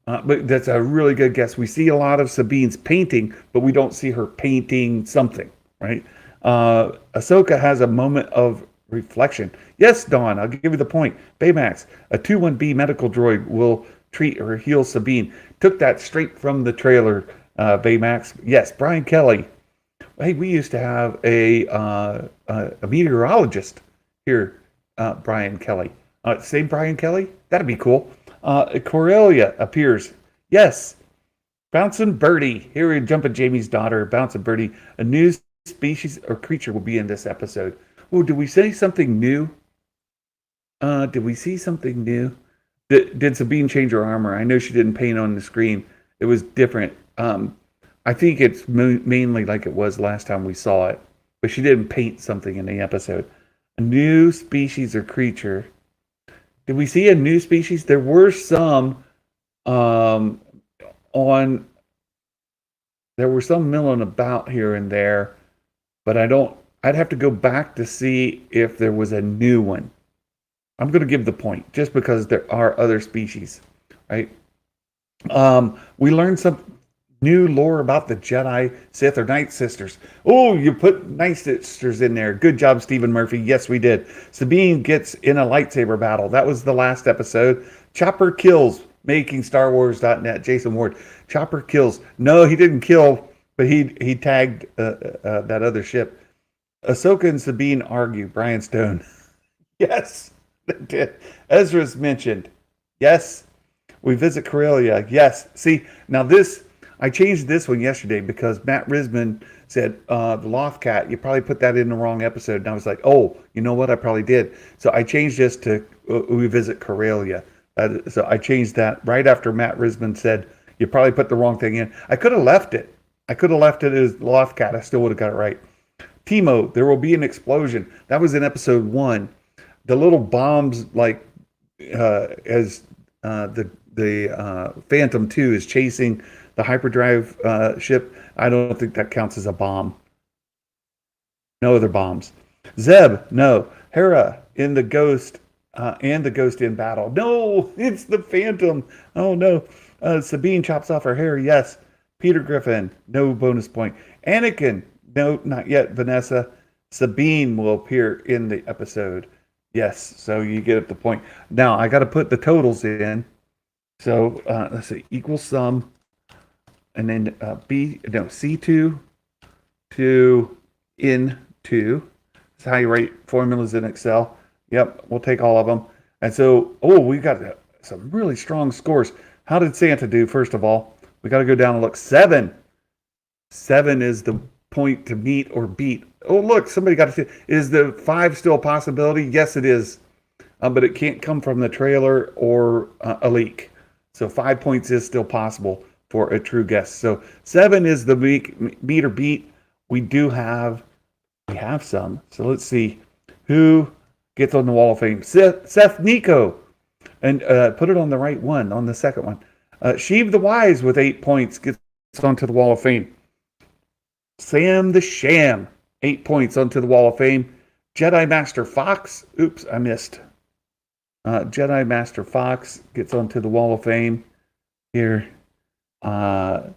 But that's a really good guess. We see a lot of Sabine's painting, but we don't see her painting something, right? Ahsoka has a moment of reflection. Yes, Dawn, I'll give you the point. Baymax, a 2-1B medical droid will treat or heal Sabine. Took that straight from the trailer, Baymax. Yes, Brian Kelly. Hey, we used to have a meteorologist here, Brian Kelly. Same Brian Kelly? That'd be cool. Corellia appears. Yes. Bouncing Birdie. Here we jump at Jamie's daughter. Bouncing Birdie. A new species or creature will be in this episode. Oh, did we say something new? Did we see something new? Did Sabine change her armor? I know she didn't paint on the screen. It was different. I think it's mainly like it was last time we saw it. But she didn't paint something in the episode. A new species or creature. Did we see a new species? There were some there were some milling about here and there, but I'd have to go back to see if there was a new one. I'm going to give the point just because there are other species, right? We learned some new lore about the Jedi, Sith, or Night Sisters. Oh, you put Night Sisters in there. Good job, Stephen Murphy. Yes, we did. Sabine gets in a lightsaber battle. That was the last episode. Chopper kills. Making StarWars.net. Jason Ward. Chopper kills. No, he didn't kill, but he tagged that other ship. Ahsoka and Sabine argue. Brian Stone. Yes. Ezra's mentioned. Yes. We visit Corellia. Yes. See, now this, I changed this one yesterday because Matt Risman said, the Loft Cat, you probably put that in the wrong episode. And I was like, oh, you know what? I probably did. So I changed this to We Visit Corellia. So I changed that right after Matt Risman said, you probably put the wrong thing in. I could have left it. I could have left it as Loft Cat. I still would have got it right. Timo, there will be an explosion. That was in episode 1. The little bombs, like as the Phantom 2 is chasing the hyperdrive ship. I don't think that counts as a bomb. No other bombs. Zeb, no. Hera in the Ghost and the Ghost in battle. No, it's the Phantom. Oh no. Sabine chops off her hair. Yes. Peter Griffin, no bonus point. Anakin, no, not yet. Vanessa. Sabine will appear in the episode. Yes, so you get the point. Now I got to put the totals in. So let's see, equal sum, and then C2 to N2. That's how you write formulas in Excel. Yep, we'll take all of them. And so, we got some really strong scores. How did Santa do, first of all? We got to go down and look. 7. 7 is the point to meet or beat. Oh, look, somebody got to see. Is the 5 still a possibility? Yes, it is. But it can't come from the trailer or a leak. So 5 points is still possible for a true guess. So 7 is the meet or beat. We have some. So let's see who gets on the Wall of Fame. Seth Nico, and put it on the right one, on the second one. Sheev the Wise with 8 points gets onto the Wall of Fame. Sam the Sham, 8 points onto the Wall of Fame. Jedi Master Fox, oops, I missed. Jedi Master Fox gets onto the Wall of Fame here. Brett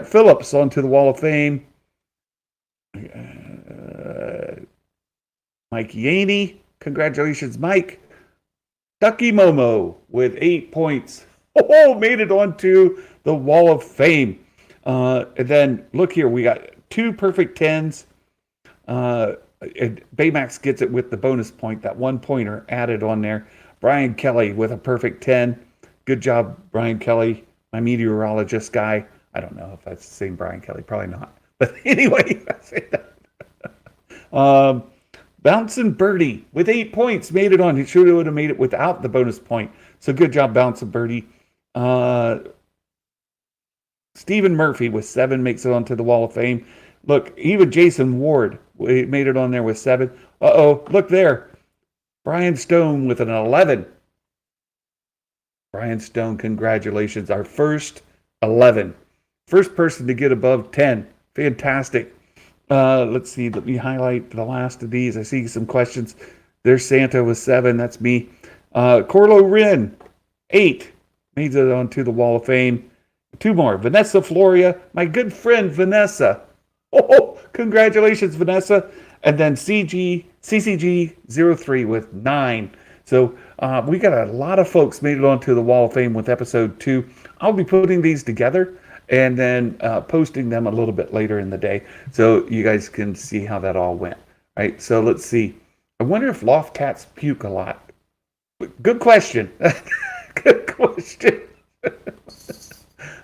Phillips onto the Wall of Fame. Mike Yaney, congratulations, Mike. Ducky Momo with 8 points. Oh, made it onto the Wall of Fame. And then look here, we got 2 perfect 10s. Baymax gets it with the bonus point, that 1 pointer added on there. Brian Kelly with a perfect 10. Good job, Brian Kelly, my meteorologist guy. I don't know if that's the same Brian Kelly, probably not. But anyway, I say that. Bouncing Birdie with 8 points made it on. He should have made it without the bonus point. So good job, Bouncing Birdie. Stephen Murphy with 7 makes it onto the Wall of Fame. Look, even Jason Ward made it on there with 7. Look there. Brian Stone with an 11. Brian Stone, congratulations. Our first 11. First person to get above 10. Fantastic. Let's see. Let me highlight the last of these. I see some questions. There's Santa with 7. That's me. Corlo Wren, 8. Made it onto the Wall of Fame. 2 more. Vanessa Floria, my good friend Vanessa. Congratulations, Vanessa. And then CCG03 with 9. So we got a lot of folks made it onto the Wall of Fame with episode 2. I'll be putting these together and then posting them a little bit later in the day so you guys can see how that all went. Right? So let's see. I wonder if loft cats puke a lot. Good question. Good question.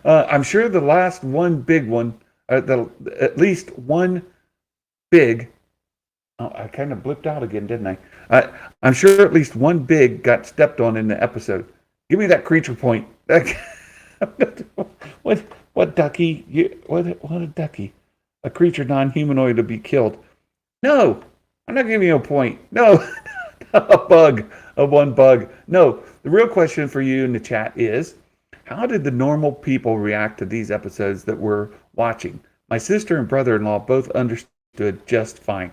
I'm sure the last one big one, at least one big. Oh, I kind of blipped out again, didn't I? I'm sure at least one big got stepped on in the episode. Give me that creature point. What ducky? What a ducky? A creature non-humanoid to be killed. No, I'm not giving you a point. No, a bug, one bug. No, the real question for you in the chat is, how did the normal people react to these episodes that we're watching? My sister and brother-in-law both understood just fine.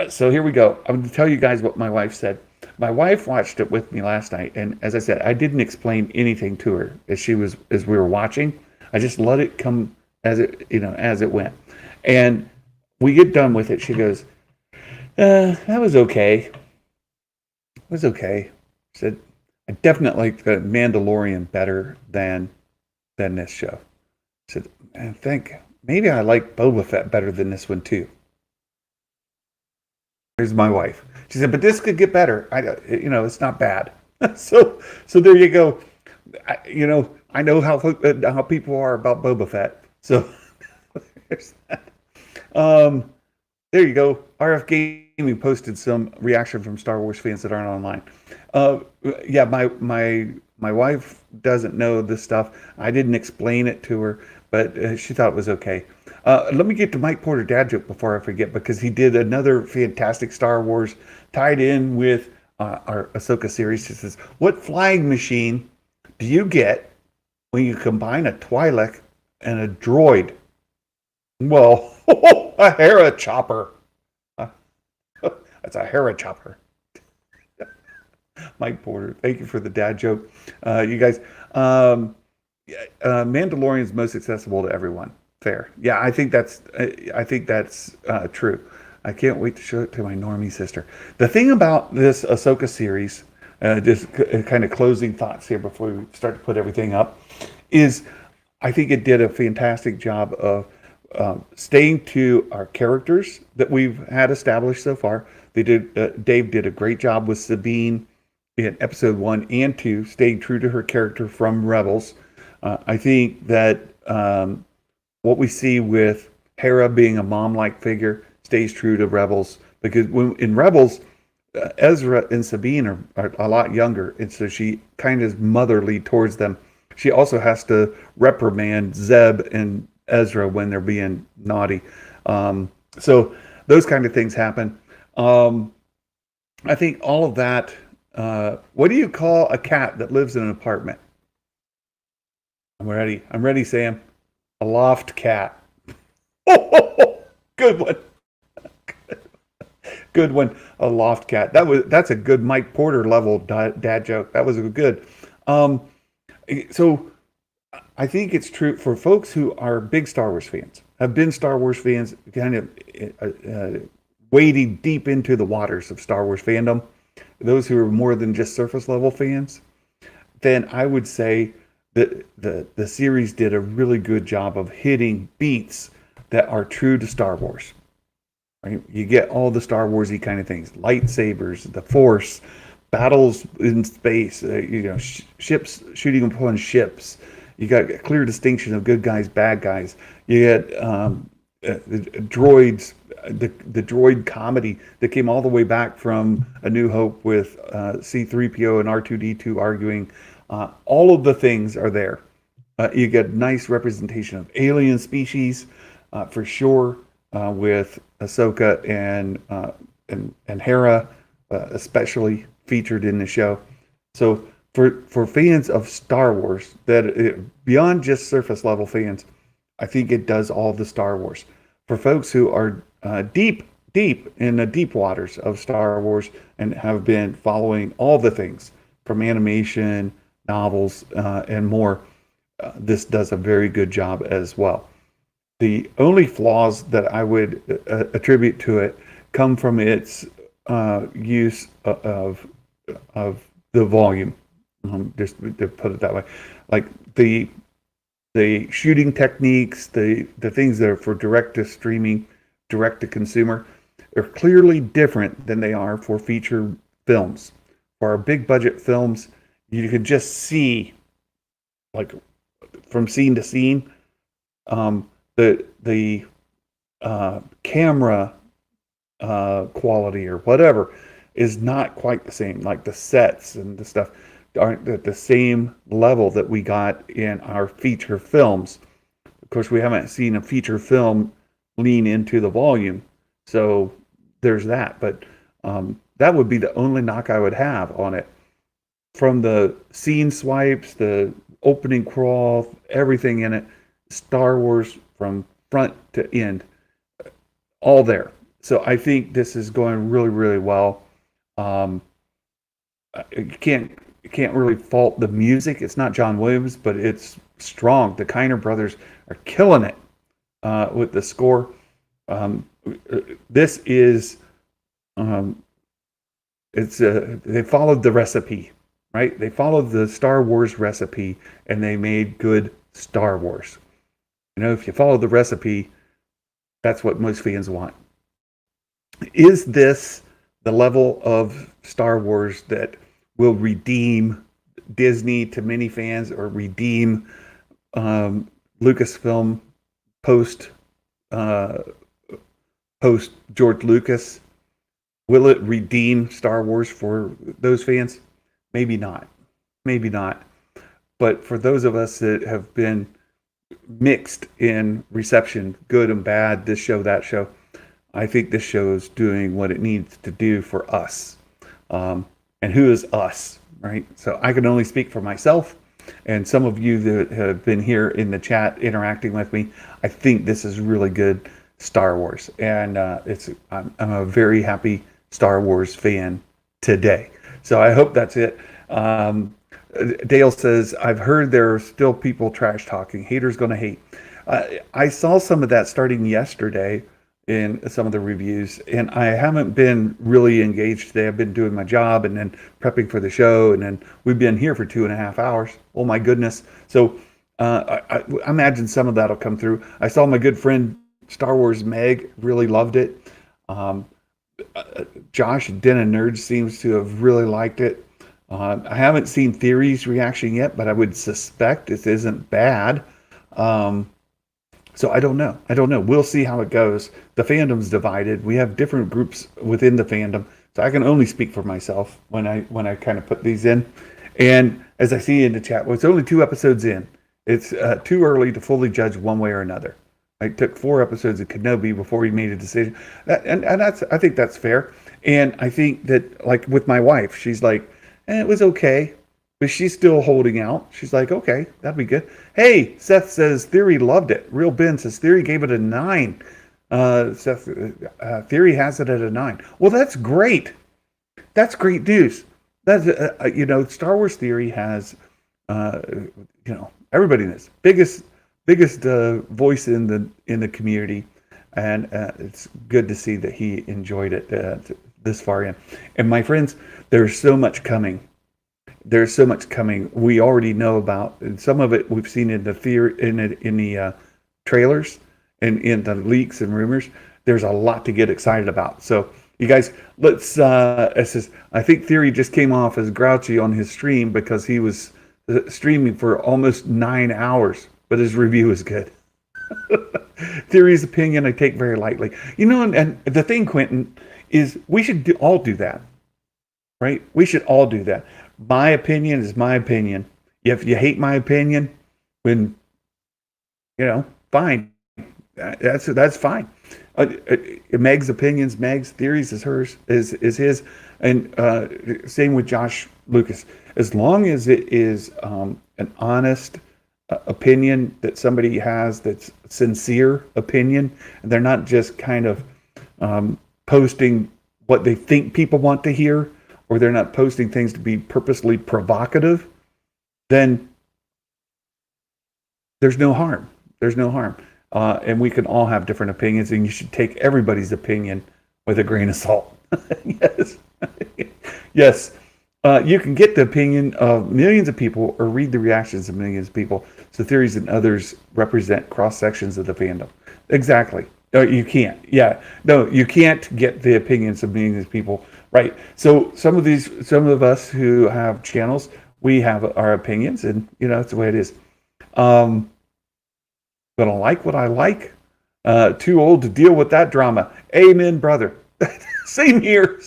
So here we go. I'm going to tell you guys what my wife said. My wife watched it with me last night, and as I said, I didn't explain anything to her as we were watching. I just let it come as it went. And we get done with it. She goes, "That was okay. It was okay." She said, "I definitely like the Mandalorian better than this show." I said, "I think maybe I like Boba Fett better than this one too." Here's my wife. She said, but this could get better. It's not bad. So there you go. I know how people are about Boba Fett. So there's that. Um, there you go. RF Gaming posted some reaction from Star Wars fans that aren't online. Uh, yeah, my wife doesn't know this stuff. I didn't explain it to her, but she thought it was okay. Let me get to Mike Porter dad joke before I forget, because he did another fantastic Star Wars tied in with our Ahsoka series. He says, "What flying machine do you get when you combine a Twi'lek and a droid?" Well, a Hera chopper. Uh, That's a Hera chopper. Mike Porter, thank you for the dad joke. You guys, Mandalorian's most accessible to everyone. Fair. Yeah, I think that's true. I can't wait to show it to my normie sister. The thing about this Ahsoka series, just kind of closing thoughts here before we start to put everything up, is I think it did a fantastic job of staying to our characters that we've had established so far. Dave did a great job with Sabine in episode 1 and 2, staying true to her character from Rebels. I think that what we see with Hera being a mom-like figure stays true to Rebels, because in Rebels, Ezra and Sabine are a lot younger, and so she kind of is motherly towards them. She also has to reprimand Zeb and Ezra when they're being naughty. So those kind of things happen. I think all of that. What do you call a cat that lives in an apartment? I'm ready. I'm ready, Sam. A loft cat. Oh, good one. Good one. A loft cat. That's a good Mike Porter level dad joke. That was good. So I think it's true for folks who are big Star Wars fans, have been Star Wars fans, kind of wading deep into the waters of Star Wars fandom. Those who are more than just surface level fans, then I would say that the series did a really good job of hitting beats that are true to Star Wars. Right? You get all the Star Warsy kind of things: lightsabers, the Force, battles in space, ships shooting upon ships. You got a clear distinction of good guys, bad guys. You get the droids, the droid comedy that came all the way back from A New Hope with C-3PO and R2-D2 arguing. All of the things are there. You get nice representation of alien species, for sure, with Ahsoka and Hera, especially featured in the show. So for fans of Star Wars, beyond just surface level fans, I think it does all the Star Wars. For folks who are deep in the deep waters of Star Wars and have been following all the things from animation, novels, and more, this does a very good job as well. The only flaws that I would attribute to it come from its use of the volume. Just to put it that way, like the shooting techniques, the things that are for direct to streaming, direct to consumer, are clearly different than they are for feature films. For our big budget films, you can just see, like, from scene to scene, the camera quality or whatever is not quite the same. Like the sets and the stuff aren't at the same level that we got in our feature films. Of course, we haven't seen a feature film lean into the volume, so there's that. But that would be the only knock I would have on it. From the scene swipes, the opening crawl, everything in it, Star Wars from front to end, all there. So I think this is going really, really well. You can't really fault the music. It's not John Williams, but it's strong. The Kiner brothers are killing it with the score. This is they followed the recipe, right? They followed the Star Wars recipe, and they made good Star Wars. If you follow the recipe, that's what most fans want. Is this the level of Star Wars that will redeem Disney to many fans, or redeem Lucasfilm post uh, post George Lucas. Will it redeem Star Wars for those fans? Maybe not. Maybe not. But for those of us that have been mixed in reception, good and bad, this show, that show, I think this show is doing what it needs to do for us. And who is us, right? So I can only speak for myself and some of you that have been here in the chat interacting with me. I think this is really good Star Wars, and I'm a very happy Star Wars fan today. So I hope that's it. Dale says, I've heard there are still people trash talking. Haters gonna hate. I saw some of that starting yesterday in some of the reviews, and I haven't been really engaged today. I've been doing my job and then prepping for the show, and then we've been here for 2.5 hours. Oh my goodness. So I imagine some of that'll come through. I saw my good friend Star Wars Meg really loved it. Josh Den and Nerds seems to have really liked it. I haven't seen Theory's reaction yet, but I would suspect it isn't bad. So I don't know. We'll see how it goes. The fandom's divided. We have different groups within the fandom, so I can only speak for myself when I kind of put these in. And as I see in the chat, well, it's only 2 episodes in. It's too early to fully judge one way or another. It took 4 episodes of Kenobi before he made a decision, and I think that's fair. And I think that, like with my wife, she's like, it was okay, but she's still holding out. She's like, okay, that'd be good. Hey, Seth says Theory loved it. Real Ben says Theory gave it a 9. Seth, Theory has it at a 9. Well, that's great. That's great news. That's Star Wars Theory has, everybody knows biggest voice in the community, and it's good to see that he enjoyed it this far in. And my friends, there's so much coming. We already know about, and some of it we've seen in the trailers and in the leaks and rumors. There's a lot to get excited about. So you guys, let's. I think Theory just came off as grouchy on his stream because he was streaming for almost 9 hours, but his review is good. Theory's opinion I take very lightly. And the thing, Quentin, is we should all do that, right? We should all do that. My opinion is my opinion. If you hate my opinion, fine. That's fine. Meg's opinions, Meg's theories is hers, is his, and same with Josh Lucas. As long as it is an honest opinion that somebody has, that's sincere opinion, and they're not just kind of posting what they think people want to hear, or they're not posting things to be purposely provocative, then there's no harm. And we can all have different opinions, and you should take everybody's opinion with a grain of salt. Yes. Yes. You can get the opinion of millions of people or read the reactions of millions of people. So Theories and others represent cross sections of the fandom. Exactly. You can't. Yeah. No, you can't get the opinions of millions of people. Right. So some of us who have channels, we have our opinions, and that's the way it is. Gonna like what I like. Too old to deal with that drama. Amen, brother. Same here.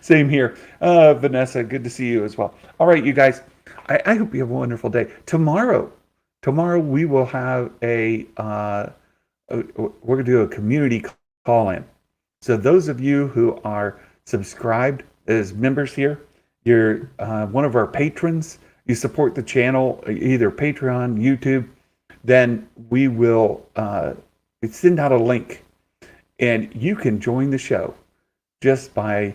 Same here. Vanessa, good to see you as well. All right, you guys. I hope you have a wonderful day. Tomorrow we will have we're gonna do a community call-in. So those of you who are subscribed as members here, you're one of our patrons, you support the channel, either Patreon, YouTube, then we will send out a link, and you can join the show just by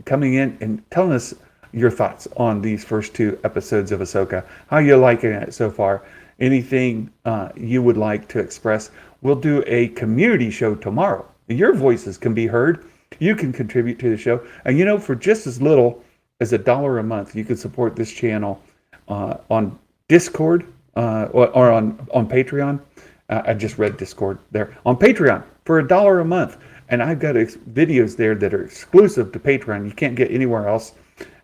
coming in and telling us your thoughts on these first 2 episodes of Ahsoka. How you liking it so far? Anything you would like to express? We'll do a community show tomorrow. Your voices can be heard. You can contribute to the show. And for just as little as $1 a month, you can support this channel on Discord or on Patreon. I just read Discord there. On Patreon for $1 a month. And I've got videos there that are exclusive to Patreon. You can't get anywhere else.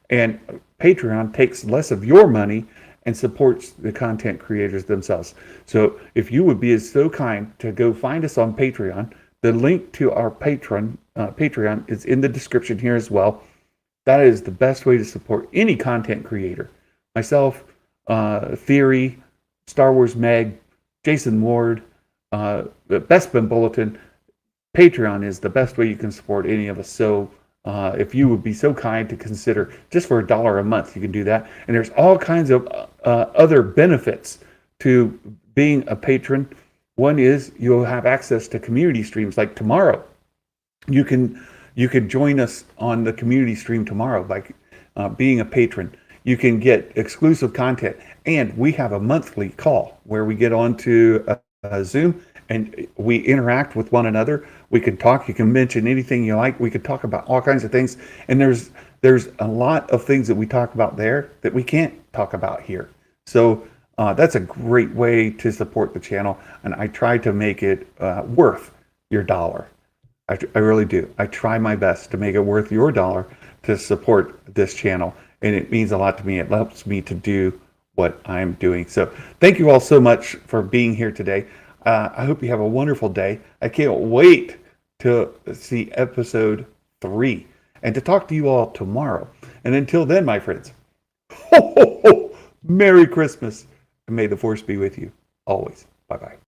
And Patreon takes less of your money and supports the content creators themselves. So if you would be so kind to go find us on Patreon, the link to our Patreon is in the description here as well. That is the best way to support any content creator. Myself, Theory, Star Wars Meg, Jason Ward, the Bespin Bulletin. Patreon is the best way you can support any of us. So if you would be so kind to consider, just for $1 a month, you can do that. And there's all kinds of other benefits to being a patron. One is you'll have access to community streams like tomorrow. You can join us on the community stream tomorrow by being a patron. You can get exclusive content, and we have a monthly call where we get onto a Zoom and we interact with one another. We can talk. You can mention anything you like. We could talk about all kinds of things. And there's a lot of things that we talk about there that we can't talk about here. So that's a great way to support the channel. And I try to make it worth your dollar. I really do. I try my best to make it worth your dollar to support this channel. And it means a lot to me. It helps me to do what I'm doing. So thank you all so much for being here today. I hope you have a wonderful day. I can't wait to see episode 3 and to talk to you all tomorrow. And until then, my friends, ho, ho, ho, Merry Christmas, and may the Force be with you always. Bye-bye.